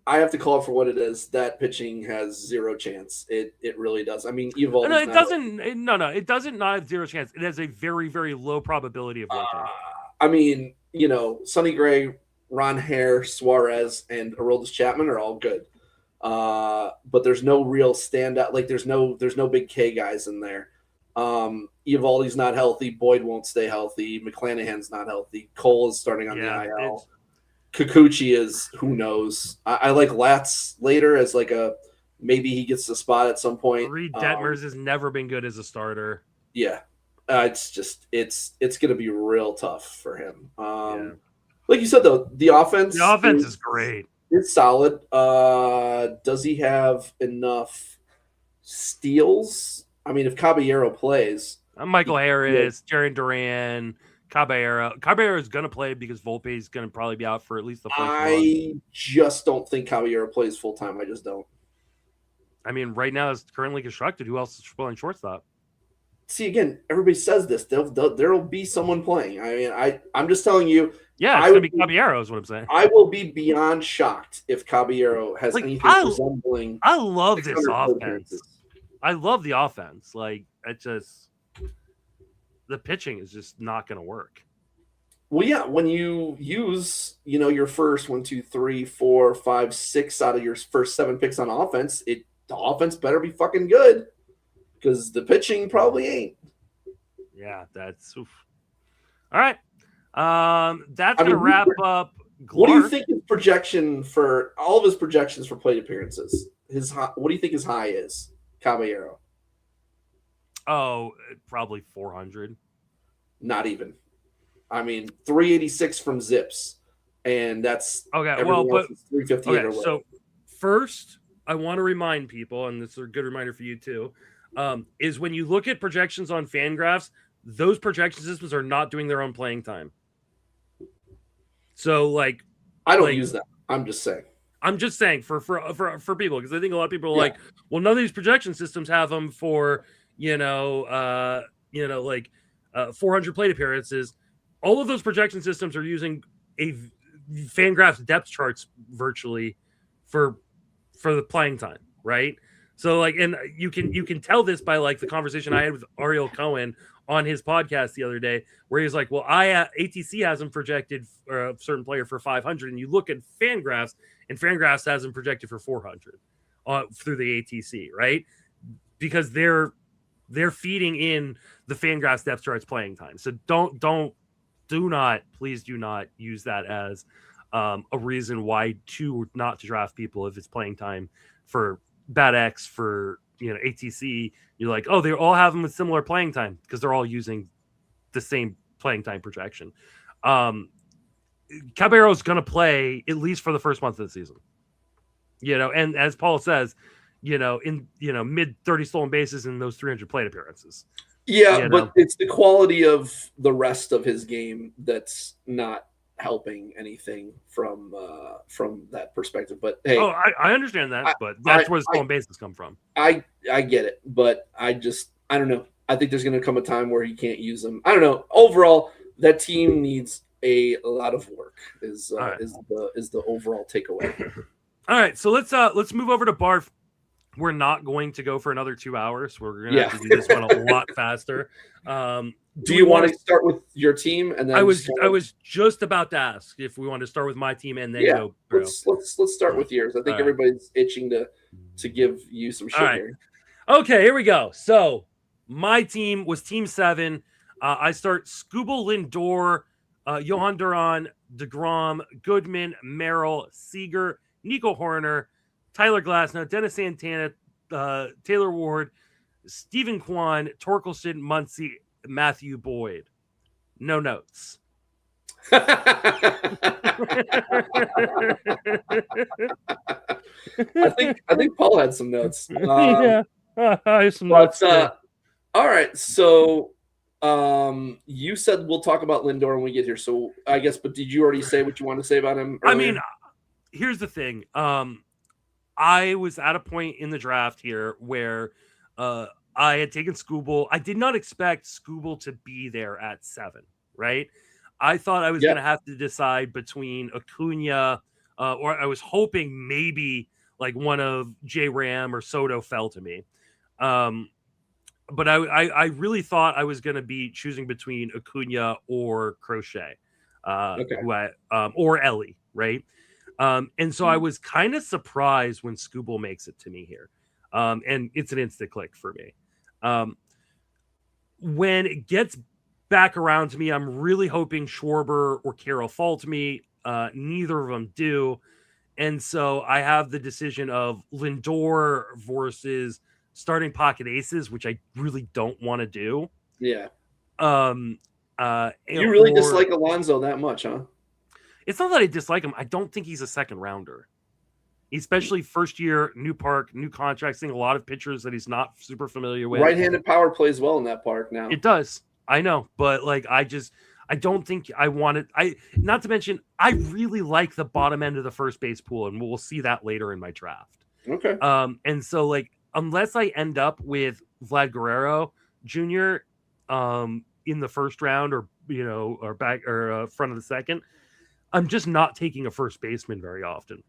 have to call it for what it is. That pitching has zero chance. It really does. I mean, Eovaldi. No, it doesn't. It doesn't not have zero chance. It has a very low probability of working. I mean, Sonny Gray Ron Hare, Suarez, and Aroldis Chapman are all good. But there's no real standout. Like there's no big K guys in there. Eovaldi's not healthy. Boyd won't stay healthy. McClanahan's not healthy. Cole is starting on the IL. Kikuchi is who knows. I like Latz later as like a maybe he gets the spot at some point. Reed Detmers has never been good as a starter. Yeah, it's going to be real tough for him. Like you said though, the offense is great. It's solid. Does he have enough steals? I mean, if Caballero plays, Michael Harris, Jarren Duran, Caballero is going to play because Volpe is going to probably be out for at least the first month. Just don't think Caballero plays full time. I just don't. I mean, right now it's currently constructed. Who else is playing shortstop? See, again, everybody says this. There'll be someone playing. I mean, I'm just telling you. Yeah, it's going to be Caballero is what I'm saying. I will be beyond shocked if Caballero has anything resembling. I love this offense. I love the offense. Like, the pitching is just not going to work. Well, yeah, when you use, your first 1, 2, 3, 4, 5, 6 out of your first 7 picks on offense, the offense better be fucking good because the pitching probably ain't. Yeah, that's oof. All right. That's going to wrap up Garf. What do you think his projection for all of his projections for plate appearances? What do you think his high is, Caballero? Oh, probably 400. Not even. I mean, 386 from Zips, and that's okay. Well, but 358 or whatever. So first, I want to remind people, and this is a good reminder for you too, is when you look at projections on FanGraphs, those projection systems are not doing their own playing time. So, like, I don't use that. I'm just saying. I'm just saying for people, because I think a lot of people are like, well, none of these projection systems have them for 400 plate appearances. All of those projection systems are using a FanGraphs depth charts virtually for the playing time, right? So like, and you can tell this by like the conversation I had with Ariel Cohen on his podcast the other day, where he's like, well, ATC has him projected for a certain player for 500, and you look at FanGraphs, and FanGraphs has him projected for 400 through the ATC, right? Because they're feeding in the FanGraphs depth charts playing time. So please do not use that as a reason why not to draft people if it's playing time for Bat X for ATC. You're like, oh, they all have them with similar playing time because they're all using the same playing time projection. Caballero's going to play at least for the first month of the season. And as Paul says, in mid 30 stolen bases in those 300 plate appearances. Yeah, but it's the quality of the rest of his game that's not helping anything from that perspective. But hey, I understand that, but that's where the stolen bases come from. I get it, but I don't know. I think there's going to come a time where he can't use them. I don't know. Overall, that team needs a lot of work. Is the overall takeaway. All right, so let's move over to Barf. We're not going to go for another 2 hours. We're going to have to do this one a lot faster. Do you want to start with your team? And then I was just about to ask if we want to start with my team and then go. Let's start with yours. I think everybody's itching to give you some shit here. Okay, here we go. So my team was Team 7. I start Skubal, Lindor, Johan Duran, DeGrom, Goodman, Merrill, Seager, Nico Horner, Tyler Glasnow, Dennis Santana, Taylor Ward, Stephen Kwan, Torkelson, Muncy, Matthew Boyd. No notes. I think Paul had some notes. I have some notes. All right, so you said we'll talk about Lindor when we get here. So I guess, but did you already say what you want to say about him earlier? I mean, here's the thing. I was at a point in the draft here where I had taken Skubal. I did not expect Skubal to be there at 7, right? I thought I was going to have to decide between Acuna or I was hoping maybe like one of J Ram or Soto fell to me. But I really thought I was going to be choosing between Acuna or Crochet or Ellie. right? And so I was kind of surprised when Scooble makes it to me here. And it's an instant click for me. When it gets back around to me, I'm really hoping Schwarber or Carroll fall to me. Neither of them do. And so I have the decision of Lindor versus starting pocket aces, which I really don't want to do. Yeah. You really dislike Alonso that much, huh? It's not that I dislike him. I don't think he's a second rounder. Especially first year, new park, new contract, seeing a lot of pitchers that he's not super familiar with. Right-handed power plays well in that park now. It does. I know. But like I don't think I want it. Not to mention, I really like the bottom end of the first base pool, and we'll see that later in my draft. Okay. And so like unless I end up with Vlad Guerrero Jr. In the first round or back or front of the second, I'm just not taking a first baseman very often.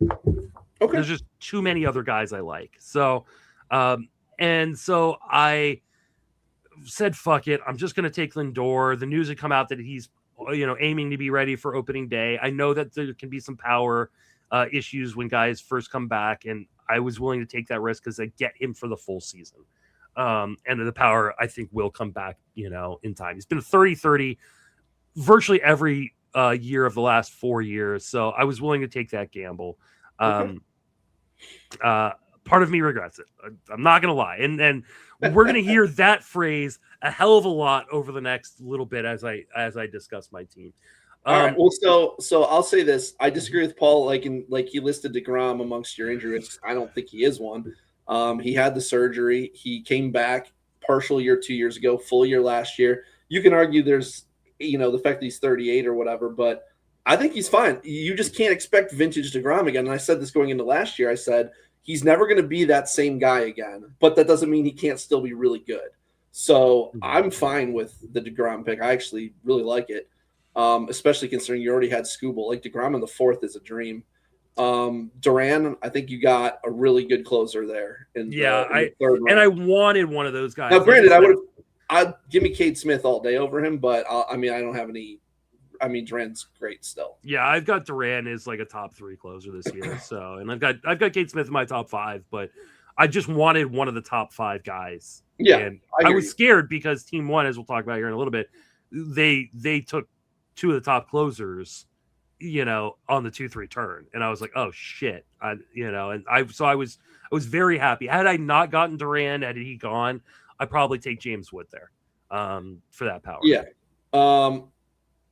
Okay. There's just too many other guys I like. So, and so I said, fuck it. I'm just going to take Lindor. The news had come out that he's, aiming to be ready for opening day. I know that there can be some power issues when guys first come back, and I was willing to take that risk because I get him for the full season. And the power, I think, will come back, in time. He's been 30-30 virtually every year of the last 4 years. So I was willing to take that gamble. Part of me regrets it. I'm not going to lie. And we're going to hear that phrase a hell of a lot over the next little bit as I discuss my team. All right. Well, so I'll say this. I disagree with Paul. Like he listed DeGrom amongst your injuries. I don't think he is one. He had the surgery. He came back partial year 2 years ago, full year last year. You can argue there's, the fact that he's 38 or whatever, but I think he's fine. You just can't expect vintage DeGrom again. And I said this going into last year. I said he's never going to be that same guy again, but that doesn't mean he can't still be really good. So I'm fine with the DeGrom pick. I actually really like it, especially considering you already had Scooble. Like DeGrom in the fourth is a dream. Duran, I think you got a really good closer there. In the third round. And I wanted one of those guys. Now, granted, I'd give me Cade Smith all day over him, but I don't have any. Duran's great still. Yeah, I've got Duran as like a top 3 closer this year. So, and I've got Cade Smith in my top 5, but I just wanted one of the top 5 guys. Yeah, and I was scared because Team 1, as we'll talk about here in a little bit, they took 2 of the top closers, on the 2-3 turn, and I was like, oh shit, and I was very happy. Had I not gotten Duran, had he gone, I'd probably take James Wood there, for that power. Yeah.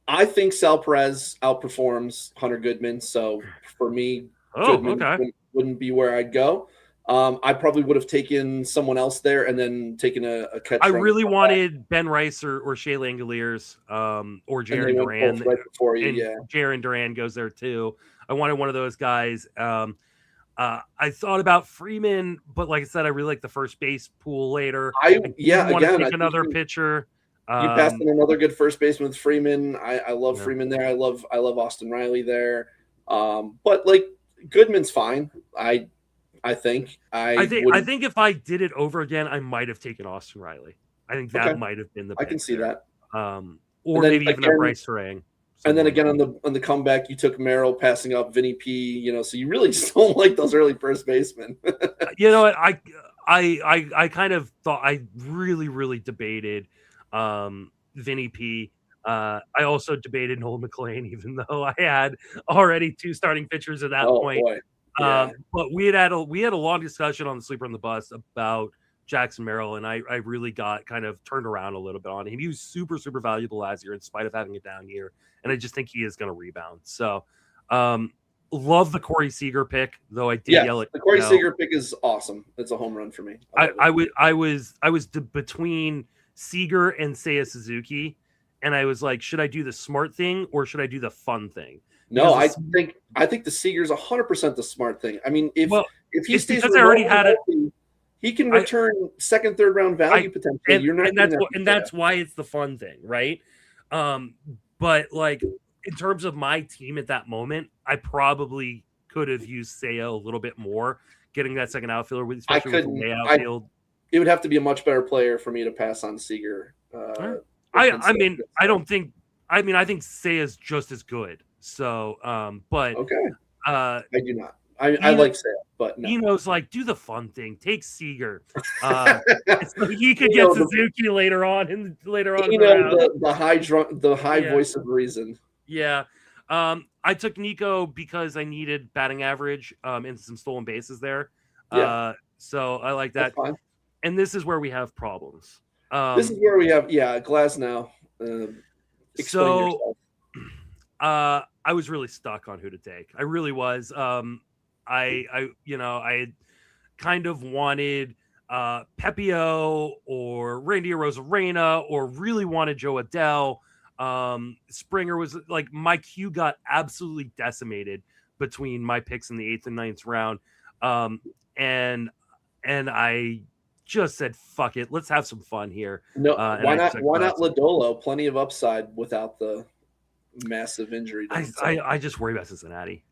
I think Sal Perez outperforms Hunter Goodman. So for me, Goodman wouldn't be where I'd go. I probably would have taken someone else there and then taken a catch. I really wanted Ben Rice or Shea Langoliers, or Jaron Duran. Right before you, Jaron Duran goes there too. I wanted one of those guys. I thought about Freeman, but like I said, I really like the first base pool later. I want to take another pitcher. You passed in another good first baseman with Freeman. I love Freeman there. I love Austin Riley there. But like Goodman's fine. I think if I did it over again, I might have taken Austin Riley. I think that might have been the pick. I can see that. Or maybe even a Bryce Terang. And then again on the comeback, you took Merrill passing up Vinny P. So you really just don't like those early first basemen. You know what? I kind of thought I really debated Vinny P. I also debated Noel McLean, even though I had already 2 starting pitchers at that point. Boy. Yeah. But we had a long discussion on the Sleeper on the Bus about Jackson Merrill, and I really got kind of turned around a little bit on him. He was super valuable last year in spite of having a down year, and I just think he is going to rebound. So love the Corey Seager pick, though I did yell at the Corey Seager pick is awesome. It's a home run for me. I was between Seager and Seiya Suzuki, and I was like, should I do the smart thing or should I do the fun thing? No, I think the Seager's 100% the smart thing. I mean, if he stays, because I already had it, he can return second, third round value potentially. That's why it's the fun thing, right? But like in terms of my team at that moment, I probably could have used Seiya a little bit more, getting that second outfielder, especially with the outfield. It would have to be a much better player for me to pass on Seager. I think Seiya's just as good. So, but Okay. I do not. I like Sale, but no. Eno's like, do the fun thing, take Seager. So he could get Eno, Suzuki later on in the round. The high voice of reason. Yeah. I took Nico because I needed batting average and some stolen bases there. Yeah. So I like that. And this is where we have problems. This is where we have Glasnow. Explain yourself. I was really stuck on who to take. I really was. I had kind of wanted Pepio or Randy Arozarena, or really wanted Joe Adele. Springer was like, my queue got absolutely decimated between my picks in the 8th and 9th round. And I just said, fuck it, let's have some fun here. No, why not Lodolo? Plenty of upside without the massive injury. I just worry about Cincinnati.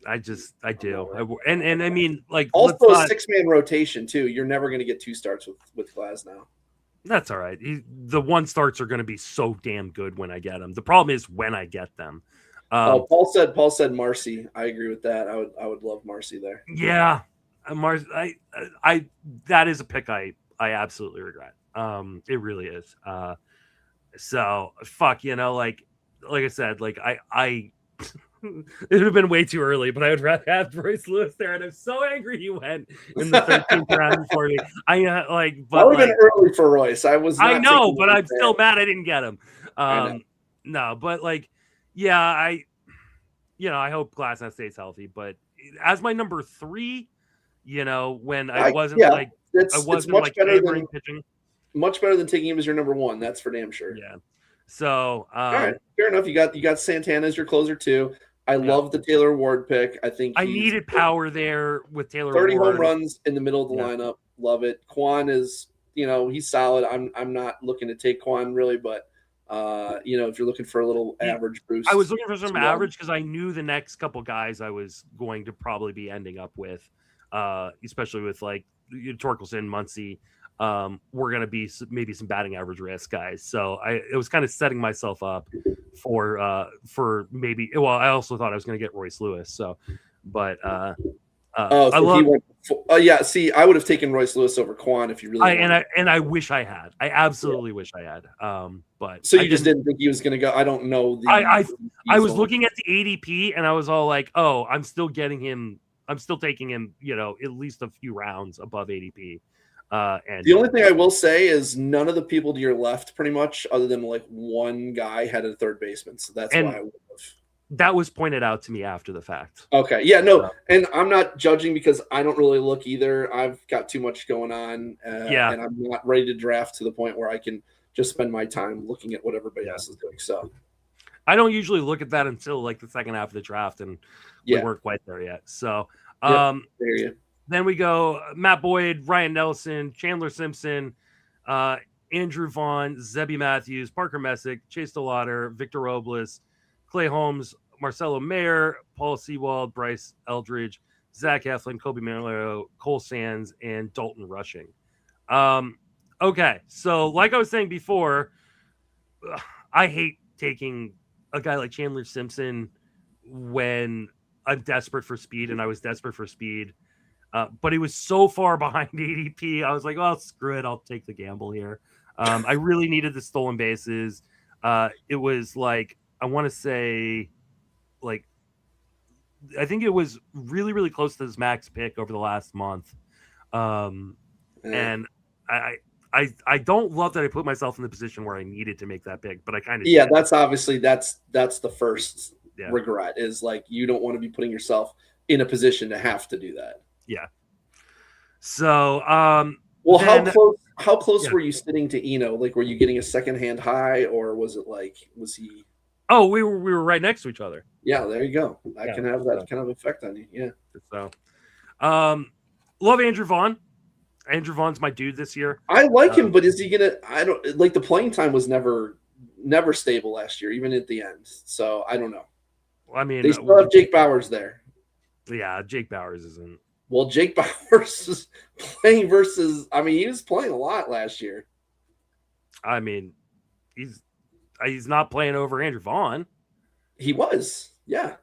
I do. And I mean, like, also a 6-man rotation too. You're never going to get 2 starts with Glasnow. That's all right. The 1 starts are going to be so damn good when I get them. The problem is when I get them. Paul said Marcy. I agree with that. I would love Marcy there. Yeah, Marcy. I that is a pick I absolutely regret. It really is. So fuck, like I said, like I it would have been way too early, but I would rather have Royce Lewis there, and I'm so angry he went in the 13th round before me. That would have been early for Royce. I know, but I'm still mad I didn't get him. No, but I hope Glasnow stays healthy. But as my number 3, when I wasn't much better than pitching. Much better than taking him as your number 1. That's for damn sure. Yeah. So all right, fair enough. You got Santana as your closer too. I love the Taylor Ward pick. I think I needed power there with Taylor 30 Ward. home runs in the middle of the lineup. Love it. Quan is, he's solid. I'm not looking to take Quan really, but if you're looking for a little average boost. I was looking for some average because I knew the next couple guys I was going to probably be ending up with, especially with like Torkelson, Muncy. We're going to be maybe some batting average risk guys. So it was kind of setting myself up for maybe, I also thought I was going to get Royce Lewis. So, but, I would have taken Royce Lewis over Quan if you really I wish I had. I absolutely wish I had. But so you just didn't think he was going to go. I don't know. I was looking at the ADP and I was all like, oh, I'm still getting him. I'm still taking him, at least a few rounds above ADP. And the only thing I will say is none of the people to your left, pretty much, other than like one guy, had a third baseman. So that's why I would have. That was pointed out to me after the fact. Okay. Yeah, no. And I'm not judging because I don't really look either. I've got too much going on. And I'm not ready to draft to the point where I can just spend my time looking at what everybody else is doing. So I don't usually look at that until like the second half of the draft, and we weren't quite there yet. So there you. Then we go Matt Boyd, Ryan Nelson, Chandler Simpson, Andrew Vaughn, Zebby Matthews, Parker Messick, Chase DeLauder, Victor Robles, Clay Holmes, Marcelo Mayer, Paul Sewald, Bryce Eldridge, Zach Eflin, Kobe Miller, Cole Sands, and Dalton Rushing. Okay, so like I was saying before, I hate taking a guy like Chandler Simpson when I'm desperate for speed, and I was desperate for speed. But he was so far behind ADP. I was like, well, screw it. I'll take the gamble here. I really needed the stolen bases. It was like, I want to say, like, I think it was really, really close to his max pick over the last month. And I don't love that I put myself in the position where I needed to make that pick, but I kind of did. That's obviously that's the first regret is like you don't want to be putting yourself in a position to have to do that. Yeah. So, how close were you sitting to Eno? Like, were you getting a secondhand high, or was he? Oh, we were right next to each other. Yeah, there you go. That can have that kind of effect on you. Yeah. So, love Andrew Vaughn. Andrew Vaughn's my dude this year. I like him, but is he gonna? I don't like the playing time was never stable last year, even at the end. So I don't know. I mean, they still have Jake Bauers there. Yeah, Jake Bauers isn't. Well, Jake Bauers is playing versus. I mean, he was playing a lot last year. I mean, he's not playing over Andrew Vaughn. He was. Yeah.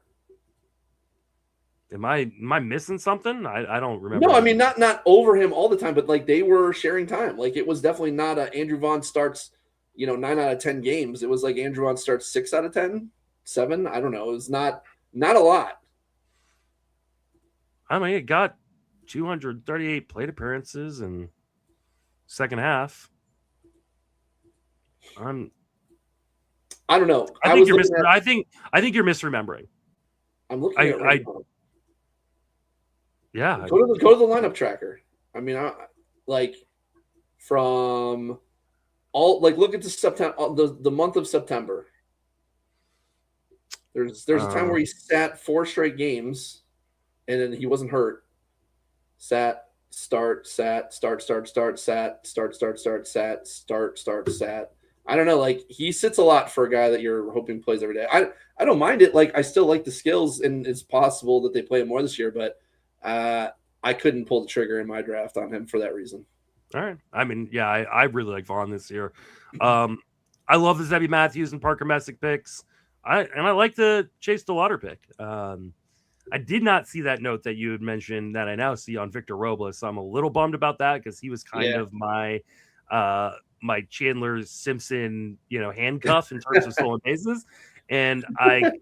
Am I missing something? I don't remember. No, I mean not over him all the time, but like they were sharing time. Like it was definitely not a Andrew Vaughn starts, 9 out of 10 games. It was like Andrew Vaughn starts 6 out of 10, 7. I don't know. It was not a lot. I mean, it got 238 plate appearances in second half. I don't know. I think you're misremembering. I'm looking at it right now. Yeah. Go to the lineup tracker. I mean, from all look at the September, the month of September. There's a time where he sat 4 straight games, and then he wasn't hurt. Sat, start, sat, start, start, start, sat, start, start, start, sat, start, start, sat. I don't know. Like he sits a lot for a guy that you're hoping plays every day. I don't mind it. Like I still like the skills, and it's possible that they play him more this year, but I couldn't pull the trigger in my draft on him for that reason. All right. I mean, yeah, I really like Vaughn this year. I love the Zebby Matthews and Parker Messick picks. I like the Chase DeLauder pick. I did not see that note that you had mentioned that I now see on Victor Robles. So I'm a little bummed about that because he was kind of my my Chandler Simpson, handcuff in terms of stolen bases. And I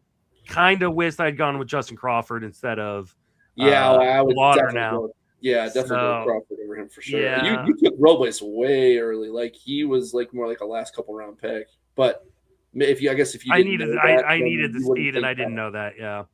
kind of wished I'd gone with Justin Crawford instead of I would DeLauder now. Definitely go Crawford over him for sure. Yeah. You took Robles way early. Like he was like more like a last couple round pick. But if you I needed the speed and I didn't know that. Yeah.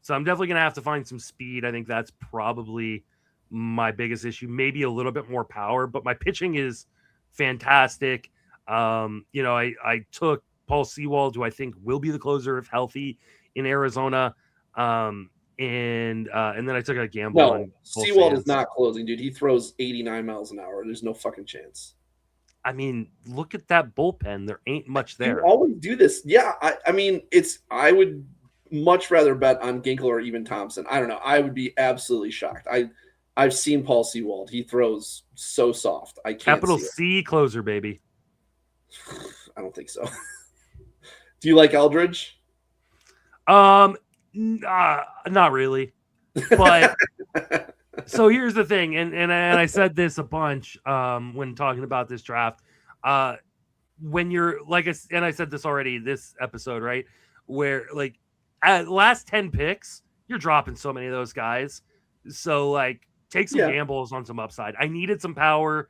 So I'm definitely gonna have to find some speed. I think that's probably my biggest issue. Maybe a little bit more power, but my pitching is fantastic. I took Paul Sewald, who I think will be the closer if healthy in Arizona. And then I took a gamble on Sewald is not closing, dude. He throws 89 miles an hour. There's no fucking chance. I mean, look at that bullpen. There ain't much there. You always do this. Yeah, I mean, I would much rather bet on Ginkel or even Thompson. I don't know. I would be absolutely shocked. I've seen Paul Sewald. He throws so soft. I can't. Capital C closer, baby. I don't think so. Do you like Eldridge? Not really. But so here's the thing, and I said this a bunch when talking about this draft. When you're I said this already this episode, right? Where at last 10 picks, you're dropping so many of those guys. So take some gambles on some upside. I needed some power.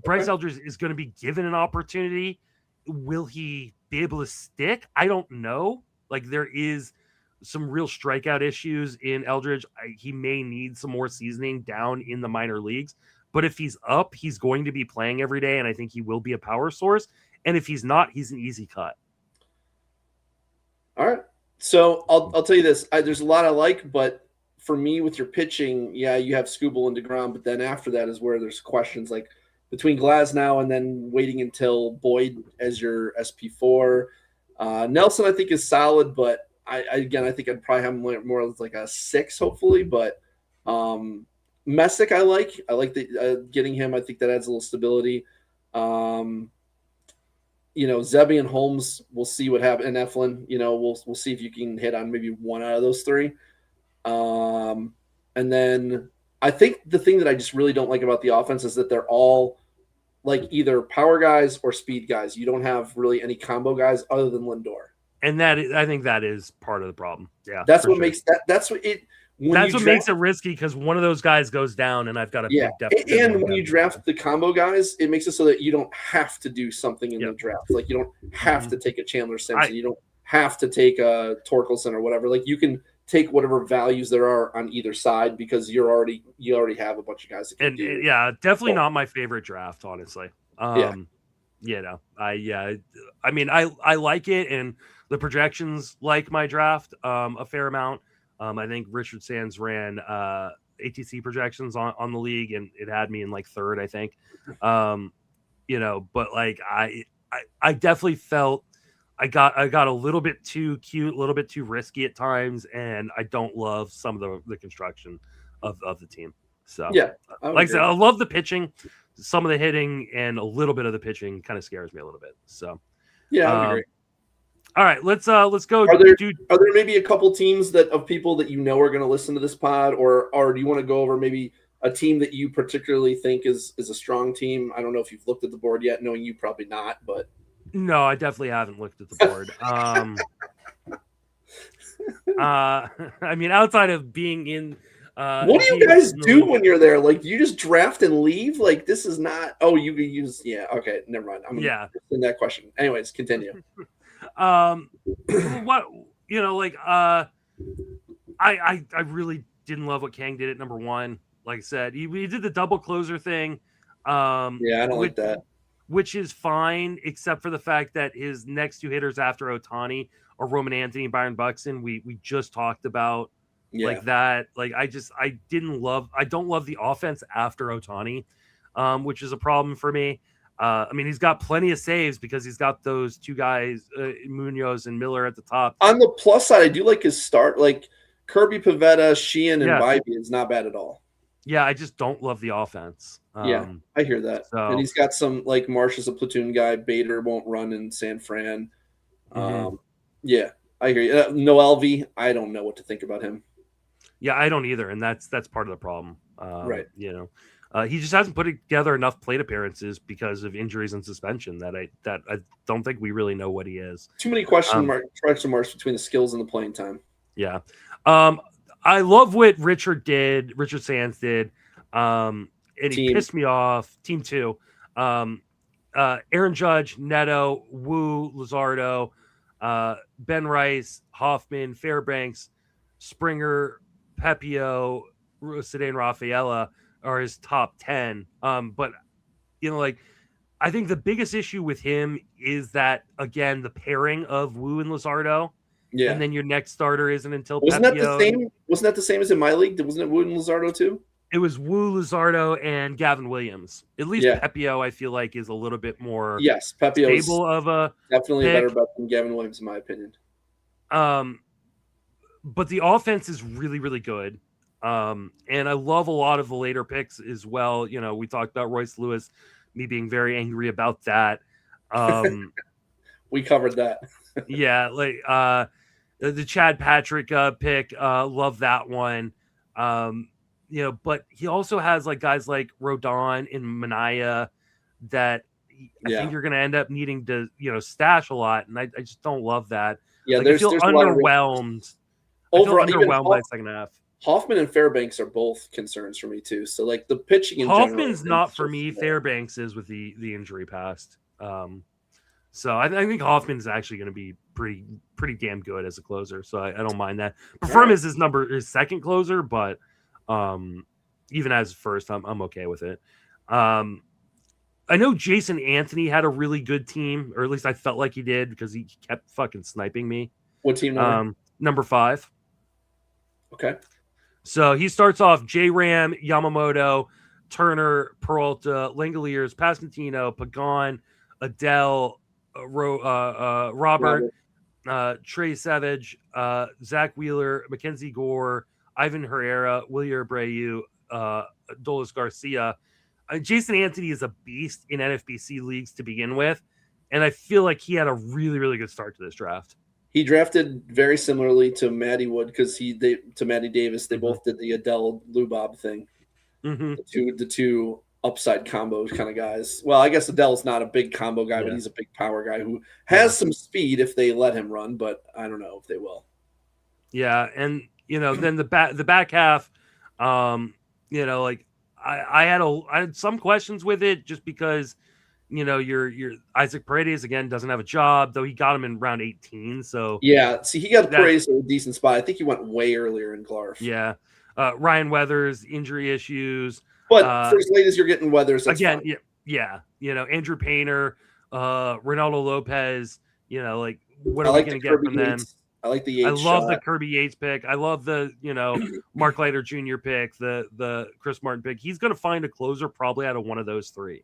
Bryce Eldridge is going to be given an opportunity. Will he be able to stick? I don't know. There is some real strikeout issues in Eldridge. He may need some more seasoning down in the minor leagues. But if he's up, he's going to be playing every day, and I think he will be a power source. And if he's not, he's an easy cut. All right. So I'll tell you this. There's a lot I like, but for me with your pitching, you have Skubal and DeGrom, but then after that is where there's questions between Glasnow and then waiting until Boyd as your SP4. Nelson, I think, is solid, but I think I'd probably have him more as a 6, hopefully. But Messick, I like getting him. I think that adds a little stability. Zebby and Holmes, we'll see what happens. And Eflin, we'll see if you can hit on maybe one out of those 3. And then I think the thing that I just really don't like about the offense is that they're all either power guys or speed guys. You don't have really any combo guys other than Lindor. And I think that is part of the problem. Yeah, that's what makes that. That's what it. That's what makes it risky because one of those guys goes down, and I've got a big depth. And when you draft the combo guys, it makes it so that you don't have to do something in the draft. You don't have to take a Chandler Simpson. You don't have to take a Torkelson or whatever. You can take whatever values there are on either side because you already have a bunch of guys that can do. Definitely not my favorite draft, honestly. I mean, I like it, and the projections like my draft a fair amount. I think Richard Sands ran ATC projections on the league, and it had me in 3rd, I think. But I definitely felt I got a little bit too cute, a little bit too risky at times, and I don't love some of the construction of the team. So I said, I love the pitching, some of the hitting, and a little bit of the pitching kind of scares me a little bit. So I would agree. All right, let's go. Are there maybe a couple teams of people that you know are going to listen to this pod, or do you want to go over maybe a team that you particularly think is a strong team? I don't know if you've looked at the board yet, knowing you probably not, but no, I definitely haven't looked at the board. I mean, outside of being in, what do you guys do when you're there? Like, you just draft and leave? Like, this is not. Oh, you could use. Yeah. Okay. Never mind. I'm in that question. Anyways, continue. What like I really didn't love what Kang did at number 1. Like I said, he did the double closer thing. Yeah, I don't like that. Which is fine, except for the fact that his next 2 hitters after Ohtani are Roman Anthony and Byron Buxton. We just talked about like that. Like I don't love the offense after Ohtani, which is a problem for me. I mean, he's got plenty of saves because he's got those 2 guys, Munoz and Miller at the top. On the plus side, I do like his start. Like Kirby, Pivetta, Sheehan, and Bybee is not bad at all. Yeah, I just don't love the offense. I hear that. So, and he's got some, like, Marsh is a platoon guy. Bader won't run in San Fran. Yeah, I hear you. Noel V, I don't know what to think about him. Yeah, I don't either, and that's part of the problem. Right. He just hasn't put together enough plate appearances because of injuries and suspension that I don't think we really know what he is. Too many question marks between the skills and the playing time. Yeah. I love what Richard Sands did. And he pissed me off. Team 2. Aaron Judge, Neto, Wu, Luzardo, Ben Rice, Hoffman, Fairbanks, Springer, Pepio, Cedane Rafaela are his top 10. But I think the biggest issue with him is that, again, the pairing of Wu and Luzardo. Yeah. And then your next starter isn't until Wasn't that the same as in my league? Wasn't it Wu and Luzardo too? It was Wu, Luzardo, and Gavin Williams. At least Pepio, I feel like, is a little bit more stable of a definitely pick. A better bet than Gavin Williams, in my opinion. But the offense is really, really good. And I love a lot of the later picks as well. We talked about Royce Lewis, me being very angry about that. We covered that. Yeah, the Chad Patrick pick, love that one. But he also has guys like Rodon and Manaea that I think you're going to end up needing to, stash a lot. And I just don't love that. Yeah, I feel underwhelmed. Overwhelmed by the second half. Hoffman and Fairbanks are both concerns for me too. So the pitching in Hoffman's not for me. Fairbanks is with the injury past. So I think Hoffman is actually going to be pretty damn good as a closer. So I don't mind that. Prefer him as his second closer, but even as first, I'm okay with it. I know Jason Anthony had a really good team, or at least I felt like he did because he kept fucking sniping me. What team number? Number 5. Okay. So he starts off J-Ram, Yamamoto, Turner, Peralta, Langoliers, Pasquantino, Pagan, Adele, Robert, Trey Savage, Zach Wheeler, Mackenzie Gore, Ivan Herrera, William Abreu, Dolis Garcia. Jason Anthony is a beast in NFBC leagues to begin with, and I feel like he had a really, really good start to this draft. He drafted very similarly to Matty Wood because to Matty Davis. They both did the Adele Lubob thing. The two upside combo kind of guys. Well, I guess Adele's not a big combo guy, but he's a big power guy who has some speed if they let him run, but I don't know if they will. Yeah, and then the back half, I had some questions with it just because your Isaac Paredes again doesn't have a job, though he got him in round 18. So yeah, see, he got Paredes in a decent spot. I think he went way earlier in Garf. Yeah, Ryan Weathers, injury issues. But for as late as you're getting Weathers, that's again, fine. yeah, Andrew Painter, Ronaldo Lopez. What are we going to get from them? I like the Yates. I love the Kirby Yates pick. I love the Mark Leiter Jr. pick, the Chris Martin pick. He's going to find a closer probably out of one of those 3.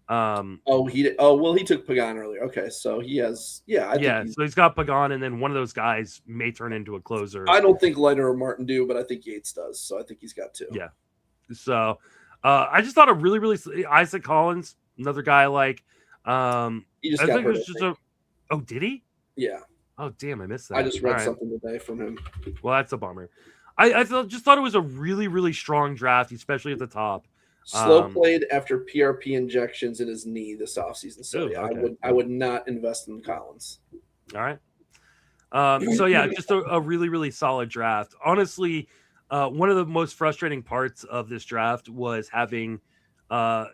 He took Pagan earlier. Okay, so he has so he's got Pagan, and then one of those guys may turn into a closer. I don't think Leiter or Martin do, but I think Yates does. So I think he's got 2. Yeah. So I just thought a really, really Isaac Collins, another guy he just got hurt. did he? Yeah. Oh, damn, I missed that. I just read All right. something today from him. Well, that's a bummer. I just thought it was a really, really strong draft, especially at the top. Slow played after PRP injections in his knee this offseason. So Ooh, yeah, okay. I would not invest in Collins. All right. So yeah, just a really, really solid draft. Honestly, one of the most frustrating parts of this draft was having uh,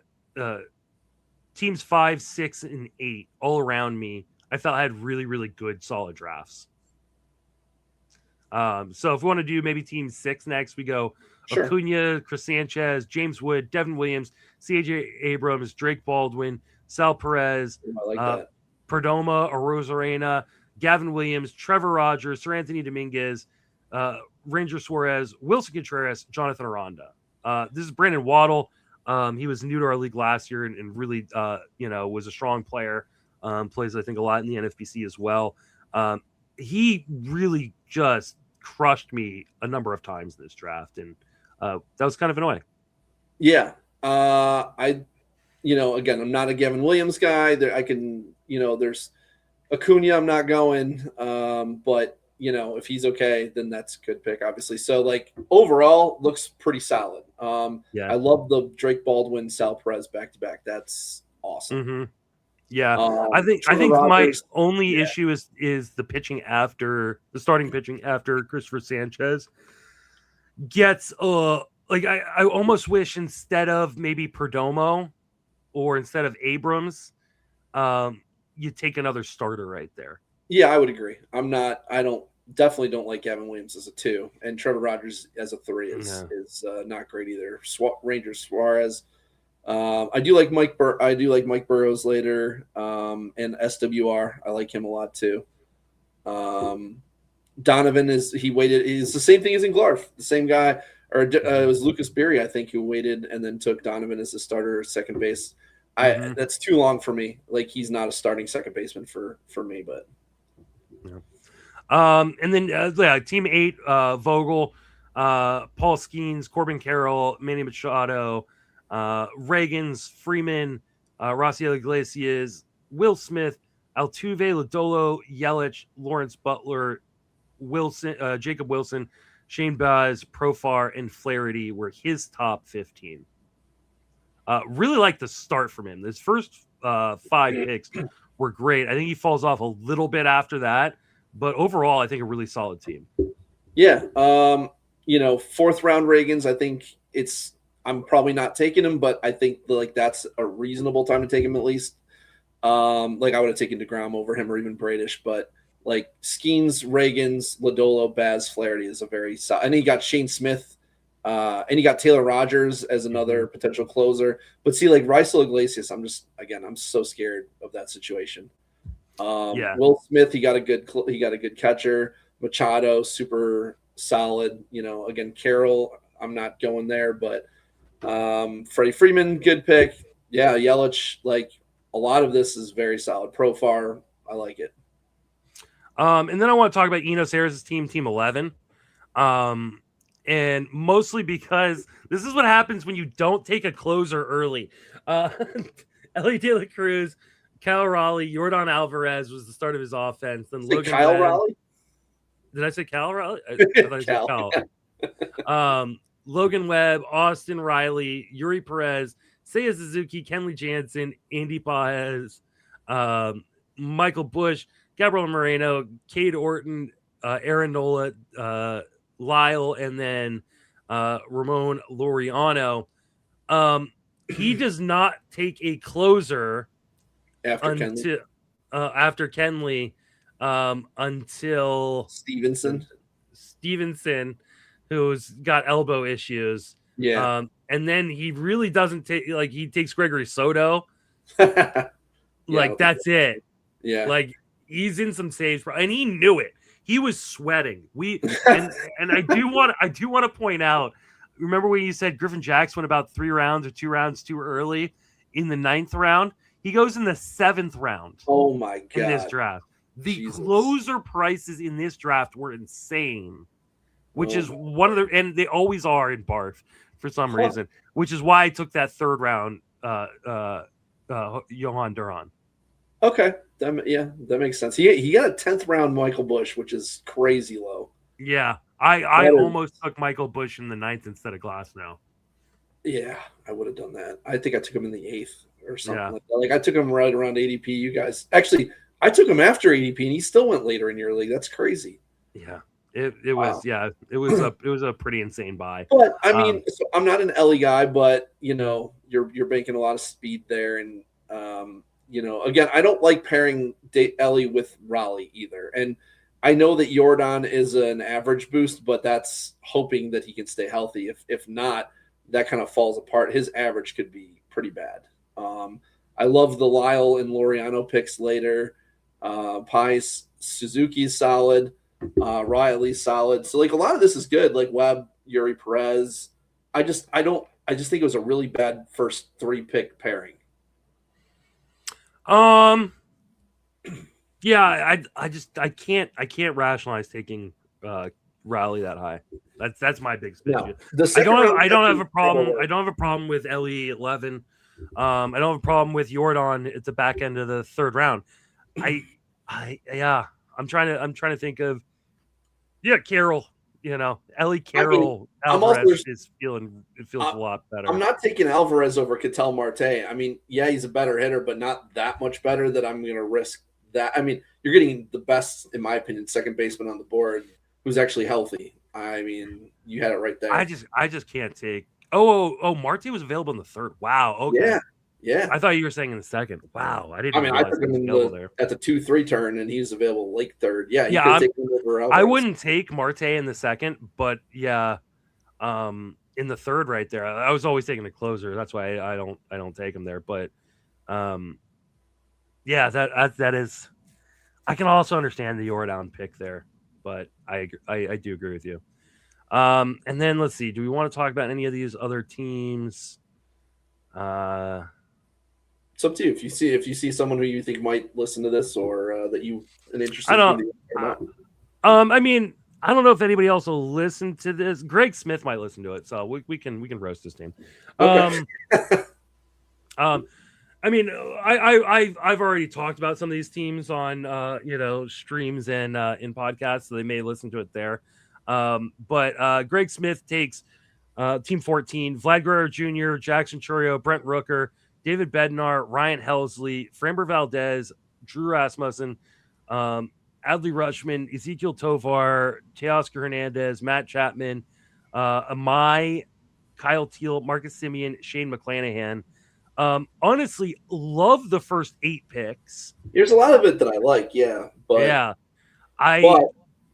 teams 5, 6, and 8 all around me. I felt I had really, really good, solid drafts. So if we want to do maybe team 6 next, we go Sure. Acuna, Chris Sanchez, James Wood, Devin Williams, C.J. Abrams, Drake Baldwin, Sal Perez, I like that. Perdomo, Arozarena, Gavin Williams, Trevor Rogers, Sir Anthony Dominguez, Ranger Suarez, Wilson Contreras, Jonathan Aranda. This is Brandon Waddle. He was new to our league last year and really, was a strong player. Plays, I think, a lot in the NFBC as well. He really just crushed me a number of times this draft, and that was kind of annoying. Yeah. Again, I'm not a Gavin Williams guy. There's Acuna, I'm not going. But if he's okay, then that's a good pick, obviously. So like overall looks pretty solid. Yeah. I love the Drake Baldwin, Sal Perez back-to-back. That's awesome. Mm-hmm. Yeah. I think Rogers, my only issue is the pitching the starting pitching after Christopher Sanchez gets I almost wish instead of maybe Perdomo or instead of Abrams, you take another starter right there. Yeah, I would agree. Definitely don't like Gavin Williams as a 2, and Trevor Rogers as a 3 is not great either. Ranger Suarez. I do like Mike Burrows later, and SWR. I like him a lot too. Donovan he's the same thing as in Garf, the same guy, or it was Lucas Berry, I think, who waited and then took Donovan as a starter second base. That's too long for me. Like, he's not a starting second baseman for me, but and then team 8, Vogel, Paul Skeens, Corbin Carroll, Manny Machado, Reagans, Freeman, Raciel Iglesias, Will Smith, Altuve, Lodolo, Yelich, Lawrence Butler, Wilson, Jacob Wilson, Shane Baz, Profar, and Flaherty were his top 15. Really like the start from him. His first 5 picks were great. I think he falls off a little bit after that, but overall, I think a really solid team. Yeah. 4th round Reagans, I think I'm probably not taking him, but I think that's a reasonable time to take him at least. I would have taken DeGrom over him or even Bradish, but Skeens, Reagans, Lodolo, Baz, Flaherty is a very solid. And he got Shane Smith, and he got Taylor Rogers as another potential closer. But see, Raisel Iglesias, I'm so scared of that situation. Will Smith, he got a good catcher. Machado, super solid. Again, Carroll, I'm not going there, but Freddie Freeman, good pick. Yeah, Yelich, a lot of this is very solid. Profar, I like it. And then I want to talk about Enos Harris' team 11. And mostly because this is what happens when you don't take a closer early. Ellie De La Cruz, Kyle Raleigh, Yordan Alvarez was the start of his offense. Then Logan Kyle Webb. Raleigh? Did I say Kyle Raleigh? I thought I said Kyle. Logan Webb, Austin Riley, Yuri Perez, Seiya Suzuki, Kenley Jansen, Andy Paez, Michael Bush, Gabriel Moreno, Cade Orton, Aaron Nola, Lyle, and then Ramon Laureano. He does not take a closer after Kenley until Stevenson, who's got elbow issues. Yeah. And then he really doesn't take, he takes Gregory Soto. That's it. Yeah. He's in some saves, and he knew it. He was sweating. And I do want to point out, remember when you said Griffin Jax went about 3 rounds or 2 rounds too early in the 9th round? He goes in the 7th round. Oh my God. In this draft. The closer prices in this draft were insane, which is one of the, and they always are in Barf for some reason, which is why I took that 3rd round Johan Duran. Okay. That makes sense. He got a 10th round Michael Bush, which is crazy low. Yeah, I almost took Michael Bush in the 9th instead of Glass now. Yeah, I would have done that. I think I took him in the 8th or something like that. Like I took him right around ADP. You guys, actually, I took him after ADP, and he still went later in your league. That's crazy. Yeah, it was it was a pretty insane buy. But I mean, so I'm not an Ellie guy, but you're banking a lot of speed there, and again, I don't like pairing Ellie with Raleigh either. And I know that Jordan is an average boost, but that's hoping that he can stay healthy. If not, that kind of falls apart. His average could be pretty bad. I love the Lyle and Laureano picks later. Pies, Suzuki's solid. Riley's solid. So like a lot of this is good. Like Webb, Yuri Perez. I just think it was a really bad first 3 pick pairing. Yeah, I can't rationalize taking Riley that high. That's my big suspicion. No, I don't have a problem. I don't have a problem with Ellie 11. I don't have a problem with Jordan at the back end of the 3rd round. I'm trying to think of Carroll. Ellie Carroll Alvarez feels a lot better. I'm not taking Alvarez over Ketel Marte. I mean, yeah, he's a better hitter, but not that much better that I'm going to risk that. I mean, you're getting the best, in my opinion, second baseman on the board who's actually healthy. I mean, you had it right there. I just can't take. Oh, Marte was available in the 3rd. Wow. Okay. Yeah. I thought you were saying in the 2nd. Wow. I didn't. I mean, I took him at the 2-3 turn, and he was available late 3rd. Yeah. I wouldn't take Marte in the 2nd, but yeah, in the 3rd right there. I was always taking the closer. That's why I don't take him there. But yeah, that is. I can also understand the Jordan pick there, but I do agree with you. And then let's see. Do we want to talk about any of these other teams? It's up to you. If you see someone who you think might listen to this or that you an interesting. I mean, I don't know if anybody else will listen to this. Greg Smith might listen to it, so we can roast his team. Okay. I mean, I've already talked about some of these teams on streams and in podcasts, so they may listen to it there. But Greg Smith takes Team 14, Vlad Guerrero Jr., Jackson Chourio, Brent Rooker, David Bednar, Ryan Helsley, Framber Valdez, Drew Rasmussen, Adley Rutschman, Ezekiel Tovar, Teoscar Hernandez, Matt Chapman, Amai, Kyle Teal, Marcus Simeon, Shane McClanahan. Honestly, love the first 8 picks. There's a lot of it that I like, but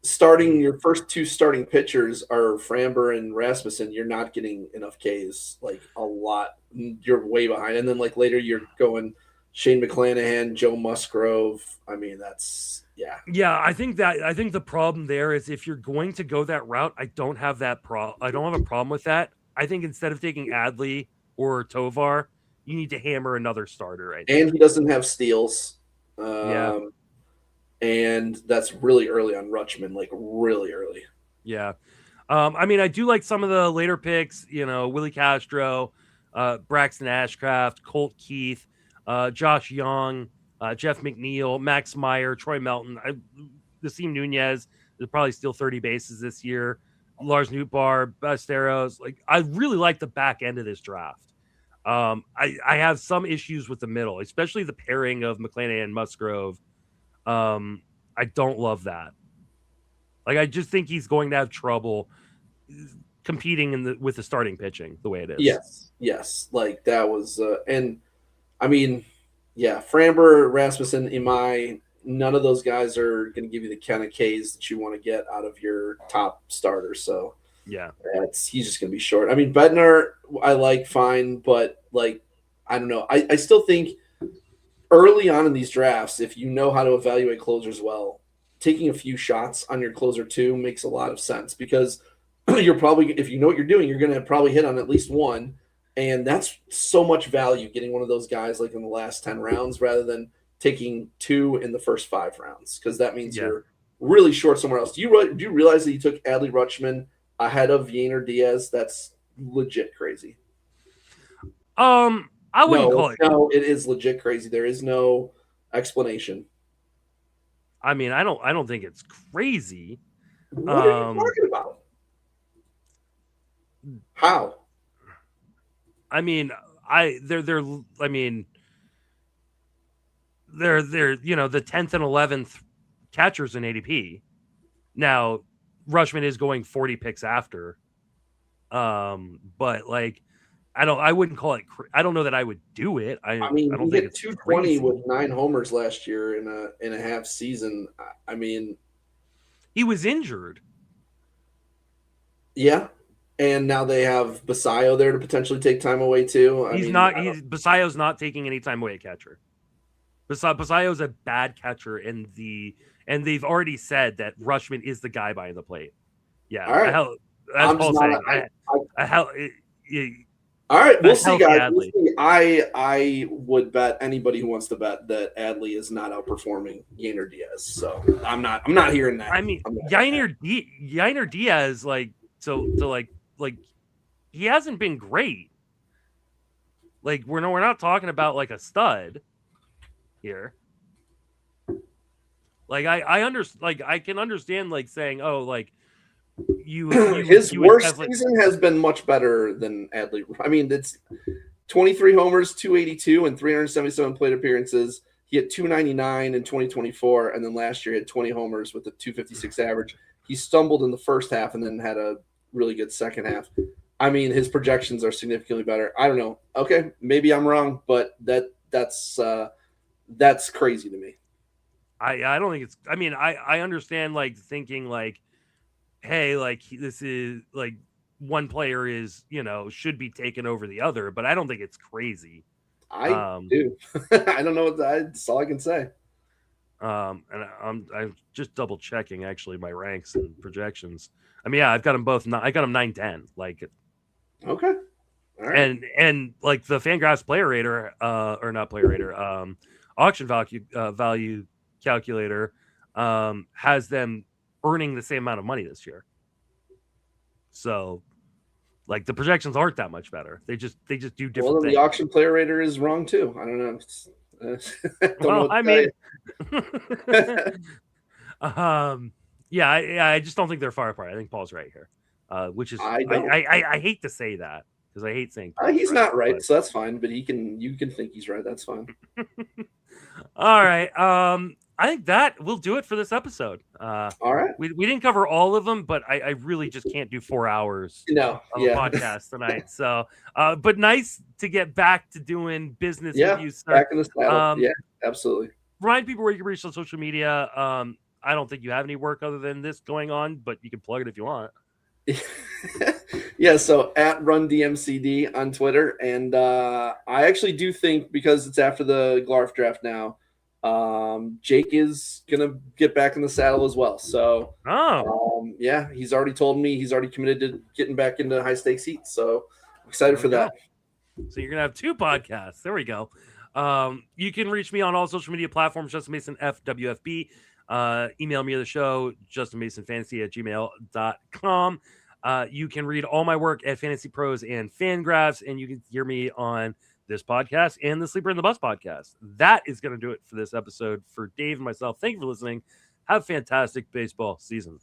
starting your first 2 starting pitchers are Framber and Rasmussen. You're not getting enough Ks, like a lot. You're way behind, and then like later you're going Shane McClanahan, Joe Musgrove. I mean, that's yeah. I think the problem there is if you're going to go that route, I don't have a problem with that. I think instead of taking Adley or Tovar, you need to hammer another starter right now. And he doesn't have steals. And that's really early on Rutschman, like really early. Yeah. I mean, I do like some of the later picks, Willie Castro, Braxton Ashcraft, Colt Keith, Josh Young, Jeff McNeil, Max Meyer, Troy Melton, Nasim Nunez is probably still 30 bases this year. Lars Nootbaar, Besteros. Like, I really like the back end of this draft. I have some issues with the middle, especially the pairing of McClanahan and Musgrove. I don't love that. Like, I just think he's going to have trouble competing with the starting pitching the way it is. Yes. Like that was, and I mean, Framber, Rasmussen, Imai, none of those guys are going to give you the kind of Ks that you want to get out of your top starters. So he's just going to be short. I mean, Bednar, I like fine, but like, I don't know. I still think early on in these drafts, if you know how to evaluate closers well, taking a few shots on your closer too makes a lot of sense because you're probably, if you know what you're doing, you're going to probably hit on at least one. And that's so much value getting one of those guys like in the last 10 rounds rather than taking 2 in the first 5 rounds because that means you're really short somewhere else. Do you realize that you took Adley Rutschman ahead of Yainer Diaz? That's legit crazy. I wouldn't call it. No, it is legit crazy. There is no. explanation. I mean, I don't think it's crazy. What are you talking about? How? I mean, they're they're the 10th and 11th catchers in ADP. Now, Rutschman is going 40 picks after. But like, I wouldn't call it. I don't know that I would do it. I don't he think hit it's 220 crazy. with 9 homers last year in a half season. I mean, he was injured. Yeah, and now they have Basayo there to potentially take time away too. Basayo's not taking any time away at catcher. Basayo's a bad catcher, and they've already said that Rutschman is the guy behind the plate. Yeah, all right. That's Paul saying. All right, we'll see, guys. We'll see. I would bet anybody who wants to bet that Adley is not outperforming Yainer Diaz. So I'm not hearing that. I mean, Yainer Diaz, like he hasn't been great. Like we're not talking about like a stud here. Like I can understand like saying, oh, like his worst season has been much better than Adley. I mean, it's 23 homers, 282, and 377 plate appearances. He had 299 in 2024, and then last year he had 20 homers with a 256 average. He stumbled in the first half and then had a really good second half. I mean, his projections are significantly better. I don't know. Okay, maybe I'm wrong, but that's crazy to me. I don't think it's. I mean, I understand like thinking like, hey, like this is like one player is should be taken over the other, but I don't think it's crazy. I do. I don't know that's all I can say. And I'm just double checking actually my ranks and projections. I mean, yeah, I've got them both. I got them 9-10. Like, okay, all right. And like the Fangraphs player rater, or not player rater, auction value calculator, has them earning the same amount of money this year. So, like the projections aren't that much better. They just do different. Well, then things. The auction player rater is wrong too. I don't know. Yeah, I just don't think they're far apart. I think Paul's right here, which is I hate to say that because I hate saying he's not right, so that's fine. But you can think he's right. That's fine. All right. I think that will do it for this episode. All right. We didn't cover all of them, but I really just can't do 4 hours of a podcast tonight. So, but nice to get back to doing business with you, sir. Back in the saddle. Yeah, absolutely. Remind people where you can reach on social media. I don't think you have any work other than this going on, but you can plug it if you want. Yeah, so at RunDMCD on Twitter. And I actually do think, because it's after the Garf draft now, Jake is gonna get back in the saddle as well. So yeah, he's already told me he's already committed to getting back into high stakes heats. So I'm excited for that. So you're gonna have 2 podcasts. There we go. You can reach me on all social media platforms, Justin Mason FWFB. Email me at the show, justinmasonfantasy@gmail.com. You can read all my work at Fantasy Pros and Fangraphs, and you can hear me on this podcast and the Sleeper in the Bus podcast. That is going to do it for this episode. For Dave and myself, thank you for listening. Have a fantastic baseball season.